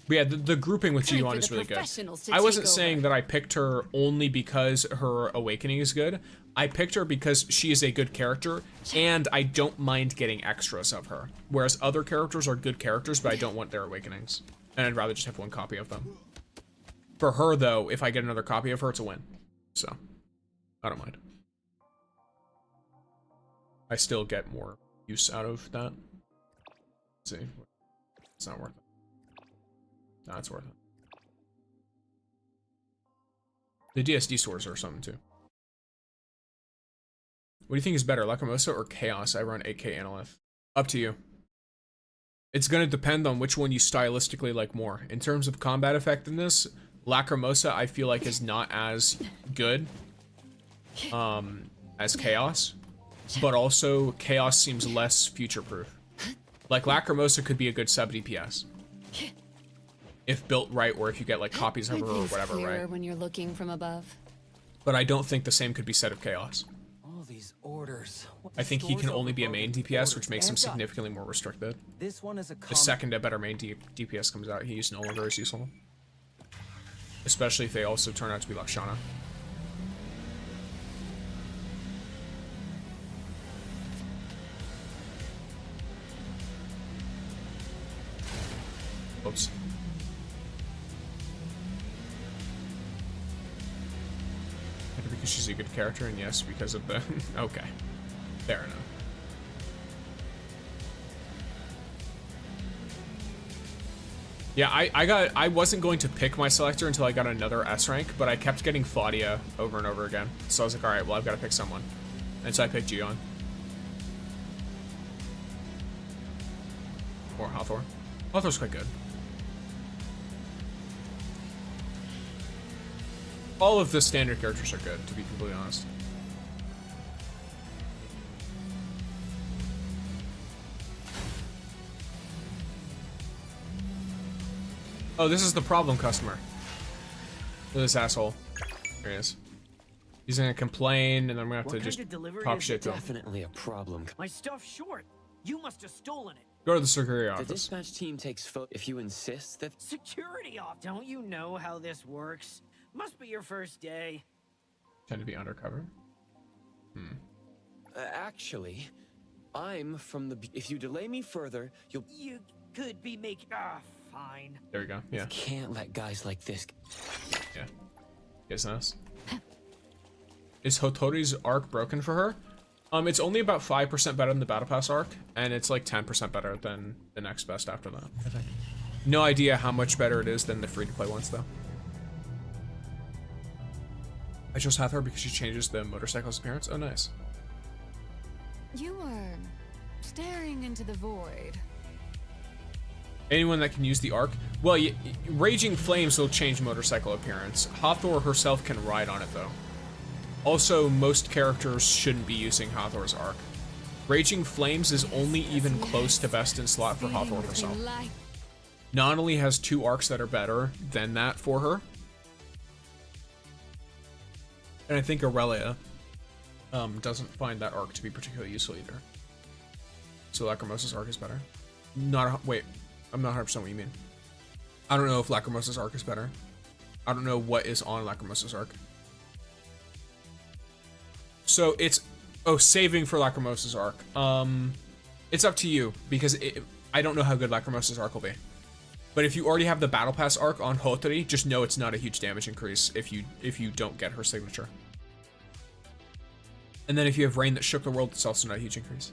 But yeah, the grouping with Ji-Yuan is really good. I wasn't saying that I picked her only because her awakening is good. I picked her because she is a good character, and I don't mind getting extras of her. Whereas other characters are good characters, but I don't want their awakenings. And I'd rather just have 1 copy of them. For her, though, if I get another copy of her, it's a win. So, I don't mind. I still get more use out of that. Let's see. It's not worth it. No, it's worth it. The DSD stores are something too. What do you think is better, Lacrimosa or Chaos? I run 8K Analyth. Up to you. It's gonna depend on which one you stylistically like more. In terms of combat effectiveness, Lacrimosa I feel like is not as good as Chaos, but also Chaos seems less future-proof. Like Lacrimosa could be a good sub DPS. If built right, or if you get like copies of her or whatever, right? When you're looking from above. But I don't think the same could be said of Chaos. All these orders. I think he can only be a main DPS, which makes him significantly more restricted. This one is a The second a better main DPS comes out, he's no longer as useful. Especially if they also turn out to be Lakshana. Oops. Because she's a good character, and yes, because of the... Okay. Fair enough. Yeah, I wasn't going to pick my selector until I got another S rank, but I kept getting Fadia over and over again. So I was like, alright, well, I've got to pick someone. And so I picked Ji-Yuan. Or Hathor. Hathor's quite good. All of the standard characters are good, to be completely honest. Oh, this is the problem customer. Look at this asshole. There he is. He's gonna complain, and I'm gonna have to just talk shit to him. Definitely a problem. My stuff's short. You must have stolen it. Go to the security The office. dispatch team takes if you insist that... Security off. Don't you know how this works? Must be your first day. Tend to be undercover. Actually, I'm from the... If you delay me further, you'll... You could be making... fine. There we go, yeah. Can't let guys like this... Yeah. Guess nice. Is Hotori's arc broken for her? It's only about 5% better than the Battle Pass arc, and it's like 10% better than the next best after that, I think. No idea how much better it is than the free-to-play ones, though. I chose Hathor because she changes the motorcycle's appearance. Oh, nice. You are staring into the void. Anyone that can use the arc? Well, Raging Flames will change motorcycle appearance. Hathor herself can ride on it, though. Also, most characters shouldn't be using Hathor's arc. Raging Flames is only even close to best in slot for Hathor herself. Not only has 2 arcs that are better than that for her, and I think Aurelia doesn't find that arc to be particularly useful either. So Lacrimosa's arc is better. Wait, I'm not 100% what you mean. I don't know if Lacrimosa's arc is better. I don't know what is on Lacrimosa's arc. So it's... Oh, saving for Lacrimosa's arc. It's up to you, because I don't know how good Lacrimosa's arc will be. But if you already have the Battle Pass arc on Hotori, just know it's not a huge damage increase if you don't get her signature. And then if you have Rain that shook the world, it's also not a huge increase.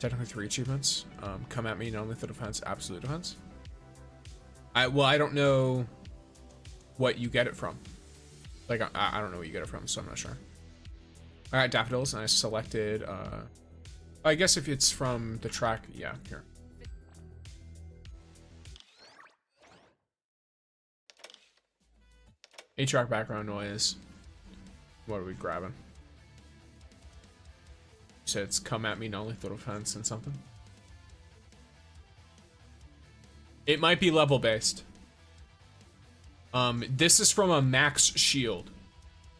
Technically 3 achievements. Come at me, not only the defense, absolute defense. I don't know what you get it from. Like, I don't know what you get it from, so I'm not sure. I got daffodils, and I selected, I guess if it's from the track, yeah, here. A-track background noise. What are we grabbing? So it's come at me, not only the defense and something. It might be level based. This is from a max shield.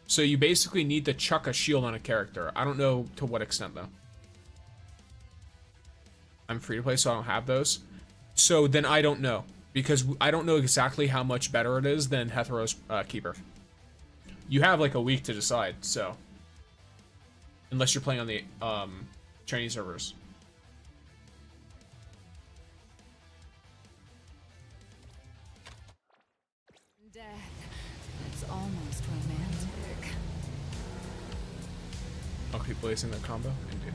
So you basically need to chuck a shield on a character. I don't know to what extent though. I'm free to play, so I don't have those. So then I don't know. Because I don't know exactly how much better it is than Hethero's Keeper. You have like a week to decide, so. Unless you're playing on the Chinese servers. Death. It's almost romantic. I'll keep placing that combo. Indeed.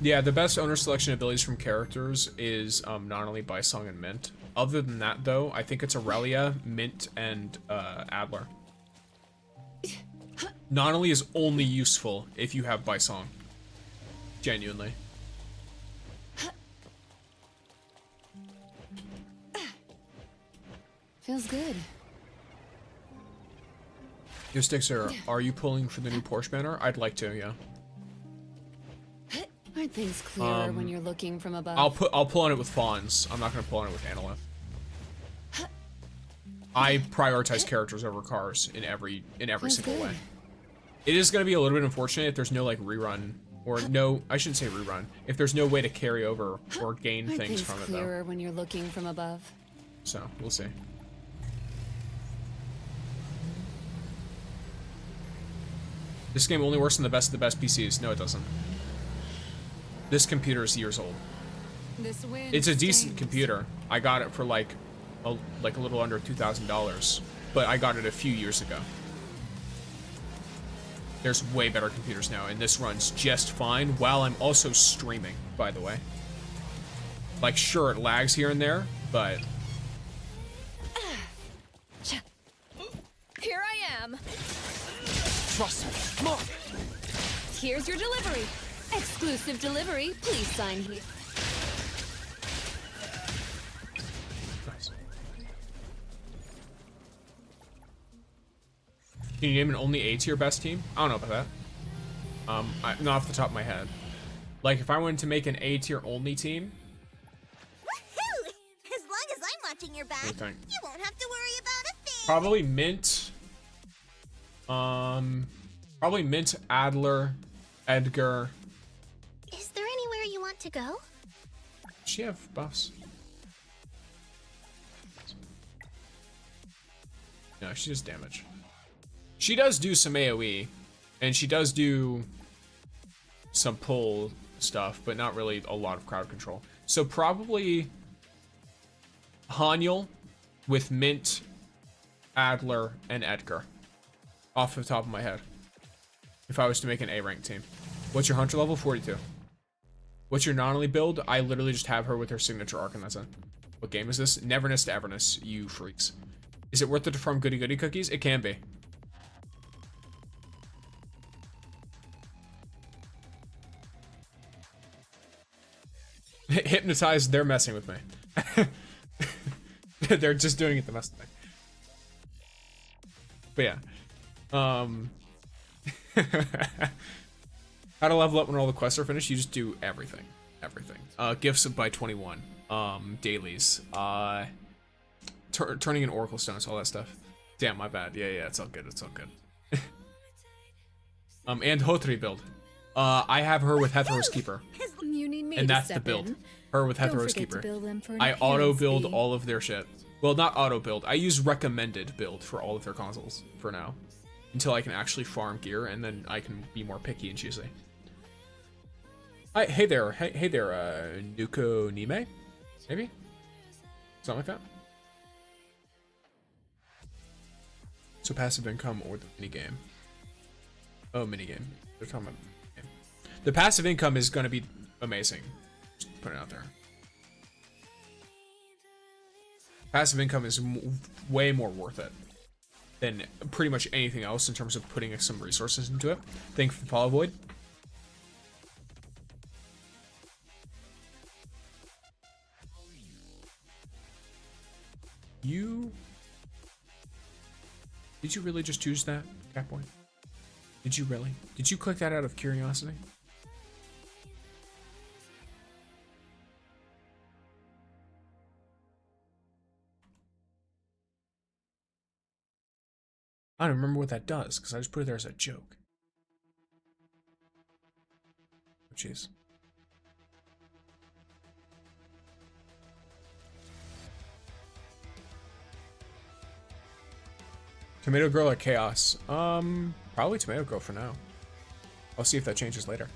Yeah, the best owner selection abilities from characters is not only by Song and Mint. Other than that, though, I think it's Aurelia, Mint, and Adler. Not only is only useful if you have by Song. Genuinely. Feels good. Your sticks are you pulling for the new Porsche banner? I'd like to, yeah. Aren't things clearer when you're looking from above? I'll pull on it with fons. I'm not gonna pull on it with Analyth. I prioritize characters over cars in every single way. It is gonna be a little bit unfortunate if there's no like rerun or no, I shouldn't say rerun. If there's no way to carry over or gain things from it though. Clearer when you're looking from above. So we'll see. This game only works on the best of the best PCs. No, it doesn't. This computer is years old. It's a decent computer. I got it for like a little under $2,000, but I got it a few years ago. There's way better computers now, and this runs just fine while I'm also streaming, by the way. Like, sure, it lags here and there, but... Here I am. Trust me. Come on. Here's your delivery. Exclusive delivery. Please sign here. Nice. Can you name an only A tier best team? I don't know about that. Not off the top of my head. Like, if I wanted to make an A tier only team... Woohoo! As long as I'm watching your back, you won't have to worry about a thing. Probably Mint. Probably Mint, Adler, Edgar. Is there anywhere you want to go? Does she have buffs? No, she does damage. She does do some AoE, and she does do some pull stuff, but not really a lot of crowd control. So probably Haniel with Mint, Adler, and Edgar. Off the top of my head. If I was to make an A-rank team. What's your Hunter level? 42. What's your non-elite build? I literally just have her with her signature arc and that's it. What game is this? Neverness to Everness, you freaks. Is it worth it to farm goody goody cookies? It can be. Hypnotized, they're messing with me. They're just doing it to mess with me. But yeah. How to level up when all the quests are finished? You just do everything. Everything. Gifts by 21. Dailies. Turning in Oracle Stones, all that stuff. Damn, my bad. Yeah, it's all good. It's all good. And Hotri build. I have her with Hethero's Keeper. You need me And to that's the step build. in. Her with Don't Hethero's forget to Keeper. build them for an I auto build appearance fee. all of their shit. Well, not auto build. I use recommended build for all of their consoles for now. Until I can actually farm gear, and then I can be more picky and choosy. Hey there, Nuko Nime? Maybe? Something like that? So passive income or the minigame. Oh, minigame. They're talking about minigame. The passive income is going to be amazing. Just put it out there. Passive income is way more worth it than pretty much anything else in terms of putting some resources into it. Thank you for the follow, Void. Did you really just choose that, Catboy? Did you really? Did you click that out of curiosity? I don't remember what that does, because I just put it there as a joke. Oh, jeez. Tomato Girl or Chaos? Probably Tomato Girl for now. I'll see if that changes later.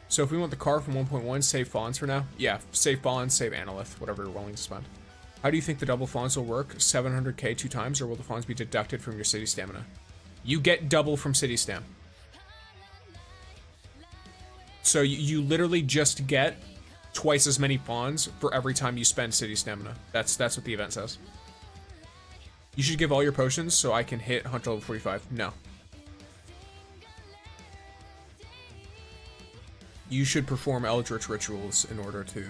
So if we want the car from 1.1, save fons for now? Yeah, save fons, save Analyth, whatever you're willing to spend. How do you think the double fons will work? 700k 2 times, or will the fons be deducted from your city stamina? You get double from city stam. So you literally just get twice as many fons for every time you spend city stamina. That's what the event says. You should give all your potions so I can hit Hunter level 45. No. You should perform Eldritch rituals in order to...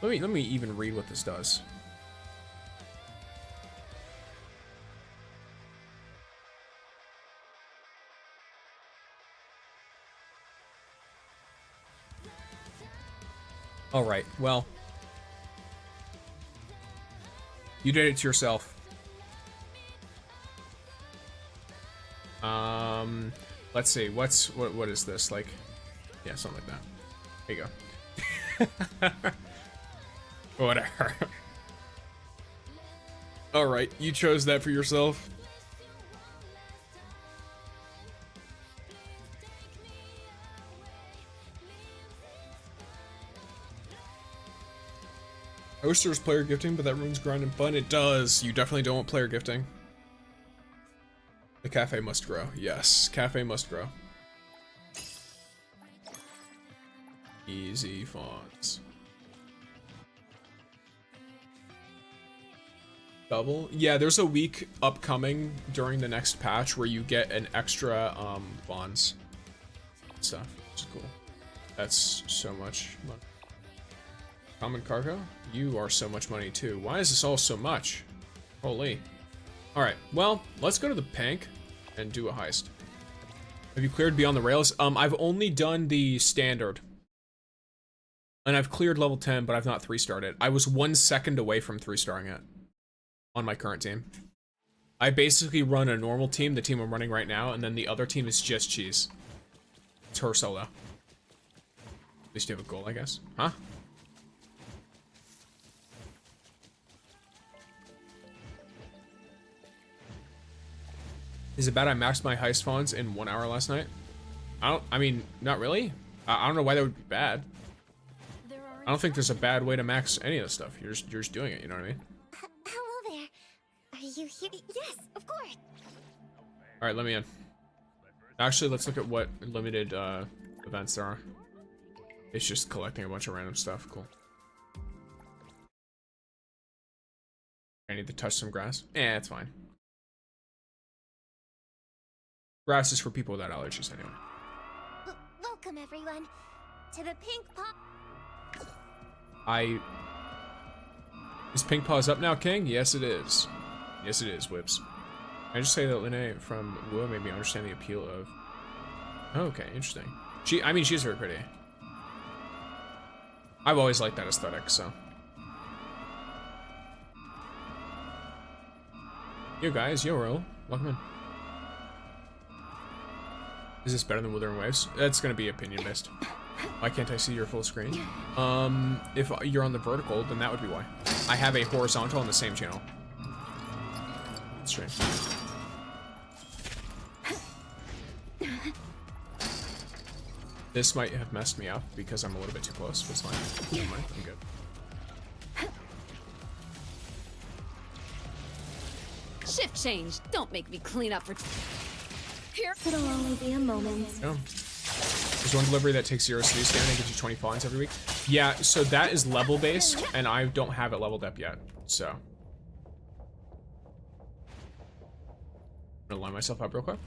Let me even read what this does. All right, well, you did it to yourself. Let's see, what is this, like, yeah, something like that. There you go. Whatever. Alright, you chose that for yourself. I wish there was player gifting, but that ruins grind and fun. It does. You definitely don't want player gifting. The cafe must grow. Yes, cafe must grow. Easy fonts. Double? Yeah, there's a week upcoming during the next patch where you get an extra bonds stuff. It's cool. That's so much money. Common cargo? You are so much money too. Why is this all so much? Holy. Alright, well, let's go to the Pink and do a heist. Have you cleared Beyond the Rails? I've only done the standard. And I've cleared level 10, but I've not 3-starred it. I was 1 second away from 3-starring it. On my current team. I basically run a normal team, the team I'm running right now, and then the other team is just cheese. It's her solo. At least you have a goal, I guess. Huh? Is it bad I maxed my heist fonts in 1 hour last night? I mean, not really. I don't know why that would be bad. I don't think there's a bad way to max any of this stuff. You're just doing it, you know what I mean? Hello there. Are you here? Yes, of course. Alright, let me in. Actually, let's look at what limited events there are. It's just collecting a bunch of random stuff. Cool. I need to touch some grass. Eh, it's fine. Grass is for people without allergies anyway. Welcome everyone to the Pink Paw. Is Pink Paws up now, King? Yes, it is. Yes, it is, Whips. I just say that Linnae from Wu made me understand the appeal of... Oh, okay, interesting. I mean, she's very pretty. I've always liked that aesthetic, so... Yo, guys, yo, Earl. Welcome in. Is this better than Withering Waves? That's gonna be opinion-based. Why can't I see your full screen? If you're on the vertical, then that would be why. I have a horizontal on the same channel. That's strange. This might have messed me up because I'm a little bit too close, but it's fine. Never mind, I'm good. Shift change. Don't make me clean up for... Here. It'll only be a moment. Yeah. There's one delivery that takes 0 CD stamina and gives you 20 fons every week. Yeah, so that is level based, and I don't have it leveled up yet. So I'm gonna line myself up real quick.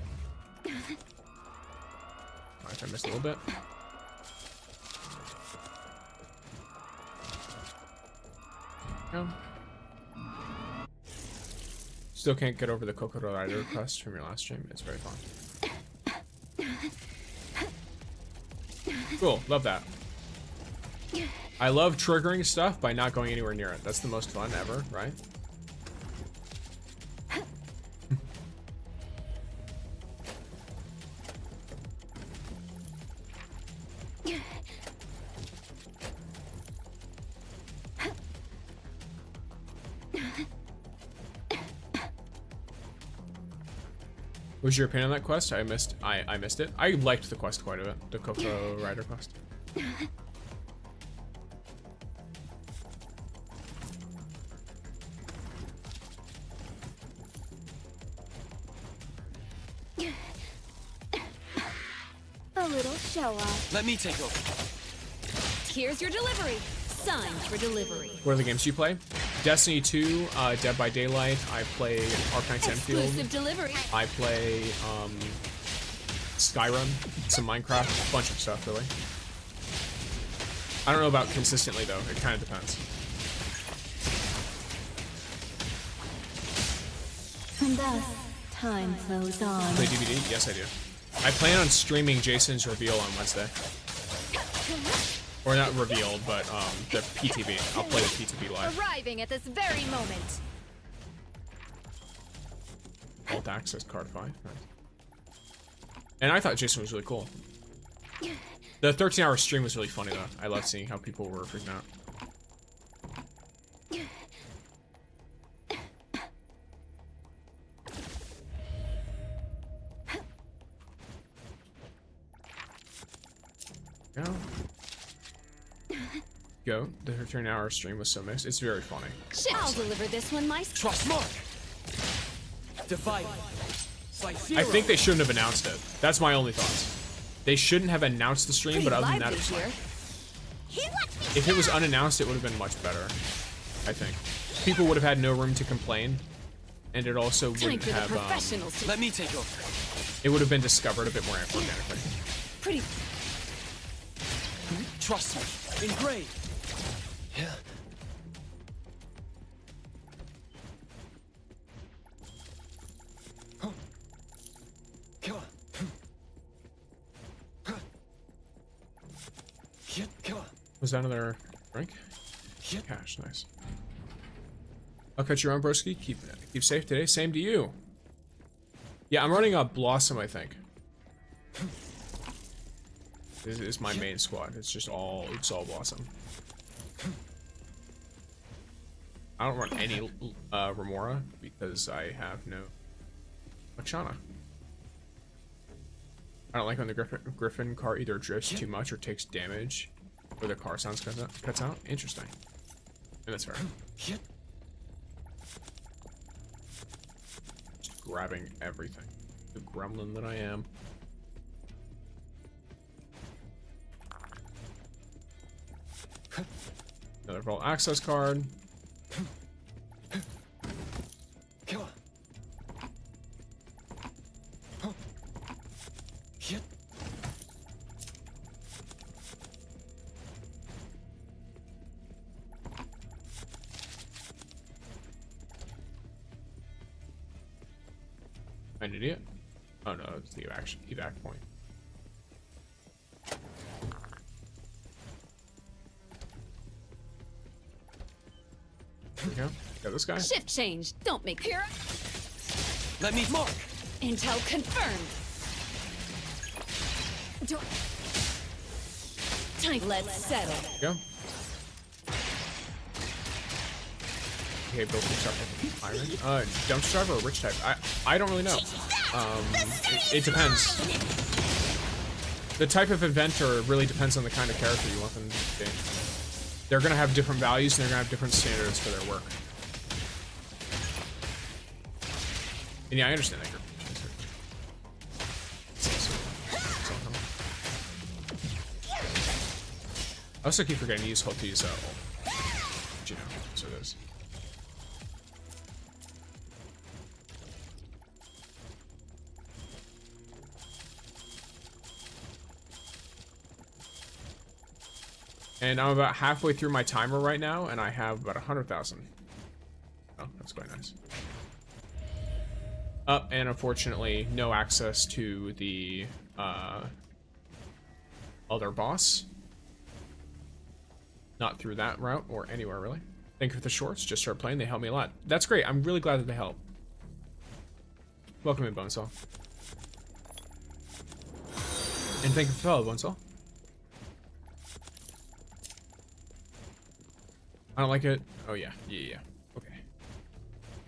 Alright, I missed a little bit. Yeah. Still can't get over the Kokoro Rider request from your last stream. It's very fun. Cool, love that. I love triggering stuff by not going anywhere near it. That's the most fun ever, right? What was your opinion on that quest? I missed it. I liked the quest quite a bit. The Kokoro Rider quest. A little show off. Let me take over. Here's your delivery. Signed for delivery. What are the games you play? Destiny 2, Dead by Daylight. I play Arknight's Endfield. Exclusive delivery. I play Skyrim, some Minecraft, a bunch of stuff really. I don't know about consistently though. It kind of depends. And thus, time flows on. Play DVD? Yes, I do. I plan on streaming Jason's reveal on Wednesday. Or not reveal, but the PTB. I'll play the PTB live. Arriving at this very moment. Alt access card 5. Nice. And I thought Jason was really cool. The 13-hour stream was really funny though. I love seeing how people were freaking out. Go. The 13-hour stream was so mixed. It's very funny. I'll deliver this one myself. Trust Mark. Divide. I think they shouldn't have announced it. That's my only thoughts. They shouldn't have announced the stream, but other than that, it's fine. If it was unannounced, it would have been much better. I think people would have had no room to complain, and it also wouldn't have. Let me take over. It would have been discovered a bit more organically. Pretty. Trust me. Engraved. Yeah. Come on. Come on. Was that another drink? Cash, nice. I'll cut your own, broski. Keep safe today. Same to you. Yeah, I'm running a Blossom, I think. This is my main squad. It's all Blossom. I don't run any Remora because I have no Lashana. I don't like when the Griffin car either drifts too much or takes damage, or the car sounds cuts out. Interesting. And that's fair. Just grabbing everything. The gremlin that I am. Another vault access card. Come on. An idiot. Oh no, it's the evac point. There we go. Got this guy. Shift change. Don't make here. Let me mark. Intel confirmed. Don't. Time. Let's settle. There we go. Okay, build some stuff with iron. Dumpster driver or rich type? I don't really know. It depends. The type of inventor really depends on the kind of character you want them to be. They're gonna have different values and they're gonna have different standards for their work. And yeah, I understand that. I also keep forgetting to use ult to use ult. But you know, so it is. And I'm about halfway through my timer right now, and I have about 100,000. Oh, that's quite nice. And unfortunately, no access to the other boss. Not through that route, or anywhere really. Thank you for the shorts, just start playing, they help me a lot. That's great, I'm really glad that they help. Welcome in, Bonesaw. And thank you for the follow, Bonesaw. I don't like it. Oh yeah, yeah. Okay.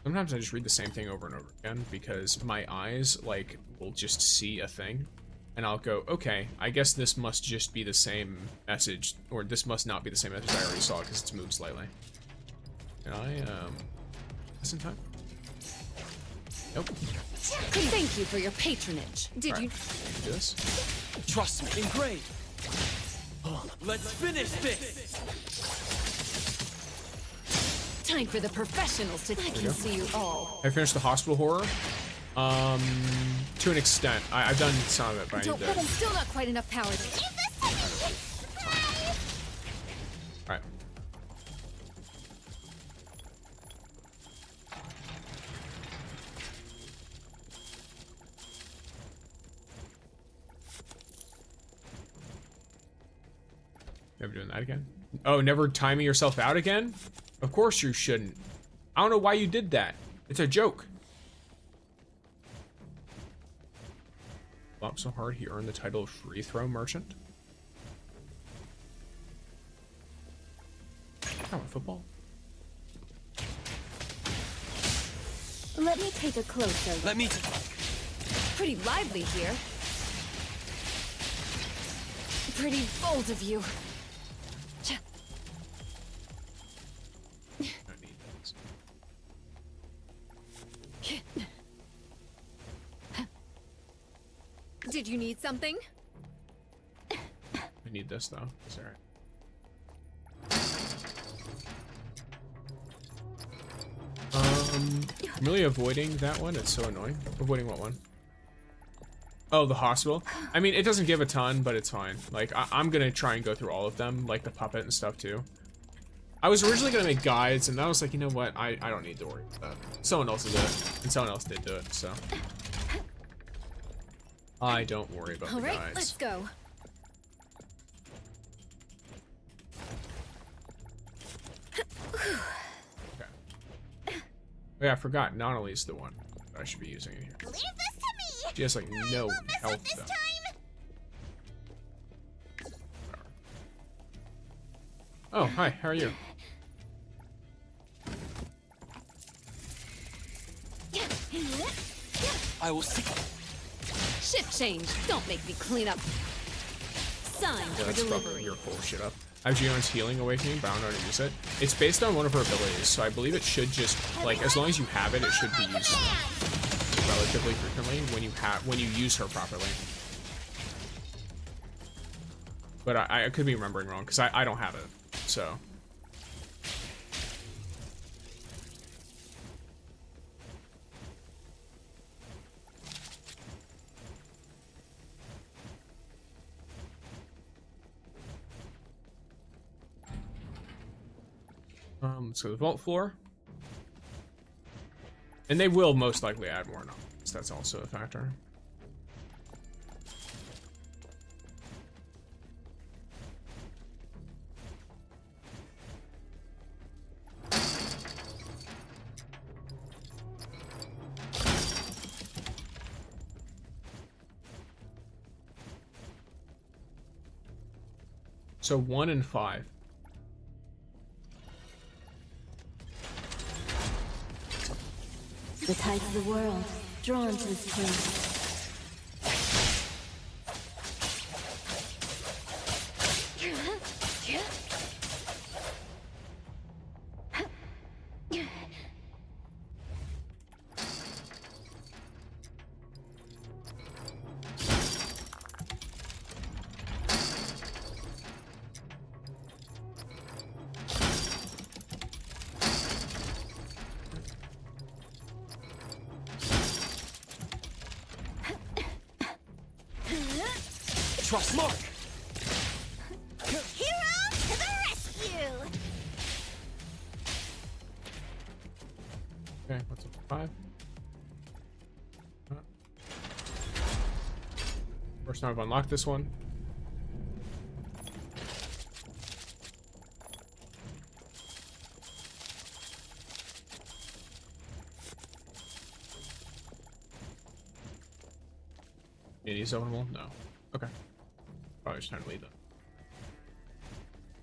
Sometimes I just read the same thing over and over again because my eyes, like, will just see a thing. And I'll go, okay, I guess this must just be the same message, or this must not be the same message I already saw because it's moved slightly. Can I, this in time? Nope. Thank you for your patronage. Did you do this? Trust me. Great. Let's finish this. Time for the professionals to I can see you all. I finished the hospital horror. To an extent. I've done some of it, but I need to... But I'm still not quite enough power to... Alright. Never doing that again? Oh, never timing yourself out again? Of course you shouldn't. I don't know why you did that. It's a joke. Flop so hard he earned the title of free throw merchant. Oh, football. Let me take a closer look. Let me... Pretty lively here. Pretty bold of you. Did you need something? I need this though. It's alright. I'm really avoiding that one. It's so annoying. Avoiding what one? Oh, the hospital. I mean, it doesn't give a ton, but it's fine. Like, I'm gonna try and go through all of them, like the puppet and stuff too. I was originally gonna make guides, and I was like, you know what? I don't need to worry about that. Someone else did it, and someone else did do it, so. I don't worry about the guides. Alright, let's go. Okay. Oh yeah, I forgot. Nonali's the one that I should be using in here. Leave this to me. She has like no health though. Oh, hi, how are you? I will see. Shift change. Don't make me clean up. Sign Yeah, for that's delivery. probably your full shit up. I have Gion's Healing Awakening, but I don't know how to use it. It's based on one of her abilities, so I believe it should just, like, as long as you have it, it should be used relatively frequently when you use her properly. But I could be remembering wrong, because I don't have it, so. Let's go to the vault floor. And they will most likely add more knowledge. That's also a factor. So 1 and 5. The tides of the world, drawn to this place. trust Mark. Hero to the rescue! Okay, what's up to 5? First time I've unlocked this one. It is openable? No. Okay. Probably just time to leave that.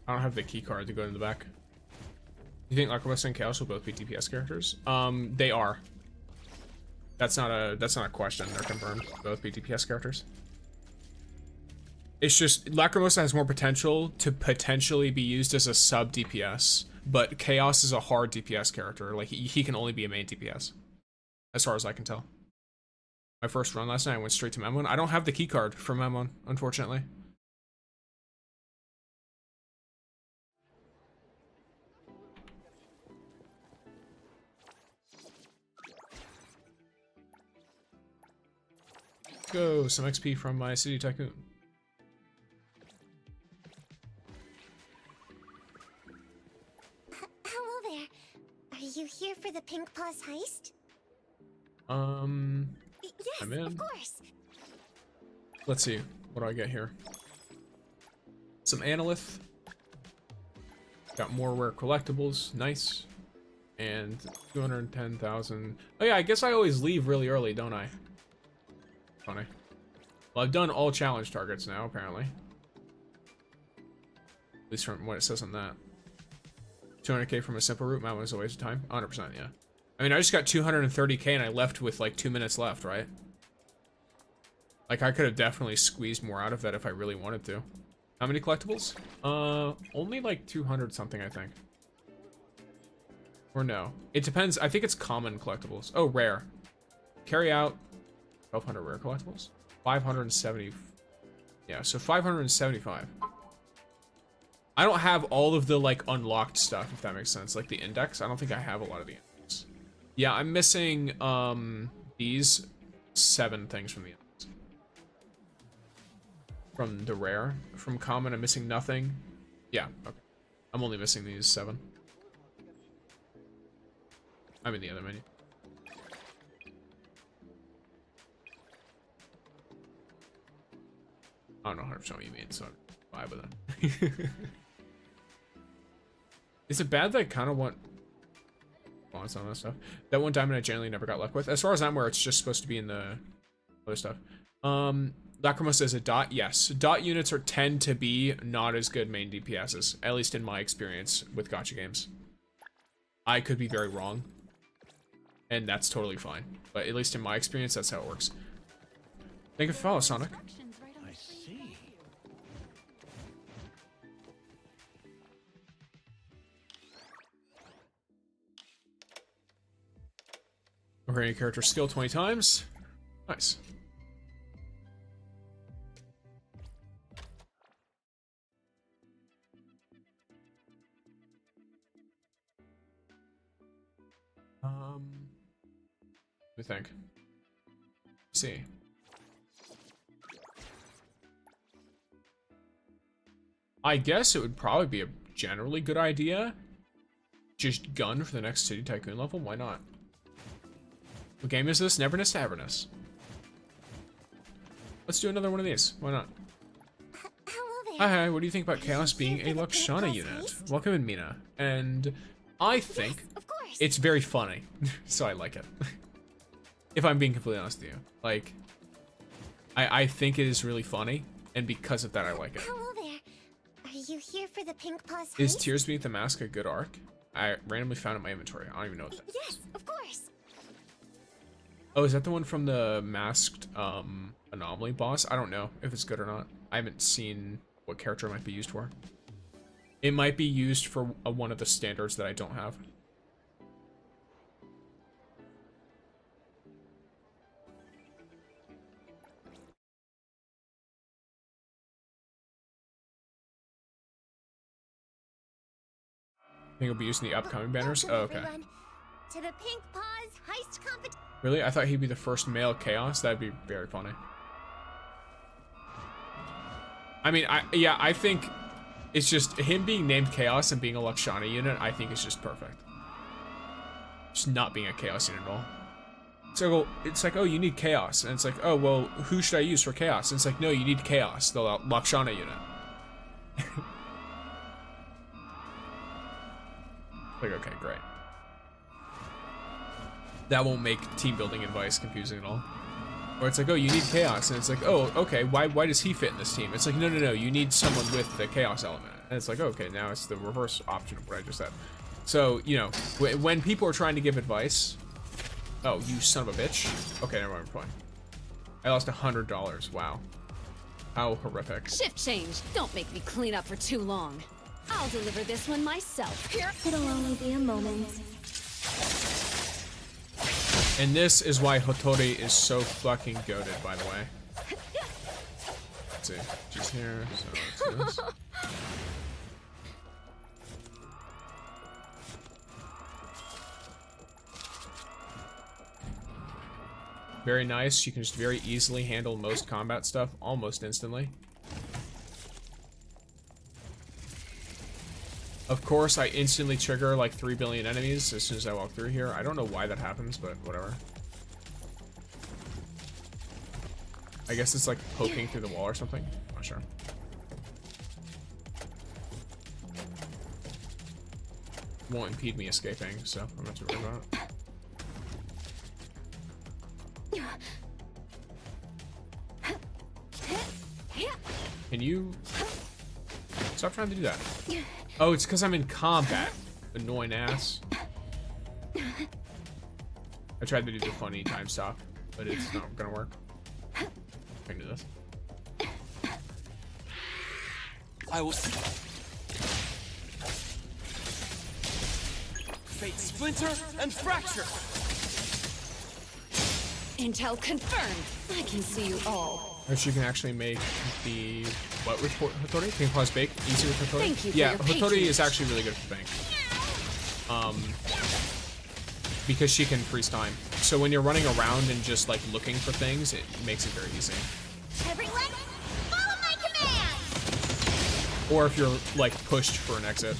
I don't have the key card to go in the back. You think Lacrimosa and Chaos will both be DPS characters? They are. That's not a question. They're confirmed. Both be DPS characters. It's just Lacrimosa has more potential to potentially be used as a sub DPS, but Chaos is a hard DPS character. Like he can only be a main DPS, as far as I can tell. My first run last night, I went straight to Memon. I don't have the key card for Memon, unfortunately. Let's go, some XP from my City Tycoon. Hello there. Are you here for the Pink Paws heist? Yes, I'm in. of course. Let's see, what do I get here? Some Analyth. Got more rare collectibles, nice. And 210,000. Oh yeah, I guess I always leave really early, don't I? Funny. Well, I've done all challenge targets now, apparently. At least from what it says on that. 200k from a simple route, that was a waste of time. 100%, yeah. I mean, I just got 230k and I left with like 2 minutes left, right? Like, I could have definitely squeezed more out of that if I really wanted to. How many collectibles? Only like 200 something, I think. Or no. It depends. I think it's common collectibles. Oh, rare. Carry out 1,200 rare collectibles. 570. Yeah, so 575. I don't have all of the, like, unlocked stuff, if that makes sense. Like, the index. I don't think I have a lot of the index. Yeah, I'm missing, these 7 things from the index. From the rare. From common, I'm missing nothing. Yeah, okay. I'm only missing these 7. I'm in the other menu. I don't know 100% what you mean, so I'm vibe with that. Is it bad that I kind of want some of that stuff? That one diamond I generally never got luck with. As far as I'm aware, it's just supposed to be in the other stuff. Lacrimosa is a dot. Yes, dot units tend to be not as good main DPSs, at least in my experience with gacha games. I could be very wrong, and that's totally fine. But at least in my experience, that's how it works. Thank you for following, Sonic. I see. Upgrading character skill 20 times. Nice. Let me think. Let's see. I guess it would probably be a generally good idea. Just gun for the next City Tycoon level. Why not? What game is this? Neverness to Everness. Let's do another one of these. Why not? Hello there. Hi, what do you think about Chaos being a Lakshana unit? Welcome in, Mina. And I think Of course. it's very funny, so I like it. If I'm being completely honest with you. Like, I think it is really funny, and because of that, I like it. Hello there. Are you here for the Pink Paws Is heist? Tears Beneath the Mask a good arc? I randomly found it in my inventory. I don't even know what that is. Yes, of course. Oh, is that the one from the masked anomaly boss? I don't know if it's good or not. I haven't seen what character it might be used for. It might be used for one of the standards that I don't have. I think it'll be used in the upcoming banners. Oh, okay. Everyone, to the Pink Paws heist competition. Really? I thought he'd be the first male Chaos. That'd be very funny. I mean, I think it's just him being named Chaos and being a Lakshana unit, I think is just perfect. Just not being a Chaos unit at all. So it's like, oh, you need Chaos. And it's like, oh, well, who should I use for Chaos? And it's like, no, you need Chaos, the Lakshana unit. Like, okay, great. That won't make team building advice confusing at all. Or it's like, oh, you need Chaos. And it's like, oh, okay, why does he fit in this team? It's like, no, you need someone with the Chaos element. And it's like, okay, now it's the reverse option of what I just said. So, you know, when people are trying to give advice... Oh, you son of a bitch. Okay, never mind, we're fine. I lost $100, wow. How horrific. Shift change. Don't make me clean up for too long. I'll deliver this one myself. Here. It'll only be a moment. And this is why Hotori is so fucking goated, by the way. Let's see. She's here, so let's do this. Very nice. You can just very easily handle most combat stuff almost instantly. Of course, I instantly trigger like 3 billion enemies as soon as I walk through here. I don't know why that happens, but whatever. I guess it's like poking through the wall or something. Not sure. Won't impede me escaping, so I'm not too worried about it. Can you stop trying to do that? Oh, it's because I'm in combat. Annoying ass. I tried to do the funny time stop, but it's not gonna work. I can do this. I will see. Fate splinter and fracture. Intel confirmed. I can see you all. Or she can actually make the what with Hotori? Can you pause bake easy with Hotori? Thank you for yeah, your Hotori patience. is actually really good for bank. Because she can freeze time. So when you're running around and just like looking for things, it makes it very easy. Everyone, follow my command! Or if you're like pushed for an exit.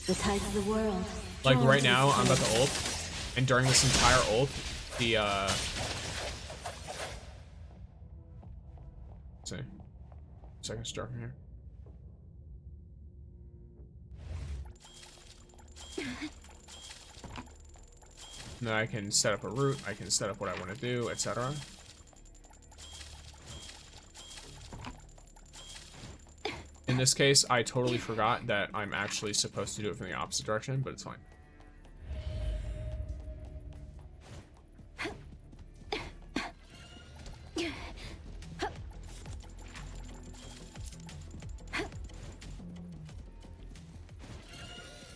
The tide of the world. Like right now, I'm about to ult, and during this entire ult, the let's see, second start from here. And then I can set up a route, I can set up what I want to do, etc. In this case, I totally forgot that I'm actually supposed to do it from the opposite direction, but it's fine.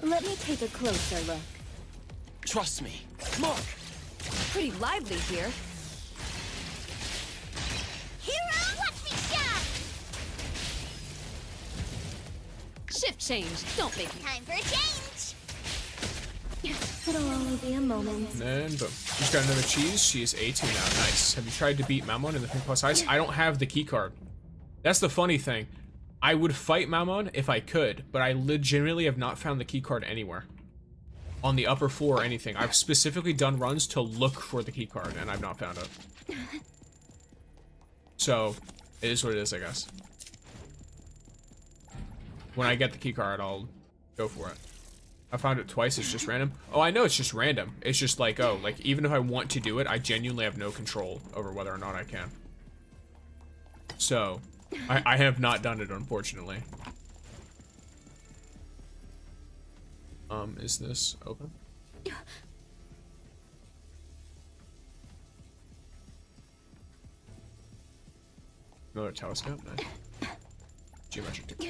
Let me take a closer look. Trust me. Mark! Pretty lively here. Hero, watch me shine! Shift change. Don't make me. Time for a change! It'll only be a moment. And then boom. She's got another cheese. She is A2 now. Nice. Have you tried to beat Mammon in the Pink Plus Ice? I don't have the key card. That's the funny thing. I would fight Mammon if I could, but I legitimately have not found the key card anywhere. On the upper floor or anything. I've specifically done runs to look for the key card, and I've not found it. So, it is what it is, I guess. When I get the key card, I'll go for it. I found it twice, it's just random. Oh, I know it's just random. It's just like, oh, like, even if I want to do it, I genuinely have no control over whether or not I can. So, I have not done it, unfortunately. Is this open? Another telescope, nice. Geometric tip.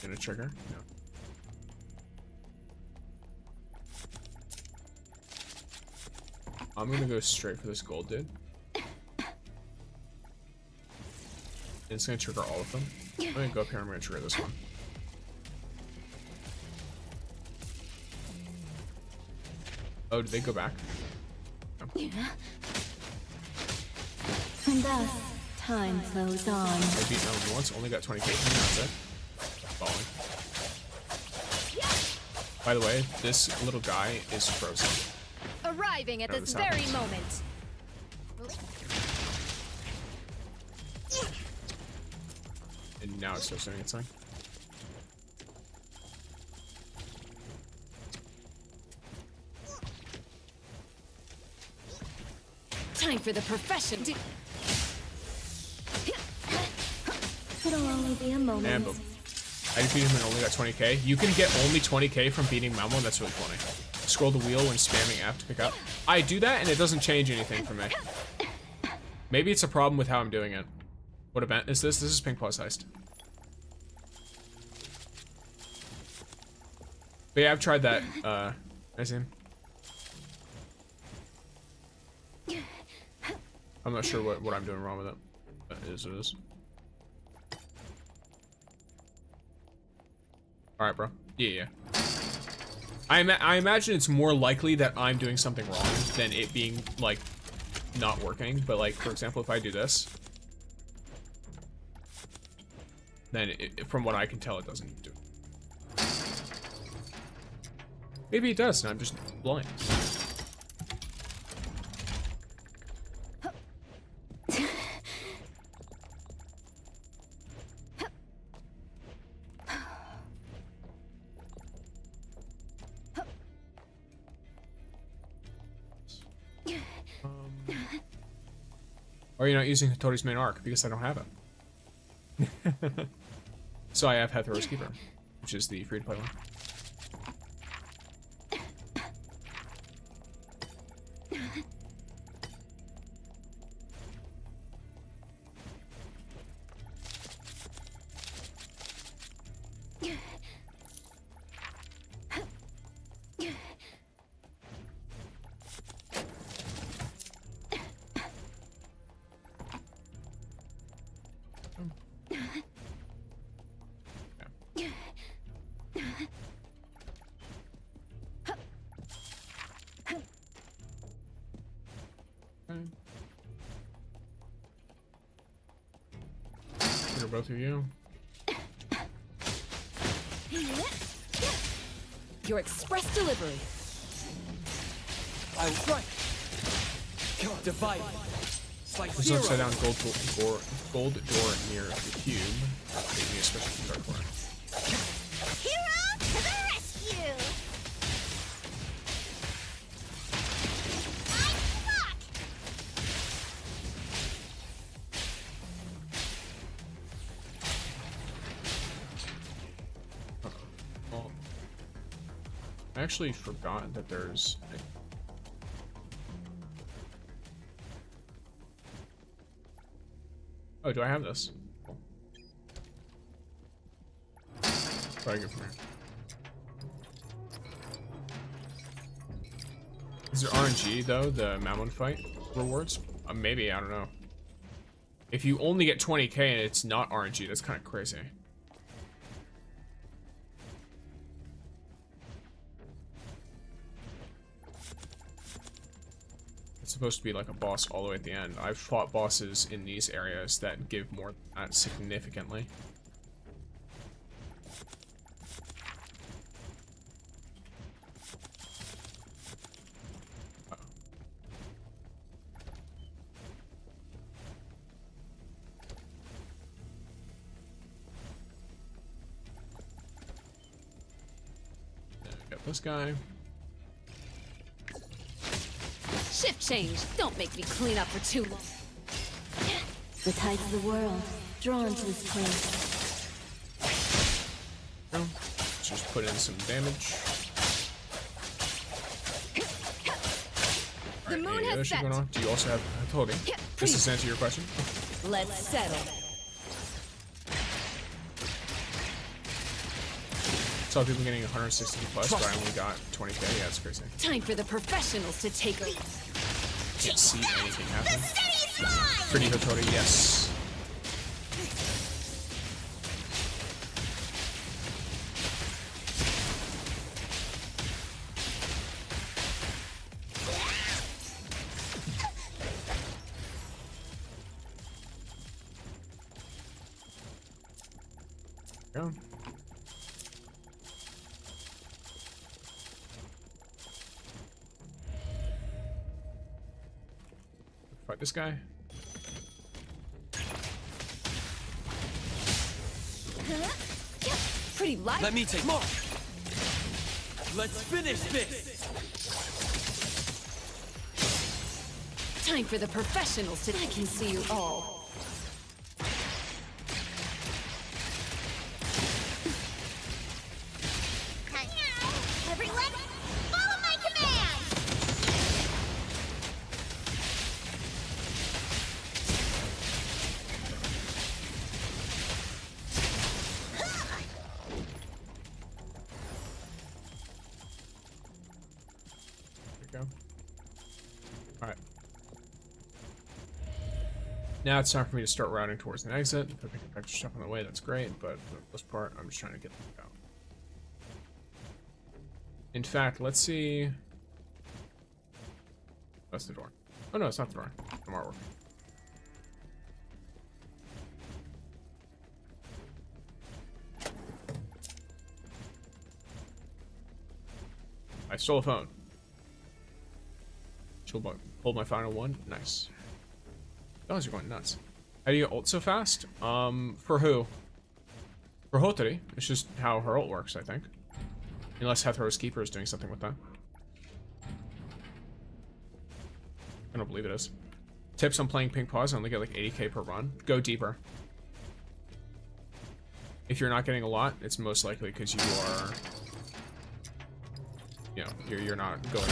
Gonna trigger? No. I'm gonna go straight for this gold dude. And it's gonna trigger all of them. I'm gonna go up here and I'm gonna trigger this one. Oh, did they go back? And thus, time flows on. I beat Melon once, only got 20k from him, that's it. Falling. By the way, this little guy is frozen. Arriving at this very moment. And now it starts doing its thing. Time for the profession. It'll only be a moment. And boom. I defeated him and only got 20k. You can get only 20k from beating Mammal, that's really funny. Scroll the wheel when spamming F to pick up. I do that and it doesn't change anything for me. Maybe it's a problem with how I'm doing it. What event is this? This is Pink Plus Heist. But yeah, I've tried that. I see him. I'm not sure what I'm doing wrong with it. But it is what it is. Alright, bro. Yeah. I imagine it's more likely that I'm doing something wrong than it being, like, not working. But, like, for example, if I do this, then from what I can tell, it doesn't do it. Maybe it does, and I'm just blind. Or are you not using Hattori's main arc? Because I don't have it. So I have Hattori's Keeper, which is the free-to-play one. Both of you. Your express delivery. I was right. Divide. There's an upside down gold door near the cube. Make me a special card for it. Hero to the rescue! I actually forgot that there's oh, do I have this? Cool. Probably good from here. Is there RNG though, the Mammon fight rewards? Maybe, I don't know. If you only get 20k and it's not RNG, that's kind of crazy. It's supposed to be like a boss all the way at the end. I've fought bosses in these areas that give more than that significantly. Then we got this guy. Shift change. Don't make me clean up for too long. The tides of the world, drawn to this place. Let's just put in some damage. The moon has set. Do you also have Hattori? Does this answer your question? Let's settle. Saw people getting 160 plus, but I only got 20k. Yeah, that's crazy. Time for the professionals to take over. Can't see anything happen. Pretty Hattori, yes. Go. Fight this guy. Pretty light. Let me take more. Let's finish this. Time for the professionals to. I can see you all. Everyone, follow my command! There you go. Alright. Now it's time for me to start routing towards an exit. If I pick up extra stuff on the way, that's great, but for the most part, I'm just trying to get them out. In fact, let's see. That's the door. Oh no, it's not the door. Some artwork. I stole a phone. Hold my final one. Nice. Those are going nuts. How do you ult so fast? For who? For Hotari. It's just how her ult works, I think. Unless Hethero's Keeper is doing something with that. I don't believe it is. Tips on playing Pink Paws, I only get like 80k per run. Go deeper. If you're not getting a lot, it's most likely because you are... You know, you're not going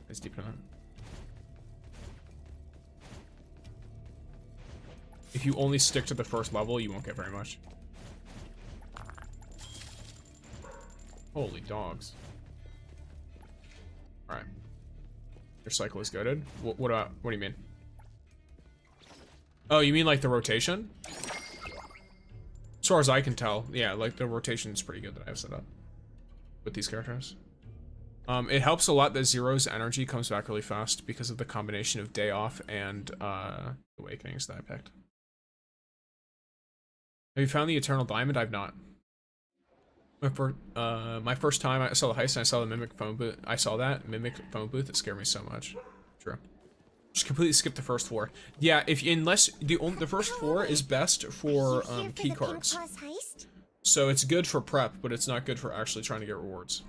as deep enough. If you only stick to the first level, you won't get very much. Holy dogs. Alright. Your cycle is goated. What do you mean? Oh, you mean like the rotation? As far as I can tell, yeah, like the rotation is pretty good that I have set up with these characters. It helps a lot that Zero's energy comes back really fast because of the combination of Day Off and Awakenings that I picked. Have you found the Eternal Diamond? I've not. My first time I saw the heist and I saw the Mimic phone booth. I saw that Mimic phone booth. It scared me so much. True. Just completely skip the first floor. Yeah, unless the first floor is best for key cards. So it's good for prep, but it's not good for actually trying to get rewards.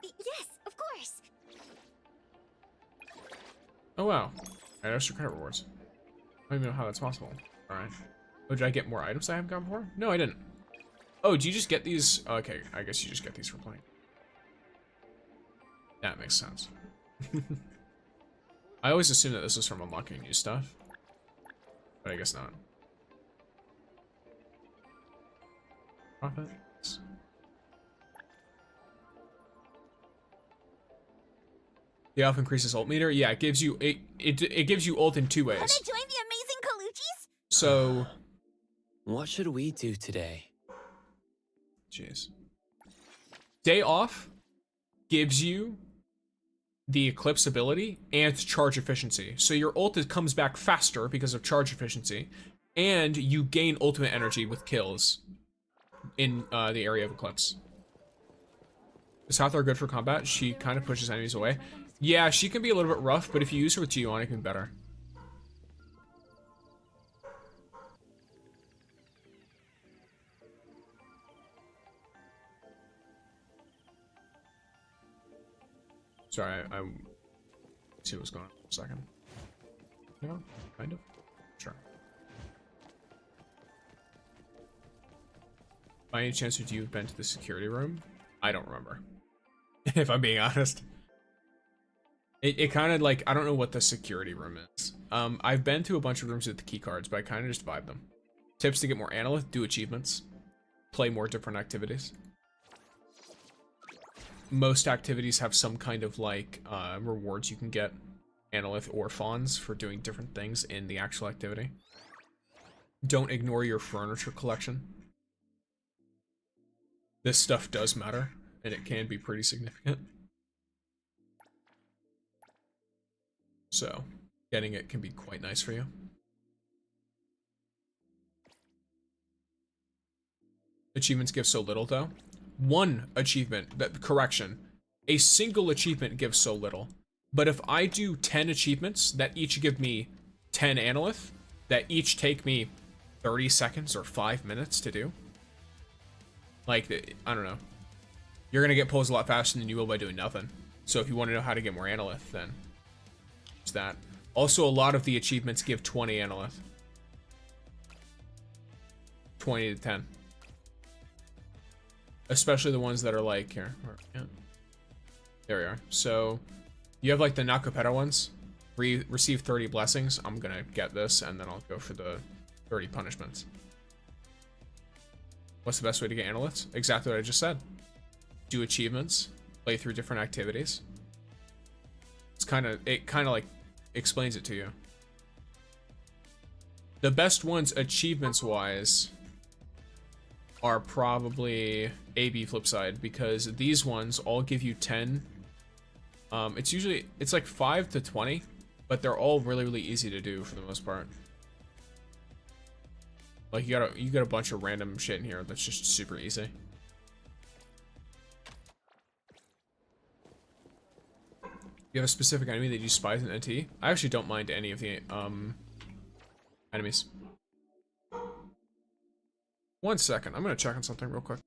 Yes, of course. Oh wow, I have extra credit rewards. I don't even know how that's possible. All right. Oh, did I get more items I haven't gotten before? No, I didn't. Oh, do you just get these? Okay, I guess you just get these for playing. That makes sense. I always assumed that this was from unlocking new stuff, but I guess not. Profits. The elf increases ult meter. Yeah, it gives you it gives you ult in two ways. Can I join the amazing Colucci's? So, what should we do today? Jeez. Day Off gives you the Eclipse ability and charge efficiency. So your ult comes back faster because of charge efficiency, and you gain ultimate energy with kills in the area of Eclipse. Is Hathor good for combat? She kind of pushes enemies away. Yeah, she can be a little bit rough, but if you use her with Gion, it can be better. Sorry, I see what's going on for a second. No, kind of. Sure. By any chance, have you been to the security room? I don't remember. If I'm being honest. It kind of like, I don't know what the security room is. I've been to a bunch of rooms with the key cards, but I kind of just vibe them. Tips to get more analyth, do achievements. Play more different activities. Most activities have some kind of like rewards you can get, analyth or fons, for doing different things in the actual activity. Don't ignore your furniture collection. This stuff does matter, and it can be pretty significant. So, getting it can be quite nice for you. achievements give so little, though. One achievement, correction, a single achievement gives so little. But if I do 10 achievements that each give me 10 analyth, that each take me 30 seconds or 5 minutes to do, like, I don't know. You're gonna get pulls a lot faster than you will by doing nothing. So if you want to know how to get more analyth, then it's that. Also, a lot of the achievements give 20 analyth. 20 to 10. Especially the ones that are like, here, yeah. There we are. So, you have like the Nakapeta ones. Receive 30 blessings. I'm gonna get this, and then I'll go for the 30 punishments. What's the best way to get analyths? Exactly what I just said. Do achievements. Play through different activities. It kind of like explains it to you. The best ones achievements-wise are probably AB flip side, because these ones all give you 10. It's like 5 to 20, but they're all really, really easy to do for the most part. Like you got a bunch of random shit in here that's just super easy. You have a specific enemy that you spies in NT? I actually don't mind any of the enemies. 1 second, I'm gonna check on something real quick.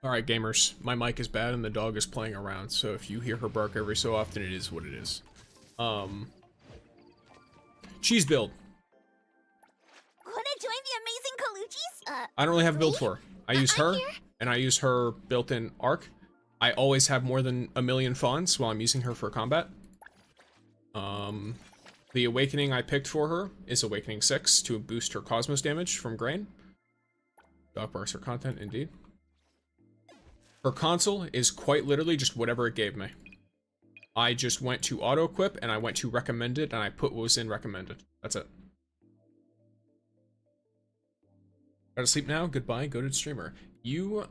Alright, gamers. My mic is bad and the dog is playing around, so if you hear her bark every so often, it is what it is. Cheese build. Wanna join the amazing Colucci's? I don't really have a build for her. I use her, and I use her built-in arc. I always have more than 1,000,000 fons while I'm using her for combat. The awakening I picked for her is Awakening 6 to boost her Cosmos damage from Grain. Dog barks her content, indeed. Her console is quite literally just whatever it gave me. I just went to auto-equip, and I went to recommended, and I put what was in recommended. That's it. Gotta sleep now? Goodbye, goated streamer. You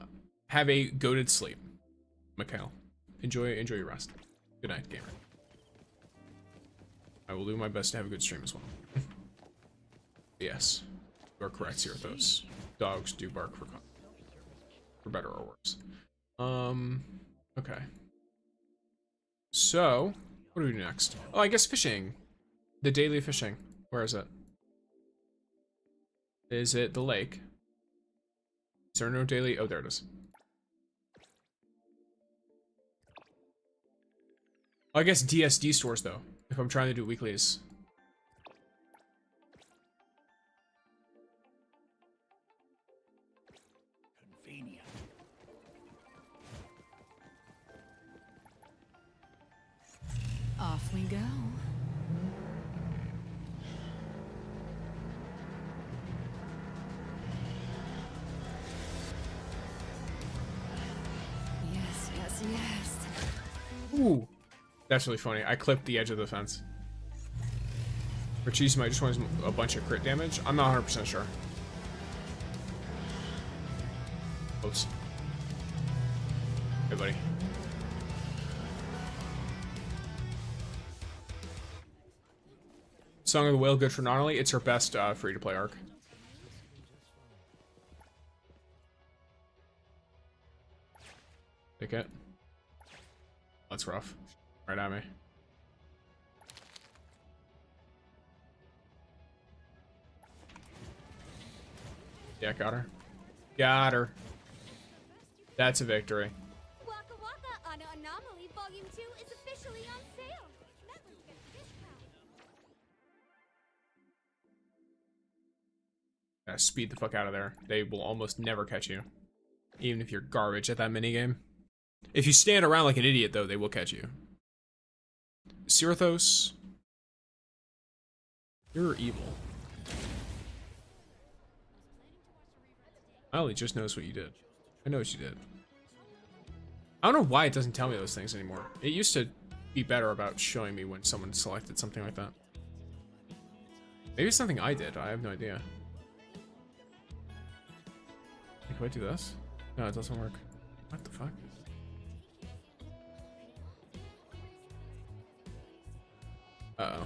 have a goated sleep, Mikhail. Enjoy your rest. Good night, gamer. I will do my best to have a good stream as well. Yes, you are correct, Zerthos. Dogs do bark for better or worse. Okay. So, what do we do next? Oh, I guess fishing. The daily fishing. Where is it? Is it the lake? Is there no daily? Oh, there it is. Oh, I guess DSD stores, though, if I'm trying to do weeklies. Off we go. Yes, yes, yes. Ooh, that's really funny. I clipped the edge of the fence. For cheese, I just want a bunch of crit damage. I'm not 100% sure. Oops. Hey, buddy. Song of the Whale, good for not only, it's her best free-to-play arc. Take it. That's rough. Right at me. Yeah, got her. Got her. That's a victory. Waka Waka on Anomaly Volume 2 is officially on sale. That was a discount. Speed the fuck out of there. They will almost never catch you. even if you're garbage at that minigame. If you stand around like an idiot, though, they will catch you. Sirithos, you're evil. I only just noticed what you did. I know what you did. I don't know why it doesn't tell me those things anymore. It used to be better about showing me when someone selected something like that. Maybe it's something I did. I have no idea. Can I do this? No, it doesn't work. What the fuck? Uh-oh.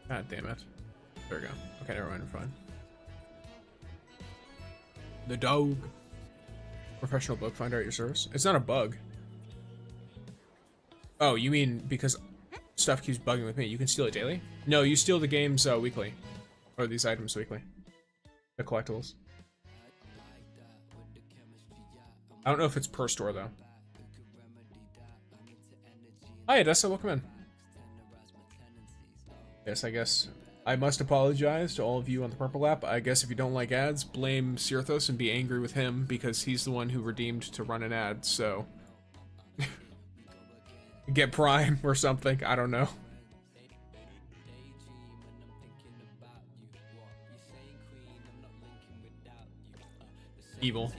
God damn it. There we go. Okay, never mind, we're fine. The dog. Professional bug finder at your service. It's not a bug. Oh, you mean because stuff keeps bugging with me? You can steal it daily? No, you steal the games weekly. Or these items weekly. The collectibles. I don't know if it's per store, though. Hi, Odessa, welcome in. Yes, I guess I must apologize to all of you on the Purple app. I guess if you don't like ads, blame Sirithos and be angry with him because he's the one who redeemed to run an ad, so... Get Prime or something, I don't know. Evil.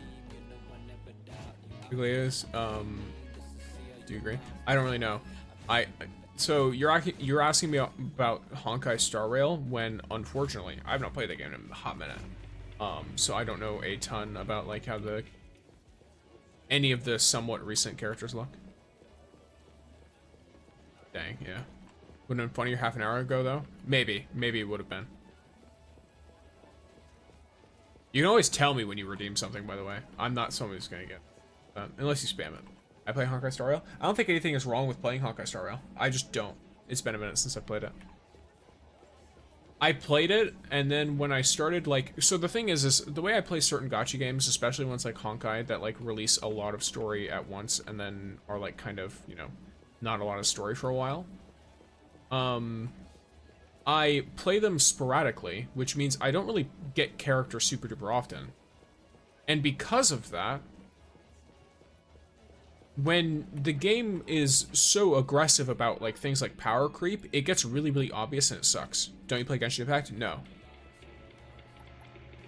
Iglesias, do you agree? I don't really know. So you're asking me about Honkai Star Rail when, unfortunately, I've not played that game in a hot minute. So I don't know a ton about like how any of the somewhat recent characters look. Dang, yeah. Wouldn't have been funnier half an hour ago though? Maybe it would have been. You can always tell me when you redeem something, by the way. I'm not someone who's gonna get unless you spam it. I play Honkai Star Rail. I don't think anything is wrong with playing Honkai Star Rail. I just don't. It's been a minute since I played it. I played it, and then when I started, like... So the thing is the way I play certain gacha games, especially ones like Honkai, that, like, release a lot of story at once, and then are, like, kind of, you know, not a lot of story for a while. I play them sporadically, which means I don't really get characters super duper often. And because of that... When the game is so aggressive about like things like power creep, it gets really, really obvious and it sucks. Don't you play Genshin Impact? No.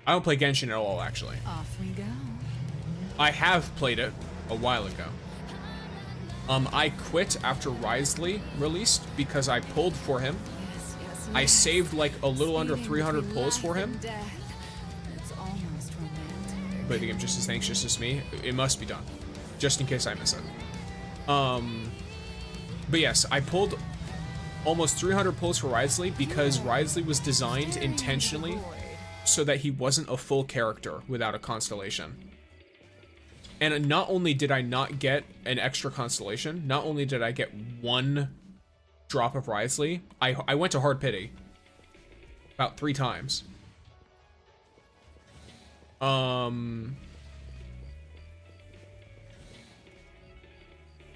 I don't play Genshin at all, actually. Off we go. I have played it a while ago. I quit after Risley released because I pulled for him. Yes, I saved like a little under 300 pulls for him. It's almost romantic. But the game just as anxious as me. It must be done. Just in case I miss it. But yes, I pulled almost 300 pulls for Risley because Risley was designed intentionally so that he wasn't a full character without a constellation. And not only did I not get an extra constellation, not only did I get one drop of Risley, I went to hard pity about 3 times.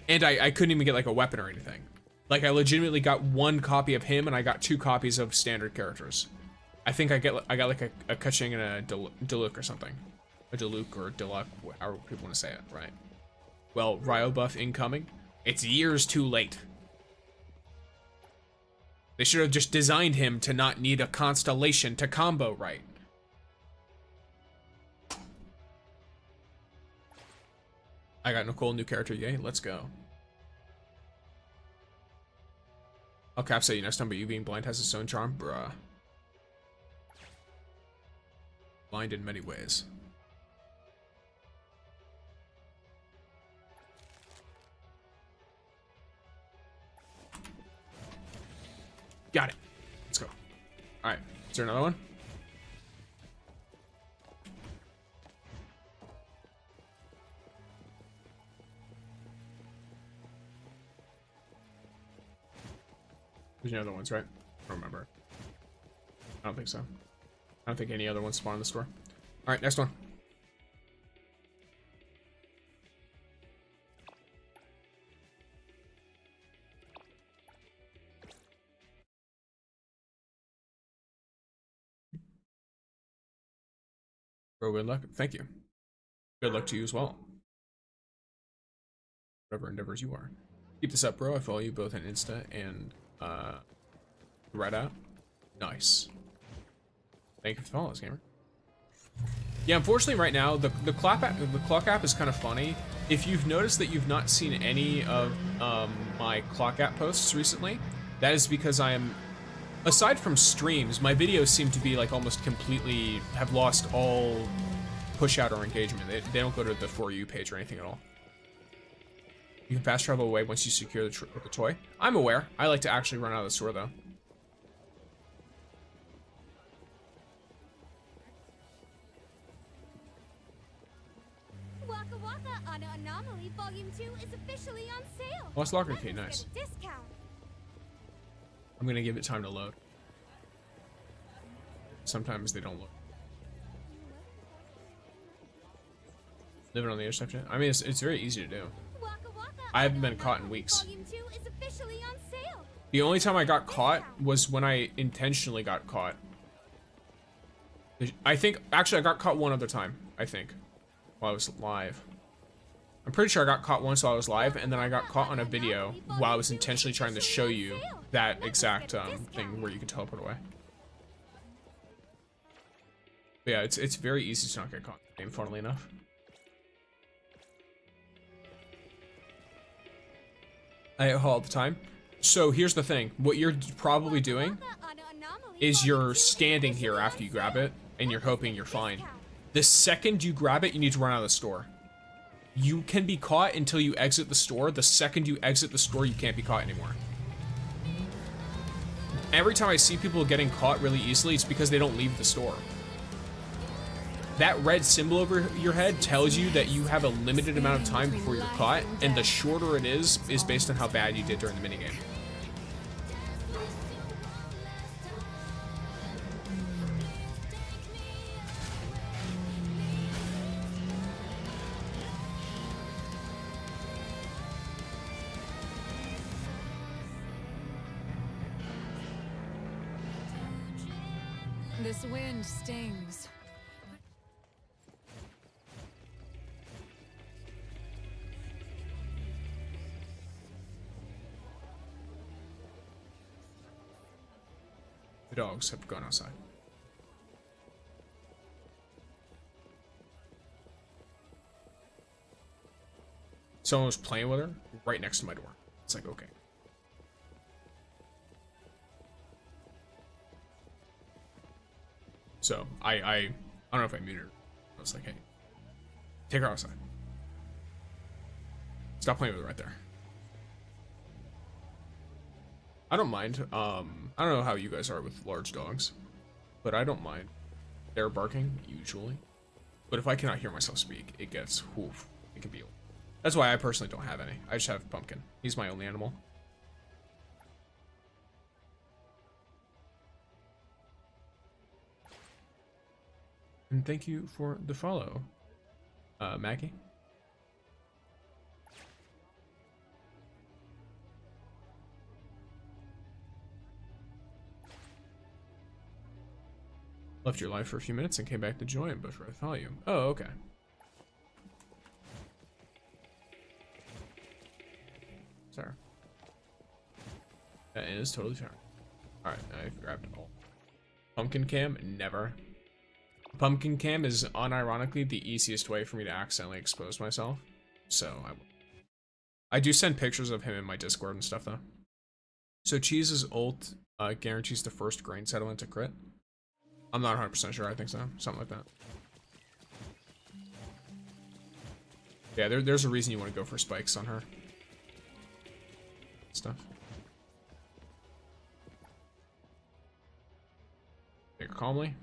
And I couldn't even get like a weapon or anything. Like I legitimately got 1 copy of him and I got 2 copies of standard characters. I think I got like a Kaching and a Diluc or something. A Diluc or Diluc, however people want to say it, right? Well, Ryo buff incoming. It's years too late. They should have just designed him to not need a constellation to combo right. I got Nicole, new character, yay, let's go. I'll capsate you next time, but you being blind has its own charm, bruh. Blind in many ways. Got it. Let's go. Alright, is there another one? There's no other ones, right? I don't remember. I don't think so. I don't think any other ones spawn in the store. Alright, next one. Bro, good luck. Thank you. Good luck to you as well. Whatever endeavors you are. Keep this up, bro. I follow you both on Insta and Reddit. Nice. Thank you for following us, gamer. Yeah, unfortunately right now the clock app is kind of funny. If you've noticed that you've not seen any of my clock app posts recently, that is because I am, aside from streams, my videos seem to be like almost completely have lost all push out or engagement. They don't go to the For You page or anything at all. You can fast travel away once you secure the toy. I'm aware. I like to actually run out of the store though. Waka Waka on Anomaly Volume 2 is officially on sale. Lost locker key, nice. Get a discount. I'm gonna give it time to load. Sometimes they don't load. Living on the intersection. I mean, it's very easy to do. I haven't been caught in weeks. Volume 2 is officially on sale. The only time I got caught was when I intentionally got caught. I think, actually I got caught one other time, I think, while I was live. I'm pretty sure I got caught once while I was live, and then I got caught on a video while I was intentionally trying to show you that exact thing where you can teleport away. But yeah, it's very easy to not get caught in the game, funnily enough. I haul all the time. So here's the thing. What you're probably doing is you're standing here after you grab it, and you're hoping you're fine. The second you grab it, you need to run out of the store. You can be caught until you exit the store. The second you exit the store, you can't be caught anymore. Every time I see people getting caught really easily, it's because they don't leave the store. That red symbol over your head tells you that you have a limited amount of time before you're caught, and the shorter it is based on how bad you did during the minigame. This wind stings. The dogs have gone outside. Someone was playing with her right next to my door. It's like, okay. So I don't know if I muted her. I was like, hey, take her outside. Stop playing with her right there. I don't mind. I don't know how you guys are with large dogs, but I don't mind. They're barking, usually. But if I cannot hear myself speak, it gets, whoof, it can be. That's why I personally don't have any. I just have Pumpkin. He's my only animal. And thank you for the follow, Maggie. Left your life for a few minutes and came back to join, but for I follow you. Oh, okay. Sorry. That is totally fair. Alright, I've grabbed it all. Pumpkin cam? Never. Pumpkin cam is unironically the easiest way for me to accidentally expose myself. So I do send pictures of him in my Discord and stuff though. So Cheese's ult guarantees the first grain settlement to crit. I'm not 100% sure, I think so. Something like that. Yeah, there's a reason you want to go for spikes on her. Stuff. Take her calmly.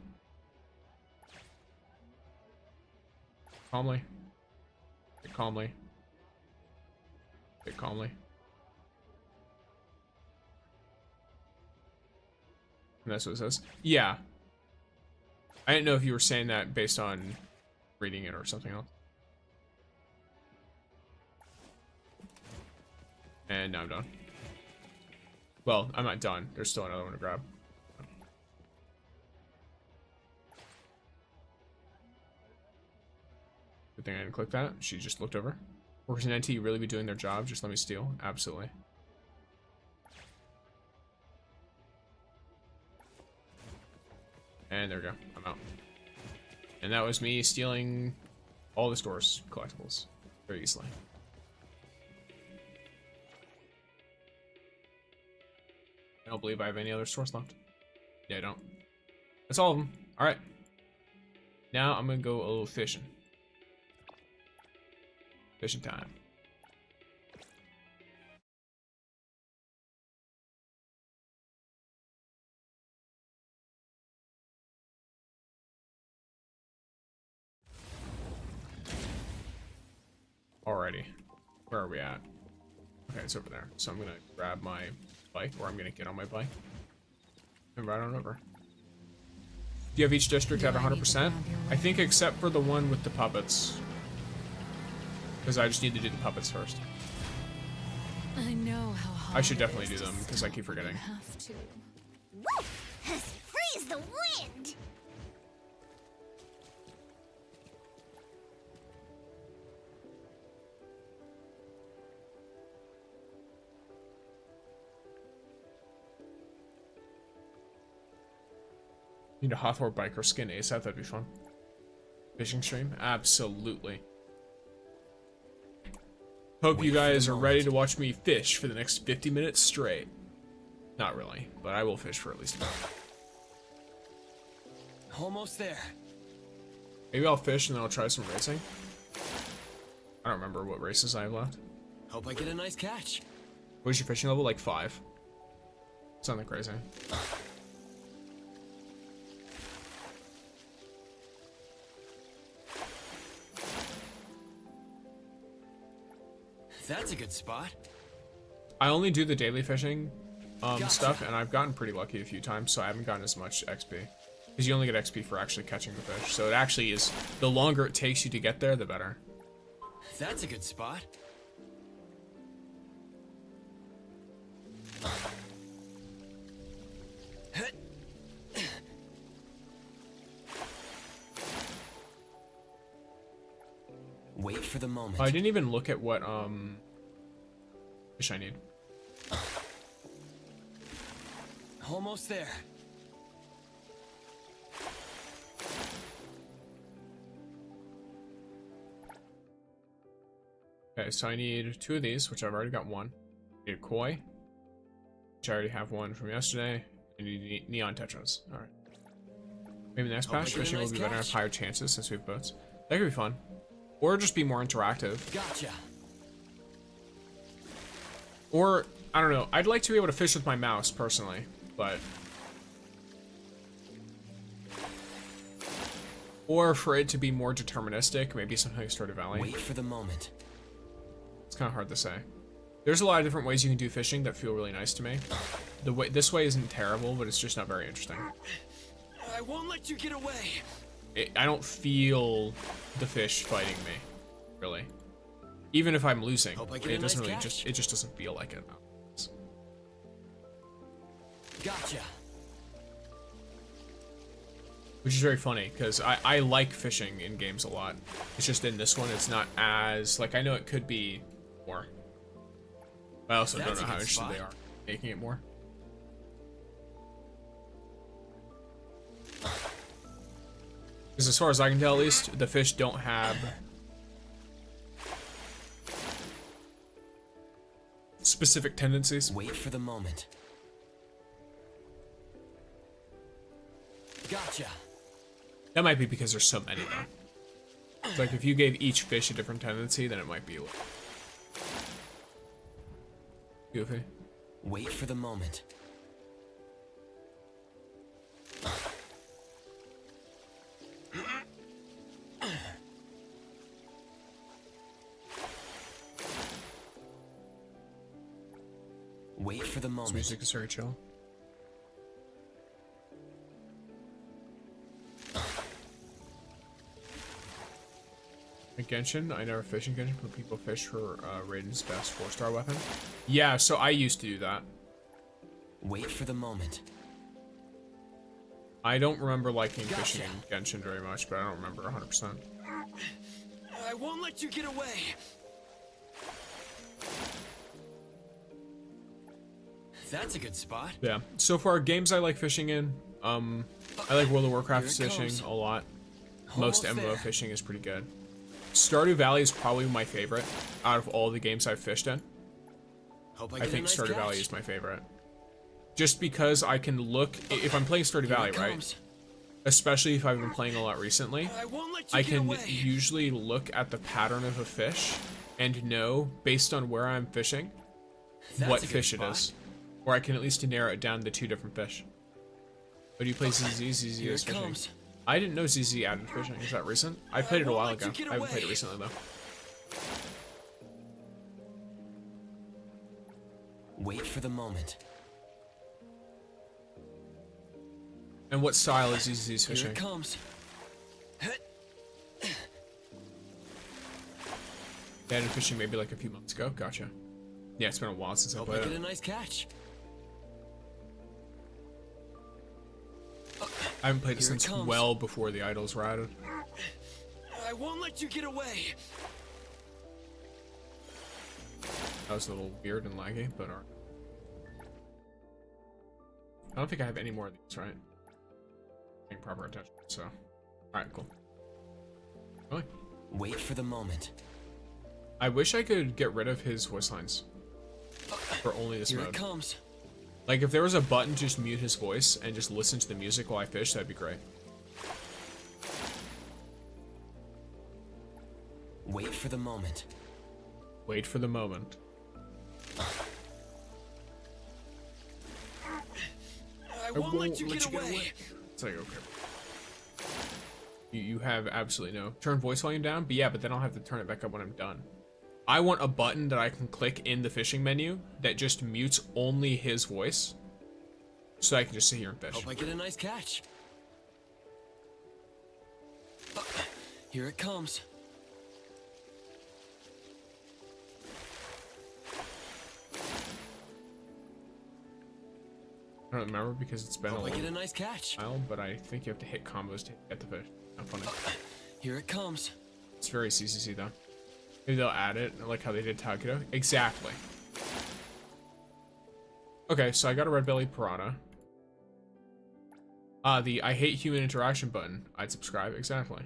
Calmly. Take calmly. Take calmly. And that's what it says. Yeah. I didn't know if you were saying that based on reading it or something else. And now I'm done. Well, I'm not done. There's still another one to grab. Good thing I didn't click that. She just looked over. Workers in NT really be doing their job. Just let me steal. Absolutely. And there we go. I'm out. And that was me stealing all the store's collectibles very easily. I don't believe I have any other stores left. Yeah, I don't. That's all of them. All right. Now I'm gonna go a little fishing. Fishing time. Alrighty. Where are we at? Okay, it's over there. So I'm gonna grab my bike, or I'm gonna get on my bike and ride on over. Do you have each district at 100%? I think except for the one with the puppets. Because I just need to do the puppets first. I know how hard I should definitely do them, because I keep forgetting. Have to. Woo! As free as the wind! Need a Hawthorne biker skin ASAP, that'd be fun. Fishing stream? Absolutely. Hope you guys are ready to watch me fish for the next 50 minutes straight. Not really, but I will fish for at least a minute. Almost there. Maybe I'll fish and then I'll try some racing. I don't remember what races I have left. Hope I get a nice catch. What is your fishing level? Like 5. Something crazy. That's a good spot. I only do the daily fishing stuff, and I've gotten pretty lucky a few times, so I haven't gotten as much XP. Because you only get XP for actually catching the fish. So it actually is, the longer it takes you to get there, the better. That's a good spot. Wait for the moment. I didn't even look at what fish I need. Almost there. Okay, so I need 2 of these, which I've already got 1. I need a koi, which I already have 1 from yesterday. I need neon tetras. All right. Maybe the next patch fishing will be better, have higher chances since we have boats. That could be fun. Or just be more interactive. Gotcha. Or, I don't know, I'd like to be able to fish with my mouse, personally, but... Or for it to be more deterministic, maybe something like Stardew Valley. Wait for the moment. It's kind of hard to say. There's a lot of different ways you can do fishing that feel really nice to me. This way isn't terrible, but it's just not very interesting. I won't let you get away. I don't feel the fish fighting me, really. Even if I'm losing, it doesn't really it just doesn't feel like it. Gotcha. Which is very funny, because I like fishing in games a lot. It's just in this one, it's not as, like, I know it could be more. I also don't know how interested they are in making it more. Because as far as I can tell, at least, the fish don't have specific tendencies. Wait for the moment. Gotcha. That might be because there's so many, though. It's like, if you gave each fish a different tendency, then it might be a little goofy. Wait for the moment. Wait for the moment. This music is very chill. Genshin, I never fish in Genshin, but people fish for Raiden's best 4-star weapon. Yeah, so I used to do that. Wait for the moment. I don't remember liking fishing in Genshin very much, but I don't remember 100%. won't let you get away. That's a good spot. Yeah. So far, games I like fishing in. I like World of Warcraft fishing a lot. Most MMO fishing is pretty good. Stardew Valley is probably my favorite out of all the games I've fished in. I think Stardew Valley is my favorite. Just because I can look, if I'm playing Stardew Valley, right? Especially if I've been playing a lot recently, I can usually look at the pattern of a fish and know, based on where I'm fishing, what fish it is. Or I can at least narrow it down to 2 different fish. But do you play ZZ? ZZ is fishing. I didn't know ZZ added fishing. Is that recent? I played it a while ago. I haven't played it recently, though. Wait for the moment. And what style is ZZ's fishing? Here it comes. They added fishing maybe like a few months ago. Gotcha. Yeah, it's been a while since I played it. Get a nice catch. I haven't played it since well before the idols were added. I won't let you get away. That was a little weird and laggy, but alright. I don't think I have any more of these, right? Paying proper attention, so. Alright, cool. Really? Wait for the moment. I wish I could get rid of his voice lines. For only this mode. Here it comes. Like, if there was a button to just mute his voice and just listen to the music while I fish, that'd be great. Wait for the moment. Wait for the moment. I won't let you get away. It's like, okay. You have absolutely no... Turn voice volume down? But yeah, but then I'll have to turn it back up when I'm done. I want a button that I can click in the fishing menu that just mutes only his voice, so I can just sit here and fish. Hope I get a nice catch. Here it comes. I don't remember because it's been Hope I get a nice catch. while, but I think you have to hit combos to get the fish. Not funny. Here it comes. It's very CCC though. Maybe they'll add it, like how they did Takudo. Exactly. Okay, so I got a red-bellied piranha. The I hate human interaction button. I'd subscribe, exactly.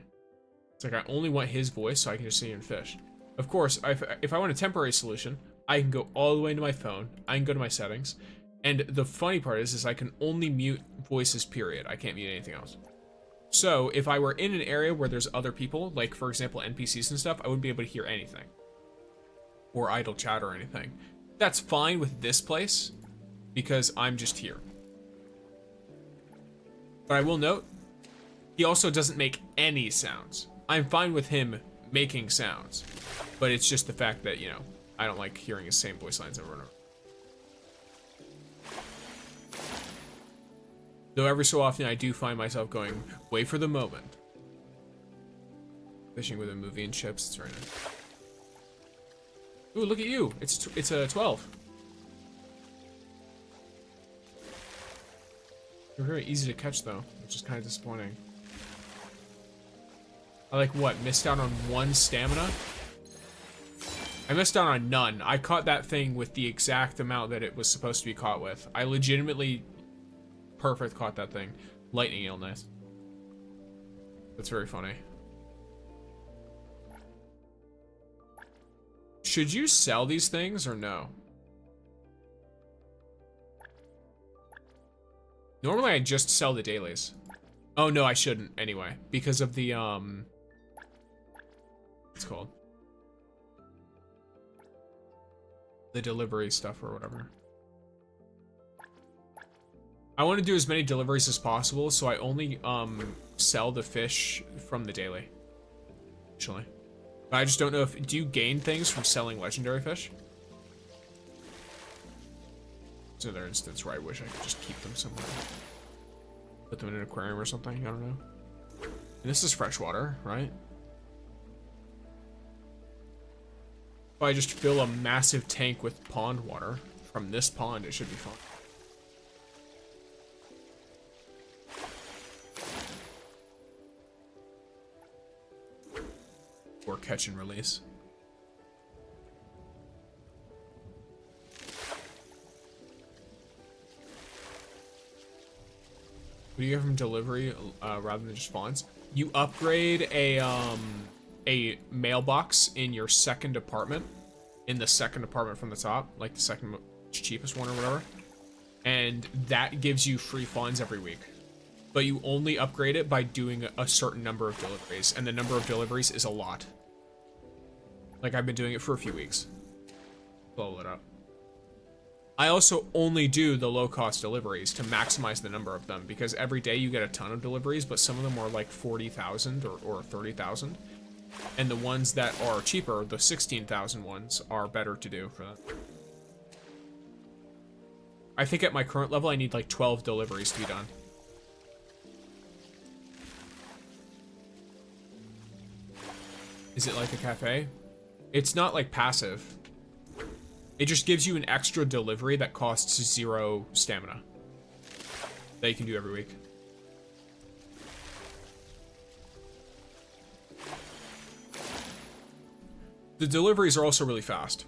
It's like I only want his voice so I can just sit here and fish. Of course, if I want a temporary solution, I can go all the way into my phone. I can go to my settings. And the funny part is I can only mute voices, period. I can't mute anything else. So, if I were in an area where there's other people, like, for example, NPCs and stuff, I wouldn't be able to hear anything. Or idle chat or anything. That's fine with this place, because I'm just here. But I will note, he also doesn't make any sounds. I'm fine with him making sounds. But it's just the fact that, you know, I don't like hearing his same voice lines over and over. Though every so often I do find myself going, wait for the moment. Fishing with a movie and chips, it's very nice. Ooh, look at you. It's a 12. You're very easy to catch though, which is kind of disappointing. I like what, missed out on 1 stamina? I missed out on none. I caught that thing with the exact amount that it was supposed to be caught with. I legitimately perfect caught that thing. Lightning eel, nice. That's very funny. Should you sell these things or no? Normally I just sell the dailies. Oh no, I shouldn't anyway, because of the what's it called? The delivery stuff or whatever. I want to do as many deliveries as possible, so I only sell the fish from the daily. Actually. But I just don't know if do you gain things from selling legendary fish? It's another instance where I wish I could just keep them somewhere. Put them in an aquarium or something, I don't know. And this is freshwater, right? If I just fill a massive tank with pond water from this pond, it should be fine. or catch and release. What do you get from delivery rather than just fons? You upgrade a mailbox in your second apartment, in the second apartment from the top, like the second cheapest one or whatever, and that gives you free fons every week. But you only upgrade it by doing a certain number of deliveries, and the number of deliveries is a lot. Like, I've been doing it for a few weeks. Blow it up. I also only do the low-cost deliveries to maximize the number of them, because every day you get a ton of deliveries, but some of them are like 40,000 or 30,000. And the ones that are cheaper, the 16,000 ones, are better to do for that. I think at my current level, I need like 12 deliveries to be done. Is it like a cafe? It's not like passive. It just gives you an extra delivery that costs 0 stamina that you can do every week. The deliveries are also really fast.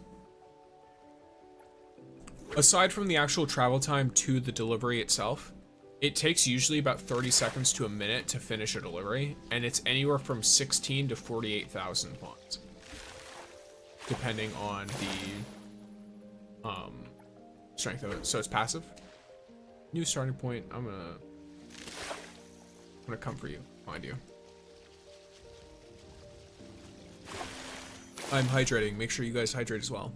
Aside from the actual travel time to the delivery itself, it takes usually about 30 seconds to a minute to finish a delivery, and it's anywhere from 16 to 48,000 fons, depending on the strength of it. So it's passive. New starting point. I'm gonna come for you, find you. I'm hydrating. Make sure you guys hydrate as well.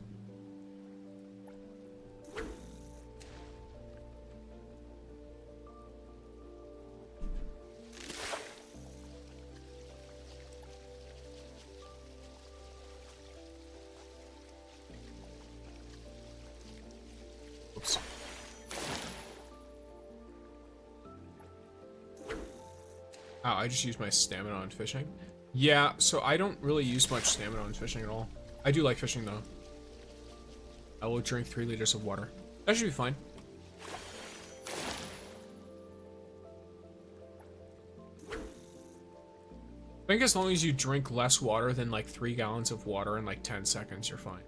Oops. Oh, I just used my stamina on fishing. Yeah, so I don't really use much stamina on fishing at all. I do like fishing though. I will drink 3 liters of water. That should be fine. I think as long as you drink less water than like 3 gallons of water in like 10 seconds, you're fine.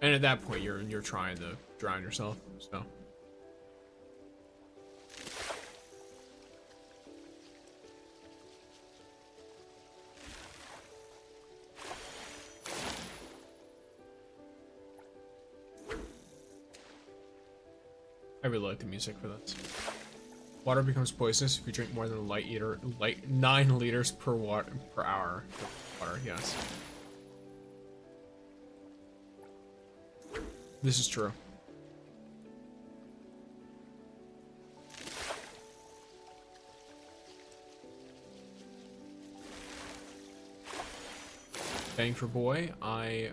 And at that point, you're trying to drown yourself, so. I really like the music for this. Water becomes poisonous if you drink more than a light 9 liters per hour of water. Yes. This is true. Bang for boy, I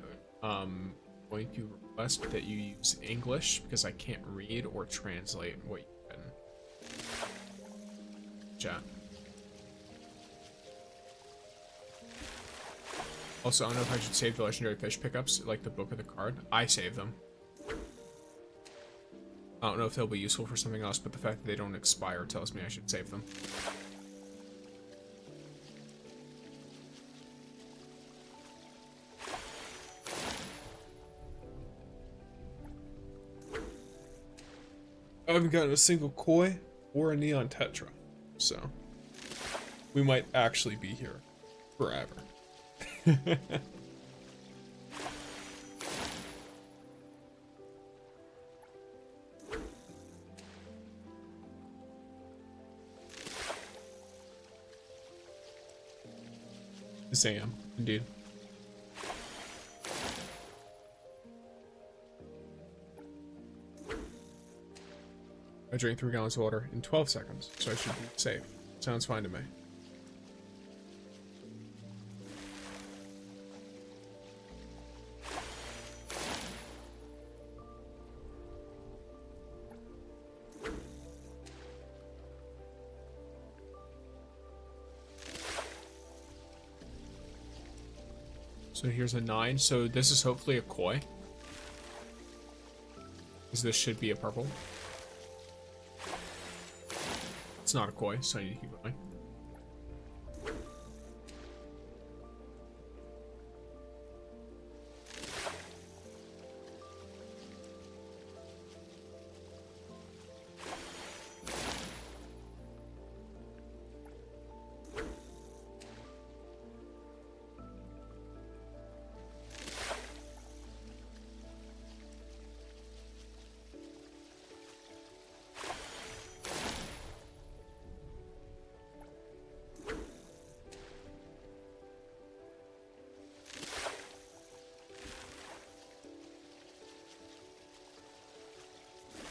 going to request that you use English because I can't read or translate what you can chat. Also, I don't know if I should save the legendary fish pickups, like the book or the card. I save them. I don't know if they'll be useful for something else, but the fact that they don't expire tells me I should save them. I haven't gotten a single koi or a neon tetra, so we might actually be here forever. Sam, indeed. I drank 3 gallons of water in 12 seconds, so I should be safe. Sounds fine to me. So here's a 9. So this is hopefully a koi. Because this should be a purple. It's not a koi, so I need to keep going.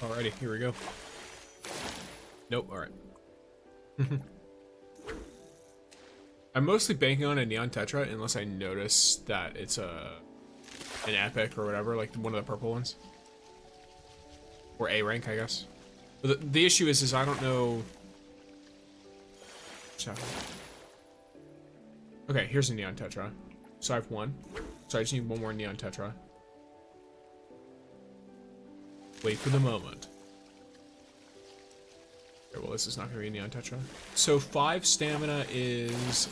Alrighty, here we go. Nope, alright. I'm mostly banking on a Neon Tetra unless I notice that it's an epic or whatever, like one of the purple ones. Or A rank, I guess. But the issue is I don't know... Okay, here's a Neon Tetra. So I have one. So I just need one more Neon Tetra. Wait for the moment. Okay, well, this is not going to be a Neon Tetra. So 5 stamina is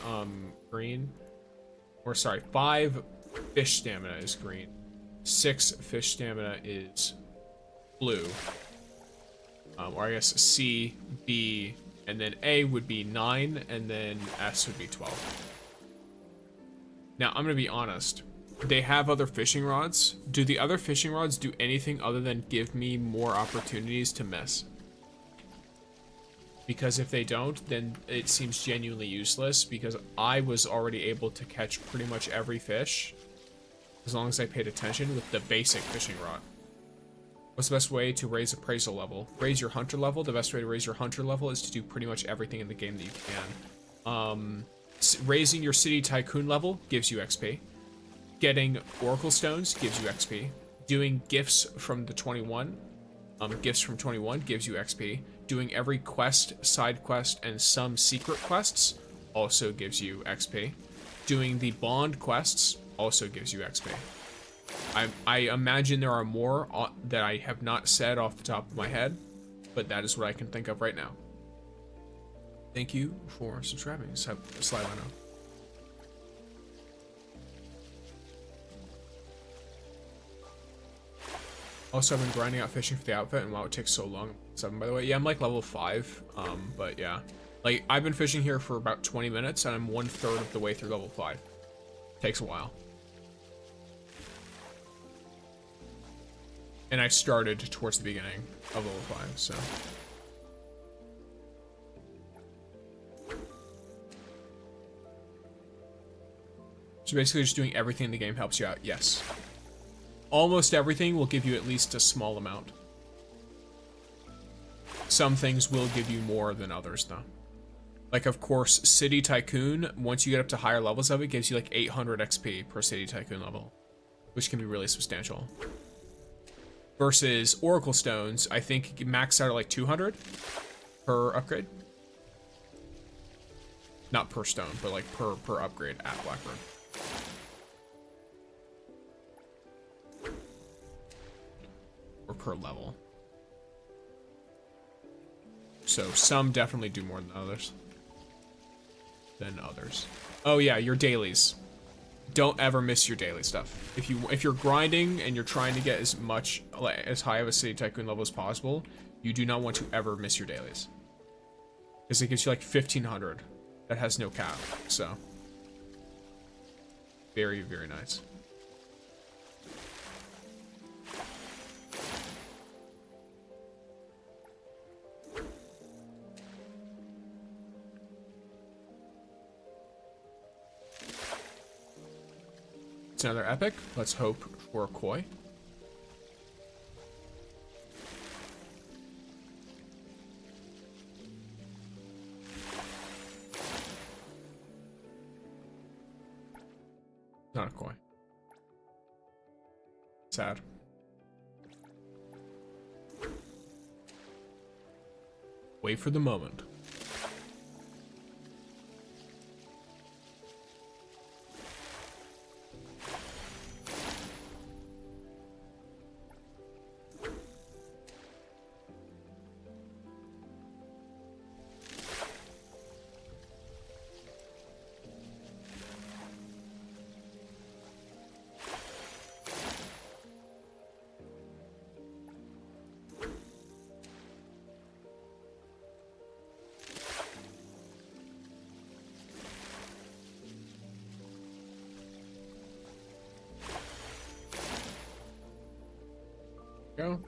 green. Or sorry, 5 fish stamina is green. 6 fish stamina is blue. Or I guess C, B, and then A would be 9, and then S would be 12. Now, I'm going to be honest. They have other fishing rods. Do the other fishing rods do anything other than give me more opportunities to miss? Because if they don't, then it seems genuinely useless, because I was already able to catch pretty much every fish as long as I paid attention with the basic fishing rod. What's the best way to raise appraisal level? Raise your hunter level. The best way to raise your hunter level is to do pretty much everything in the game that you can. Raising your city tycoon level gives you XP. Getting Oracle Stones gives you XP. Doing gifts from the 21, gifts from 21 gives you XP. Doing every quest, side quest, and some secret quests also gives you XP. Doing the bond quests also gives you XP. I imagine there are more that I have not said off the top of my head, but that is what I can think of right now. Thank you for subscribing. Slide Leno. Also, I've been grinding out fishing for the outfit, and wow, it takes so long. 7, by the way. Yeah, I'm like level 5, but yeah. Like, I've been fishing here for about 20 minutes, and I'm 1/3 of the way through level 5. Takes a while. And I started towards the beginning of level 5, so... So basically just doing everything in the game helps you out, yes. Almost everything will give you at least a small amount. Some things will give you more than others, though. Like, of course, City Tycoon, once you get up to higher levels of it, gives you like 800 XP per City Tycoon level, which can be really substantial. Versus Oracle Stones, I think max out at like 200 per upgrade. Not per stone, but like per upgrade at Blackbird. Or per level. So some definitely do more than others. Oh yeah, your dailies. Don't ever miss your daily stuff. If you're grinding and you're trying to get as high of a City Tycoon level as possible, you do not want to ever miss your dailies. Because it gives you like 1500. That has no cap, so very, very nice. It's another epic. Let's hope for a koi. Not a koi. Sad. Wait for the moment. Go.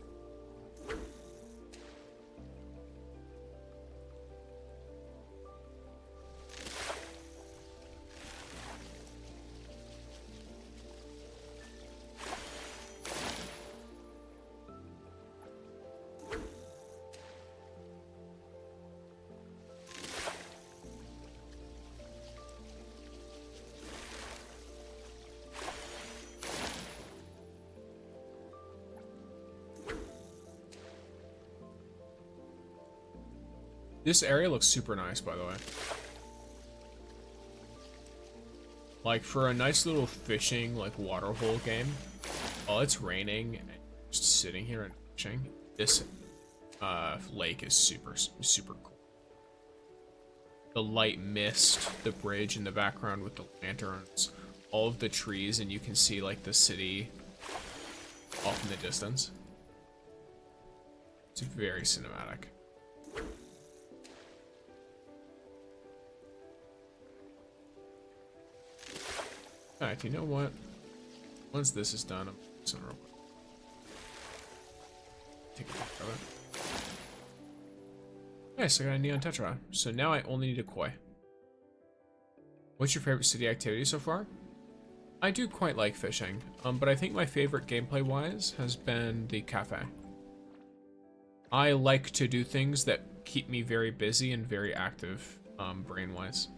This area looks super nice, by the way. Like, for a nice little fishing, like, waterhole game, while it's raining and just sitting here and fishing, this lake is super cool. The light mist, the bridge in the background with the lanterns, all of the trees, and you can see, like, the city off in the distance. It's very cinematic. Alright, you know what? Once this is done, I'm just gonna take a picture of it. Nice, I got a neon tetra. So now I only need a koi. What's your favorite city activity so far? I do quite like fishing, but I think my favorite gameplay-wise has been the cafe. I like to do things that keep me very busy and very active, brain-wise.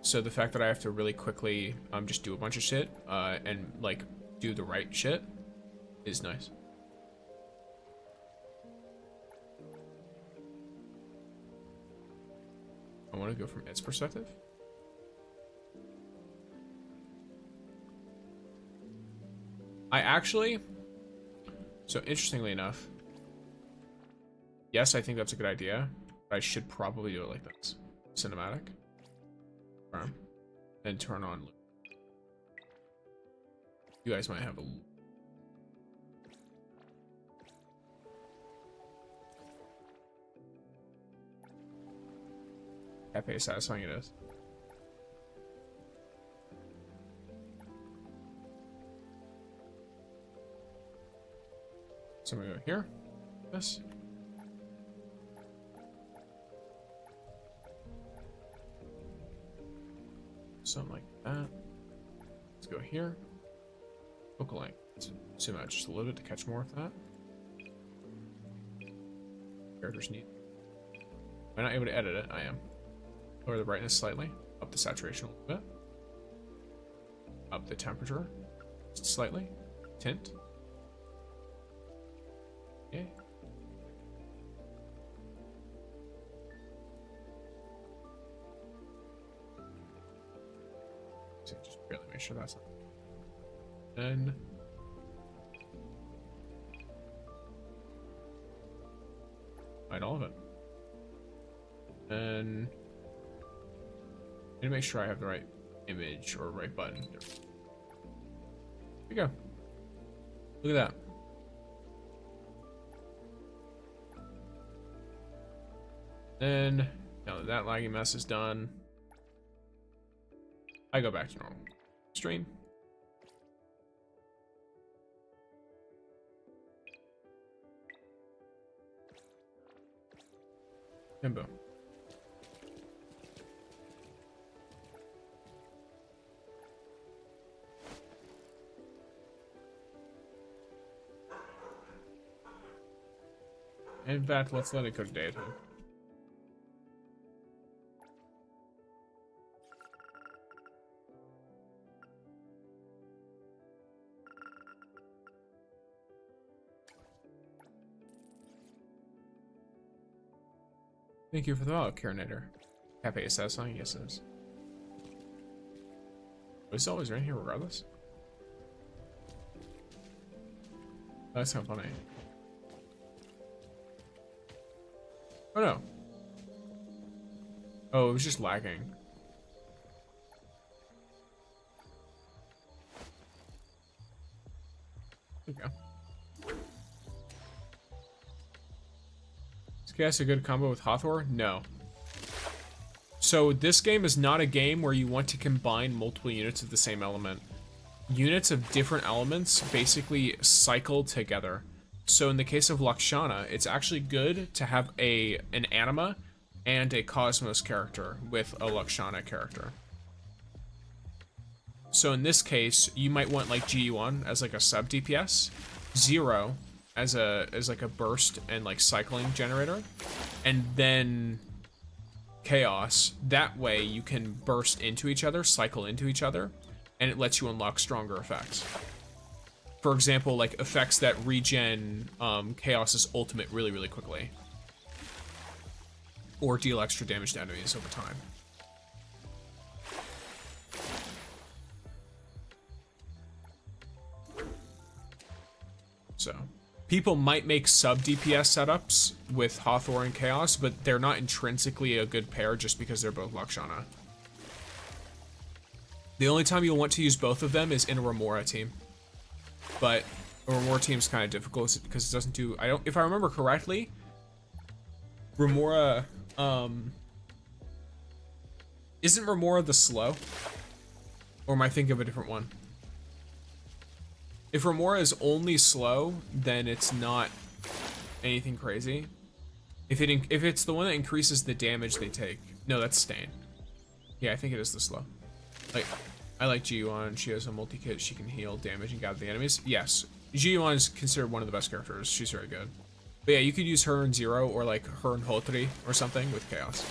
So the fact that I have to really quickly just do a bunch of shit and like do the right shit is nice. I want to go from its perspective. I actually, so interestingly enough, yes, I think that's a good idea, but I should probably do it like this. Cinematic. And turn on loop. You guys might have a loop. Cafe is satisfying, it is. So I'm gonna go here. This. Something like that. Let's go here. Focal length. Let's zoom out just a little bit to catch more of that. Characters need. Am I not able to edit it? I am. Lower the brightness slightly. Up the saturation a little bit. Up the temperature just slightly. Tint. Okay. Just barely make sure that's not. Then hide all of it. And I need to make sure I have the right image or right button. There we go. Look at that. Then now that that laggy mess is done, I go back to normal. Stream. And boom. In fact, let's let it go to daytime. Thank you for the follow, Carinator. Cafe is satisfying? Yes, it is. But it's always right here regardless. That's kind of funny. Oh no. Oh, it was just lagging. There we go. Is Chaos a good combo with Hathor? No. So this game is not a game where you want to combine multiple units of the same element. Units of different elements basically cycle together. So in the case of Lakshana, it's actually good to have an anima and a Cosmos character with a Lakshana character. So in this case, you might want like G1 as like a sub DPS, 0 as like a burst and like cycling generator, and then Chaos. That way you can burst into each other, cycle into each other, and it lets you unlock stronger effects. For example, like effects that regen Chaos's ultimate really, really quickly. Or deal extra damage to enemies over time. So, people might make sub DPS setups with Hathor and Chaos, but they're not intrinsically a good pair just because they're both Lakshana. The only time you'll want to use both of them is in a Remora team. But a Remora team's kind of difficult because it doesn't do, if I remember correctly, Remora, isn't Remora the slow? Or am I thinking of a different one? If Remora is only slow, then it's not anything crazy. If it's the one that increases the damage they take, no, that's Stain. Yeah, I think it is the slow. Like, I like G1. She has a multi-kit. She can heal damage and gather the enemies. Yes, G1 is considered one of the best characters. She's very good. But yeah, you could use her in 0 or like her in Hotri or something with Chaos.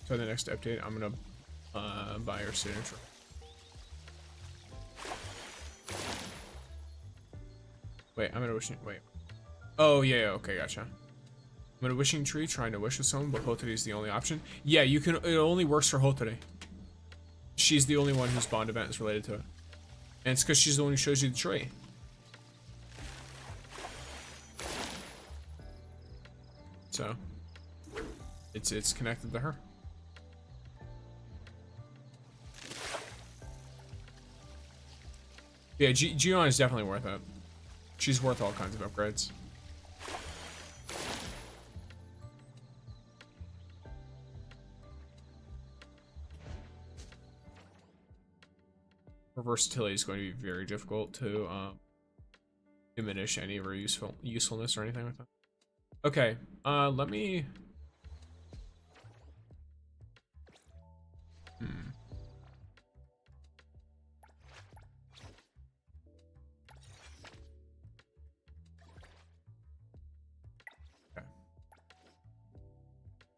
So the next update, I'm gonna buy her signature. Wait, I'm gonna wishing. Wait. Oh yeah, okay, gotcha. I'm gonna wishing tree, trying to wish with someone, but Hotari is the only option. Yeah, you can. It only works for Hotari. She's the only one whose bond event is related to it, and it's because she's the one who shows you the tree. So it's connected to her. Yeah, Gion is definitely worth it. She's worth all kinds of upgrades. Her versatility is going to be very difficult to diminish any of her usefulness or anything like that. Okay, let me... Okay.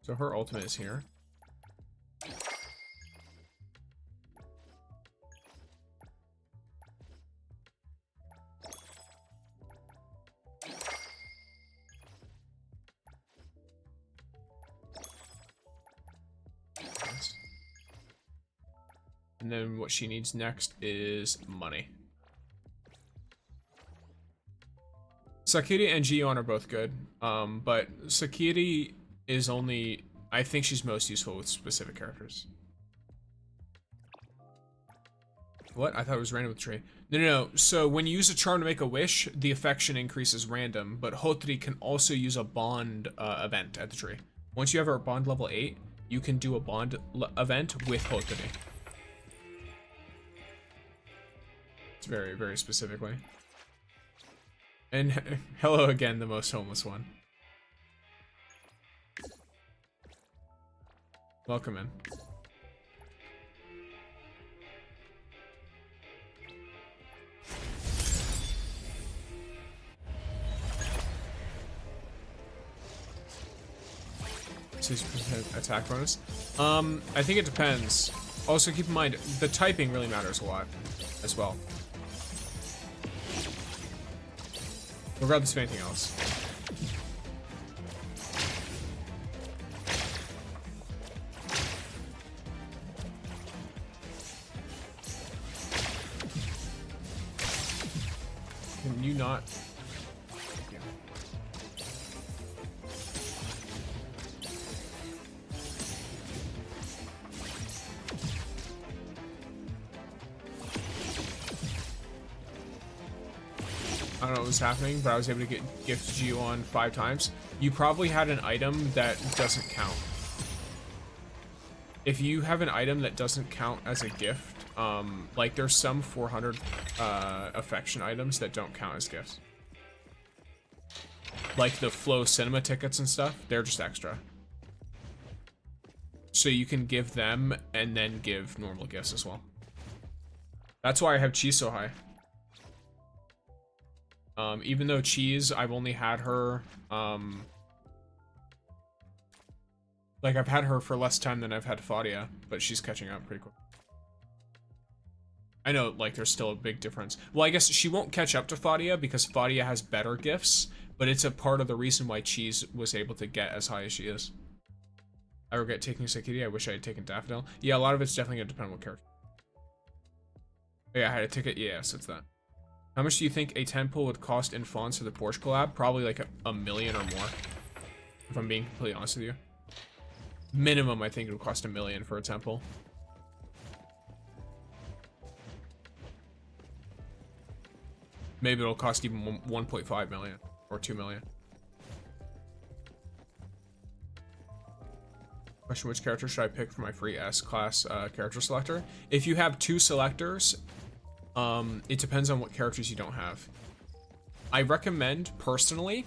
So her ultimate is here. And then what she needs next is money. Sakiri and Gion are both good, but Sakiri is only... I think she's most useful with specific characters. What? I thought it was random with the tree. No. So when you use a charm to make a wish, the affection increases random, but Hotri can also use a bond event at the tree. Once you have her bond level 8, you can do a bond event with Hotri. Very, very specifically. And hello again, the most homeless one. Welcome in. Attack bonus. I think it depends. Also keep in mind, the typing really matters a lot as well. Regardless of anything else. you not? I don't know what was happening, but I was able to get gift G1 5 times. You probably had an item that doesn't count. If you have an item that doesn't count as a gift, like there's some 400 affection items that don't count as gifts. Like the Flow cinema tickets and stuff, they're just extra. So you can give them and then give normal gifts as well. That's why I have Cheese so high. Even though Cheese, I've only had her, like I've had her for less time than I've had Fadia, but she's catching up pretty quick. I know, like, there's still a big difference. Well, I guess she won't catch up to Fadia because Fadia has better gifts, but it's a part of the reason why Cheese was able to get as high as she is. I regret taking Sakiti. I wish I had taken Daffodil. Yeah, a lot of it's definitely gonna depend on what character. Yeah, I had a ticket. Yes, it's that. How much do you think a temple would cost in fons for the Porsche collab? Probably like a million or more, if I'm being completely honest with you. Minimum, I think it would cost $1 million for a temple. Maybe it'll cost even 1.5 million or 2 million. Question, which character should I pick for my free S-class character selector? If you have 2 selectors, it depends on what characters you don't have. I recommend, personally,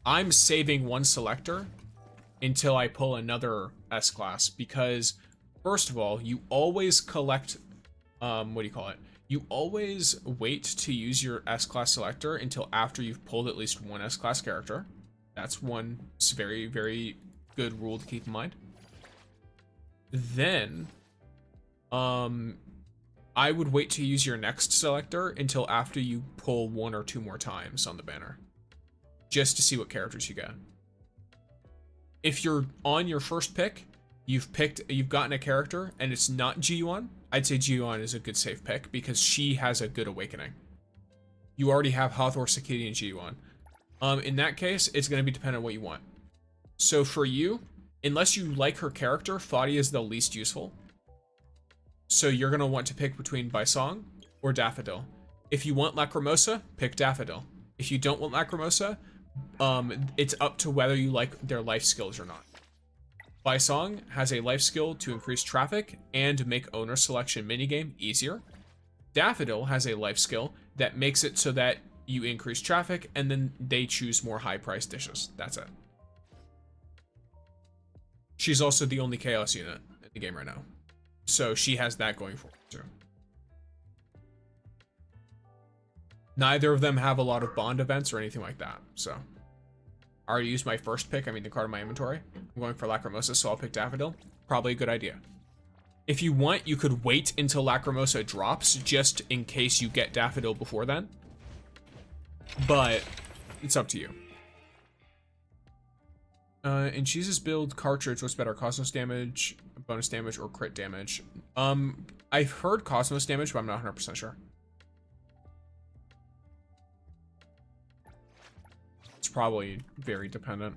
I'm saving 1 selector until I pull another S-class, because, first of all, you always collect, what do you call it? You always wait to use your S-class selector until after you've pulled at least 1 S-class character. That's one very, very good rule to keep in mind. Then, I would wait to use your next selector until after you pull 1 or 2 more times on the banner, just to see what characters you get. If you're on your first pick, you've gotten a character and it's not G1, I'd say G1 is a good safe pick because she has a good awakening. You already have Hathor, Sakiti, and G1. In that case, it's going to be dependent on what you want. So for you, unless you like her character, Fadia is the least useful. So you're going to want to pick between Baisong or Daffodil. If you want Lacrimosa, pick Daffodil. If you don't want Lacrimosa, it's up to whether you like their life skills or not. Baisong has a life skill to increase traffic and make owner selection minigame easier. Daffodil has a life skill that makes it so that you increase traffic and then they choose more high-priced dishes. That's it. She's also the only chaos unit in the game right now. So she has that going for her too. Neither of them have a lot of bond events or anything like that, so. I already used my first pick, I mean the card in my inventory. I'm going for Lacrimosa, so I'll pick Daffodil. Probably a good idea. If you want, you could wait until Lacrimosa drops, just in case you get Daffodil before then. But, it's up to you. In Cheese's build cartridge, what's better, Cosmos damage, bonus damage, or crit damage? I've heard Cosmos damage, but I'm not 100% sure. It's probably very dependent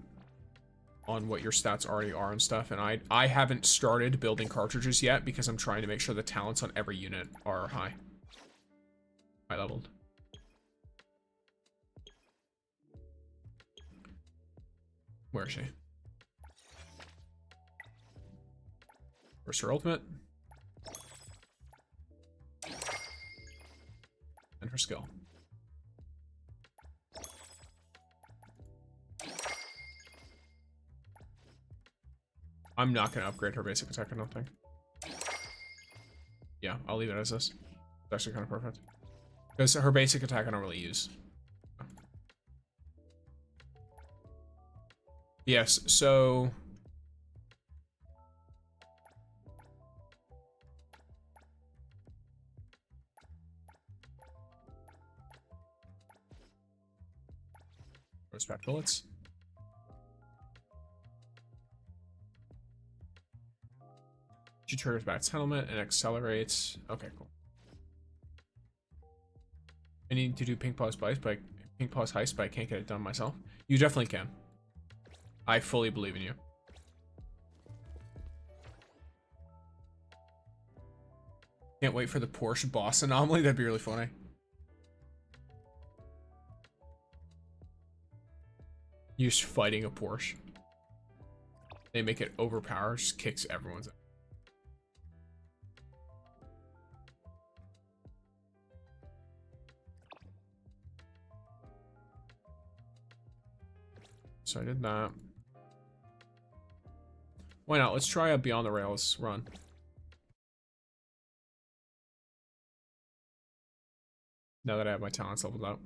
on what your stats already are and stuff, and I haven't started building cartridges yet because I'm trying to make sure the talents on every unit are high leveled. Where is she? Where's her ultimate? And her skill. I'm not going to upgrade her basic attack, I don't think. Yeah, I'll leave it as this. It's actually kind of perfect. Because her basic attack I don't really use. Yes, so... Rose pack bullets. She triggers back settlement and accelerates. Okay, cool. I need to do Pink Paw's Heist, but I can't get it done myself. You definitely can. I fully believe in you. Can't wait for the Porsche boss anomaly. That'd be really funny. You're just fighting a Porsche. They make it overpowered, just kicks everyone's ass. So I did that. Why not? Let's try a Beyond the Rails run. Now that I have my talents leveled out.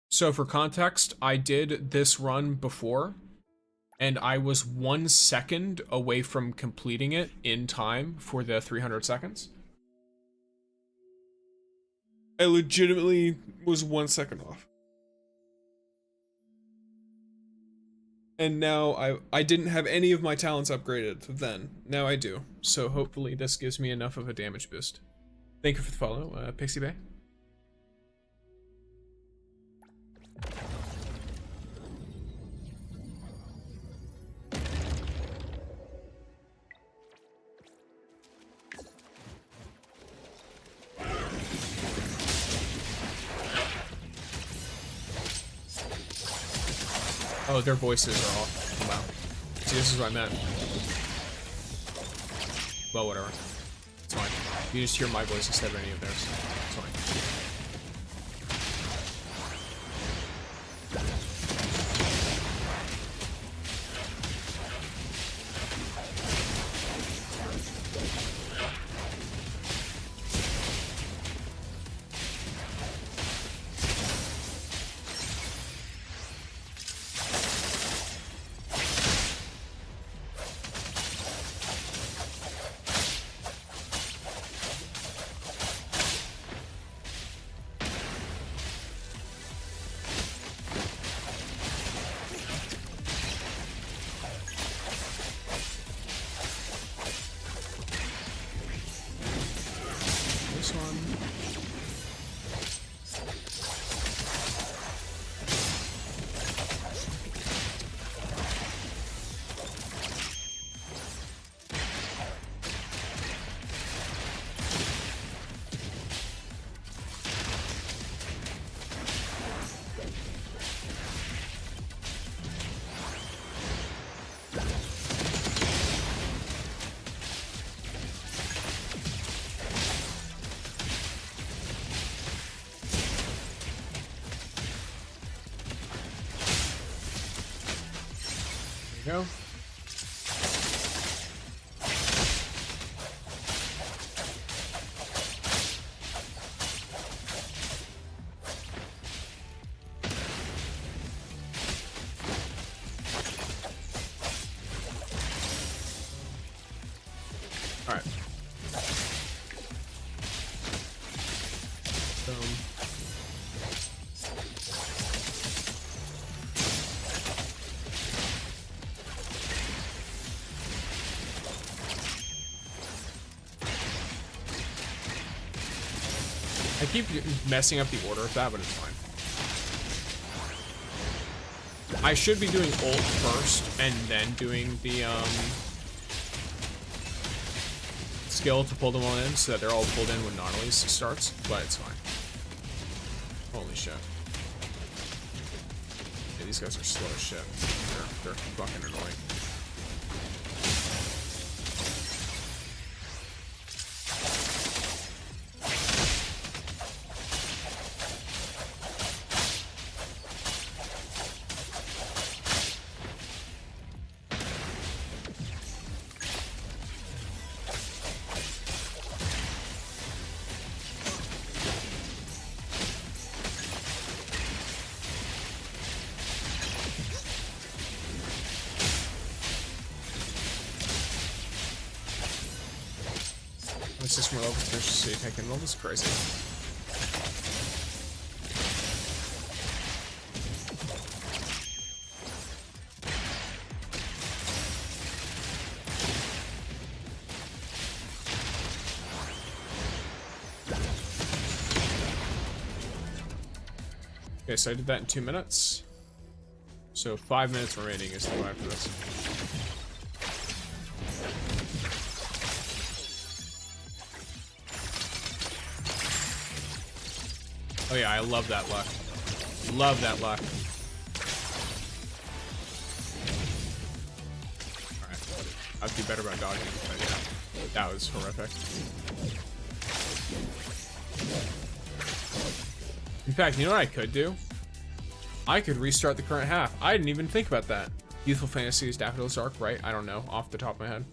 So for context, I did this run before, and I was 1 second away from completing it in time for the 300 seconds. I legitimately was 1 second off. And now I didn't have any of my talents upgraded then. Now I do. So hopefully this gives me enough of a damage boost. Thank you for the follow, Pixie Bay. Oh, their voices are off. Wow. See, this is what I meant. Well, whatever. It's fine. You just hear my voice instead of any of theirs. It's fine. Go. All right. I keep messing up the order of that, but it's fine. I should be doing ult first and then doing the skill to pull them all in so that they're all pulled in when Nautilus starts, but it's fine. Holy shit. Yeah, these guys are slow as shit. They're fucking annoying. It's just more level 3 so you can't get level. This is crazy. Okay, so I did that in 2 minutes. So 5 minutes remaining is the time for this. Oh yeah, I love that luck. Love that luck. Alright. I have to be better about dodging, but yeah. That was horrific. In fact, you know what I could do? I could restart the current half. I didn't even think about that. Youthful Fantasy is Daffodil's arc, right? I don't know, off the top of my head.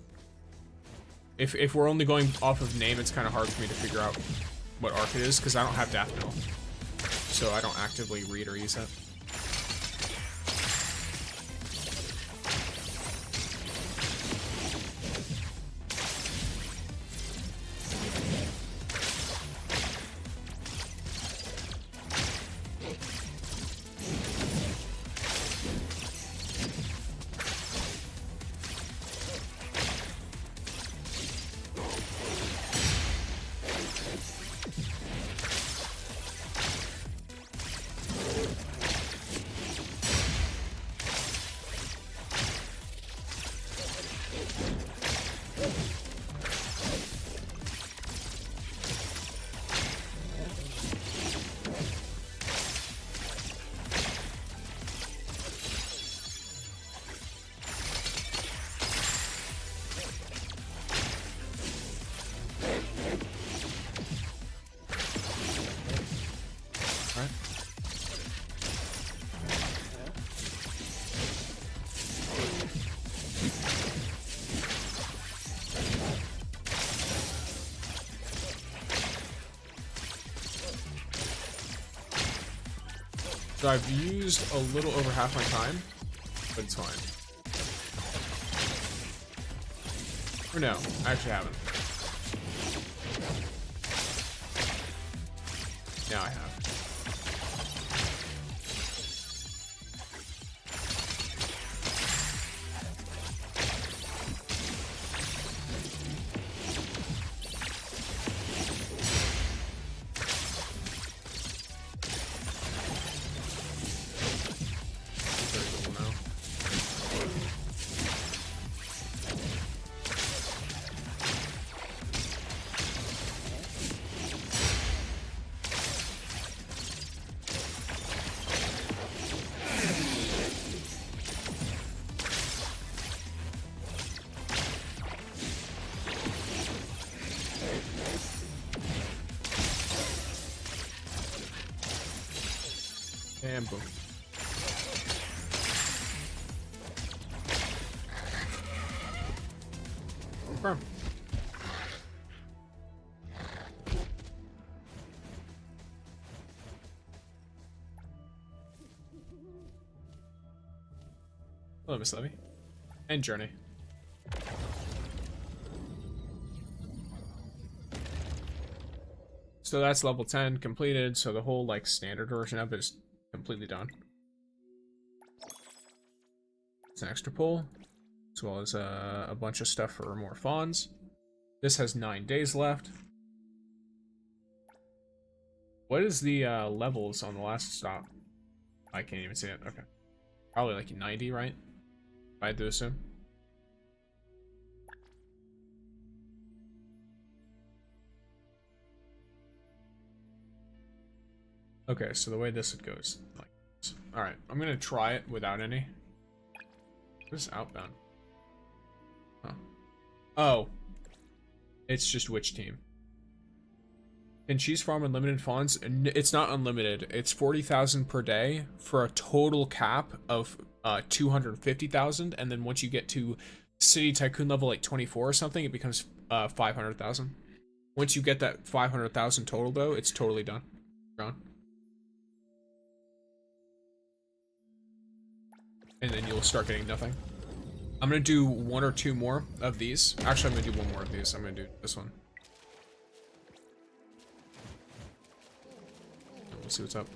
If we're only going off of name, it's kind of hard for me to figure out what arc it is, because I don't have Daffodil. So I don't actively read or use it. So I've used a little over half my time, but it's fine. Or no, I actually haven't. Now I have. And boom. Confirm. Hello, Miss Levy. And Journey. So that's level 10 completed, so the whole like standard version of it is completely done. It's an extra pull, as well as a bunch of stuff for more fons. This has 9 days left. What is the levels on the last stop? I can't even see it. Okay. Probably like 90, right? I had to assume. Okay, so the way this would go is like this. Alright, I'm gonna try it without any. What is outbound? Huh. Oh. It's just which team. Can choose from unlimited funds? It's not unlimited. It's 40,000 per day for a total cap of 250,000, and then once you get to City Tycoon level like 24 or something, it becomes 500,000. Once you get that 500,000 total though, it's totally done. Gone. And then you'll start getting nothing. I'm gonna do 1 or 2 more of these. Actually, I'm gonna do 1 more of these. I'm gonna do this one. We'll see what's up.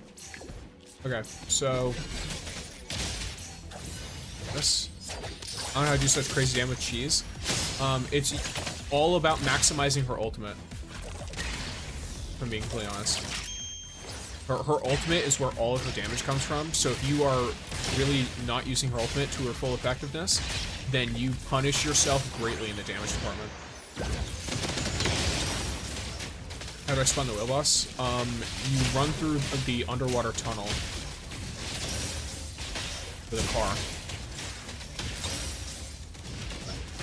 Okay, so this. I don't know how to do such crazy damage with cheese. It's all about maximizing her ultimate. If I'm being completely honest. Her ultimate is where all of her damage comes from, so if you are really not using her ultimate to her full effectiveness, then you punish yourself greatly in the damage department. How do I spawn the whale boss? You run through the underwater tunnel with a car.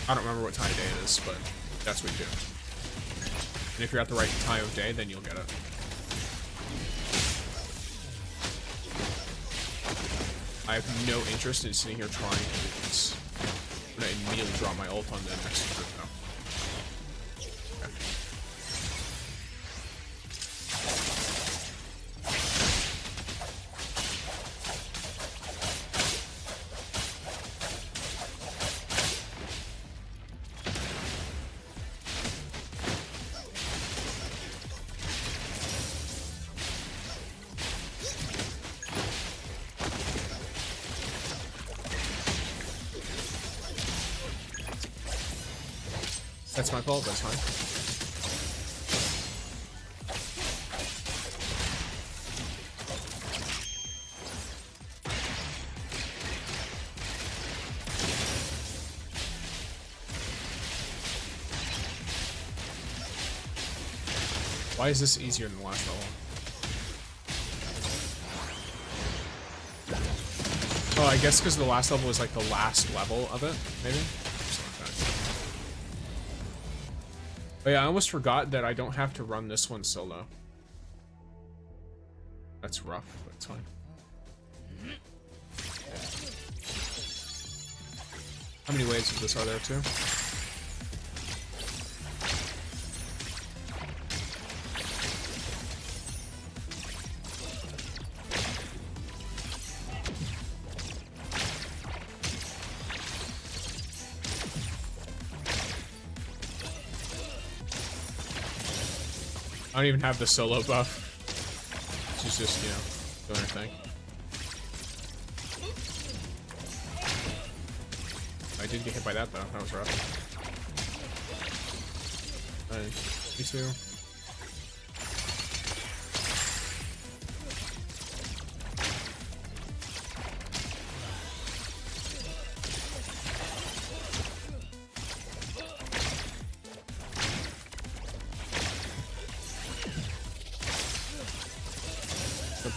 I don't remember what time of day it is, but that's what you do. And if you're at the right time of day, then you'll get it. I have no interest in sitting here trying to do this. I'm gonna immediately drop my ult on the next group now. Okay. That's my fault, that's fine. Why is this easier than the last level? Oh, I guess because the last level was like the last level of it, maybe? But yeah, I almost forgot that I don't have to run this one solo. That's rough, but it's fine. How many waves of this are there too? I don't even have the solo buff. She's just, you know, doing her thing. I did get hit by that though. That was rough. Me too.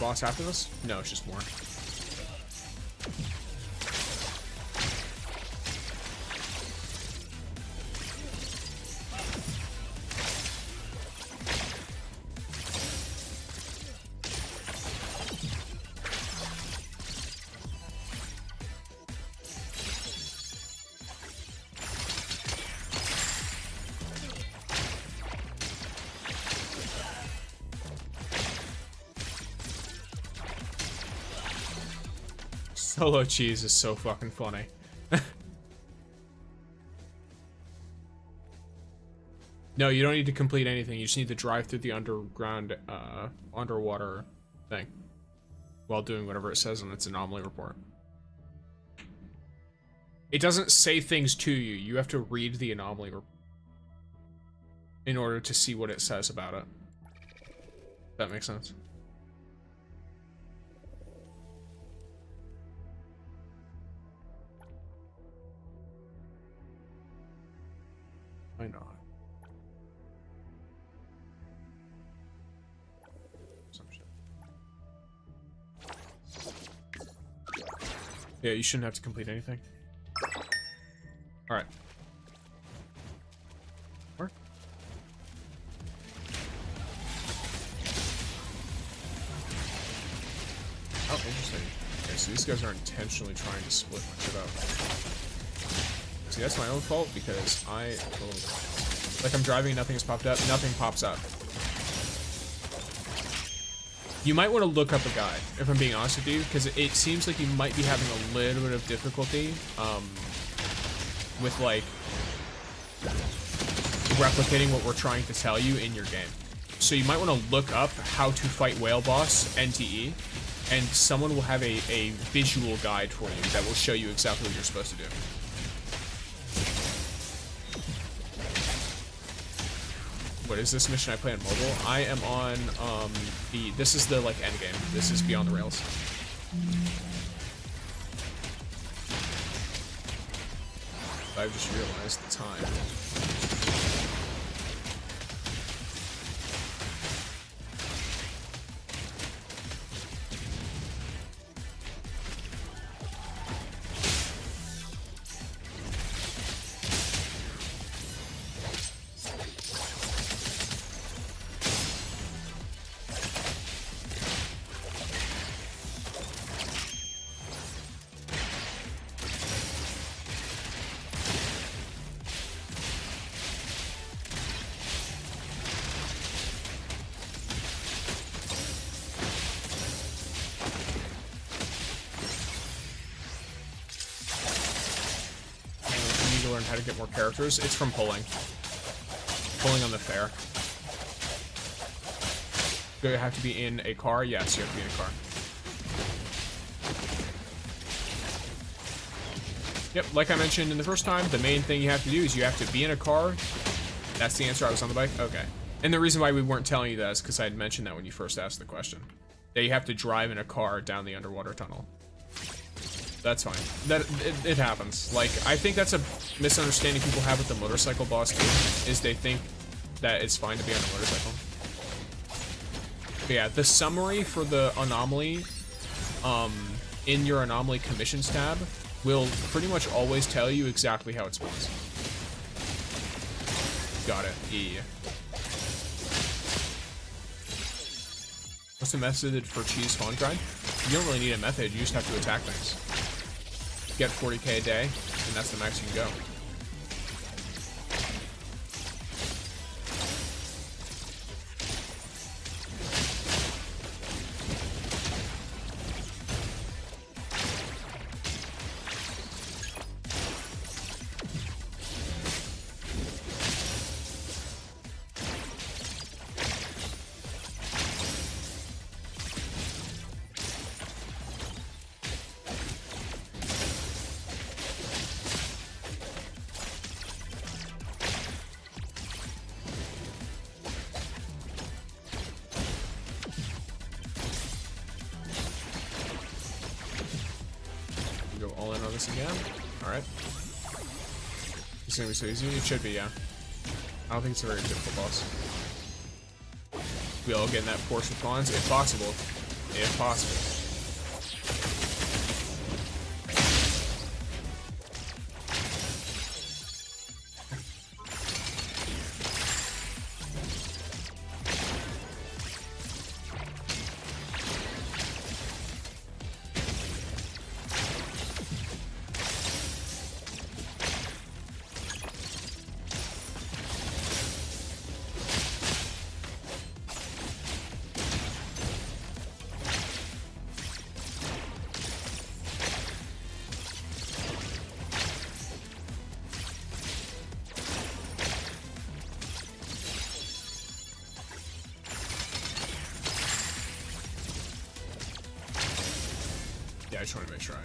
Boss after this? No, it's just more. Solo cheese is so fucking funny. No, you don't need to complete anything. You just need to drive through the underground, underwater thing while doing whatever it says on its anomaly report. It doesn't say things to you. You have to read the anomaly report in order to see what it says about it. That makes sense. Why not? Some shit. Yeah, you shouldn't have to complete anything. Alright. Work. Oh, interesting. Okay, so these guys are intentionally trying to split my shit up. See, that's my own fault because I totally... Like, I'm driving and nothing has popped up. Nothing pops up. You might want to look up a guide, if I'm being honest with you, because it seems like you might be having a little bit of difficulty with, like, replicating what we're trying to tell you in your game. So you might want to look up how to fight whale boss, NTE, and someone will have a visual guide for you that will show you exactly what you're supposed to do. What is this mission I play on mobile? I am on this is the like end game. This is Beyond the Rails. I've just realized the time. Learn how to get more characters. It's from pulling on the fair. Do you have to be in a car? Yes, you have to be in a car. Yep, like I mentioned in the first time, the main thing you have to do is you have to be in a car. That's the answer. I was on the bike. Okay. And the reason why we weren't telling you that is because I had mentioned that when you first asked the question, that you have to drive in a car down the underwater tunnel. That's fine. It happens. Like, I think that's a misunderstanding people have with the motorcycle boss game, is they think that it's fine to be on a motorcycle. But yeah, the summary for the anomaly, in your anomaly commissions tab, will pretty much always tell you exactly how it spawns. Got it. Yeah. What's the method for cheese fawn grind? You don't really need a method, you just have to attack things. Get 40k a day, and that's the max you can go. This again. Alright. It's gonna be so easy. It should be, yeah. I don't think it's a very difficult boss. We all get in that portion of fawns, if possible. If possible. Yeah, I just want to make sure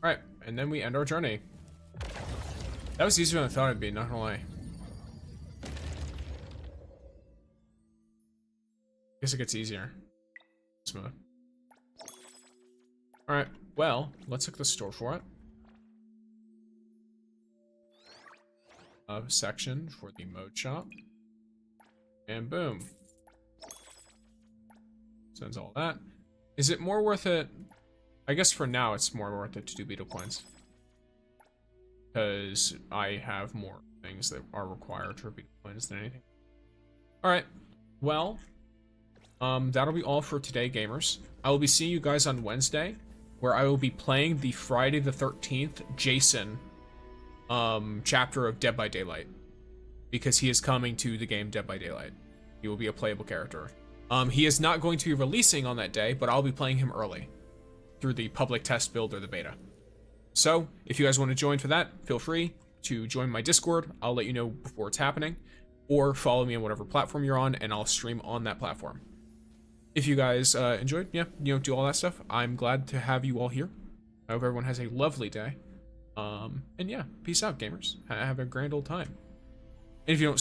Alright, and then we end our journey. That was easier than I thought it'd be, not gonna lie. Guess it gets easier. Smooth. Alright, well, let's look at the store for it. A section for the mode shop. And boom. Sends all that. Is it more worth it? I guess for now it's more worth it to do beetle coins. Because I have more things that are required for beetle coins than anything. Alright. Well, that'll be all for today, gamers. I will be seeing you guys on Wednesday, where I will be playing the Friday the 13th Jason chapter of Dead by Daylight. Because he is coming to the game Dead by Daylight. He will be a playable character. He is not going to be releasing on that day, but I'll be playing him early through the public test build or the beta. So, if you guys want to join for that, feel free to join my Discord. I'll let you know before it's happening, or follow me on whatever platform you're on, and I'll stream on that platform. If you guys enjoyed, do all that stuff, I'm glad to have you all here. I hope everyone has a lovely day, And yeah, peace out, gamers. Have a grand old time. And if you don't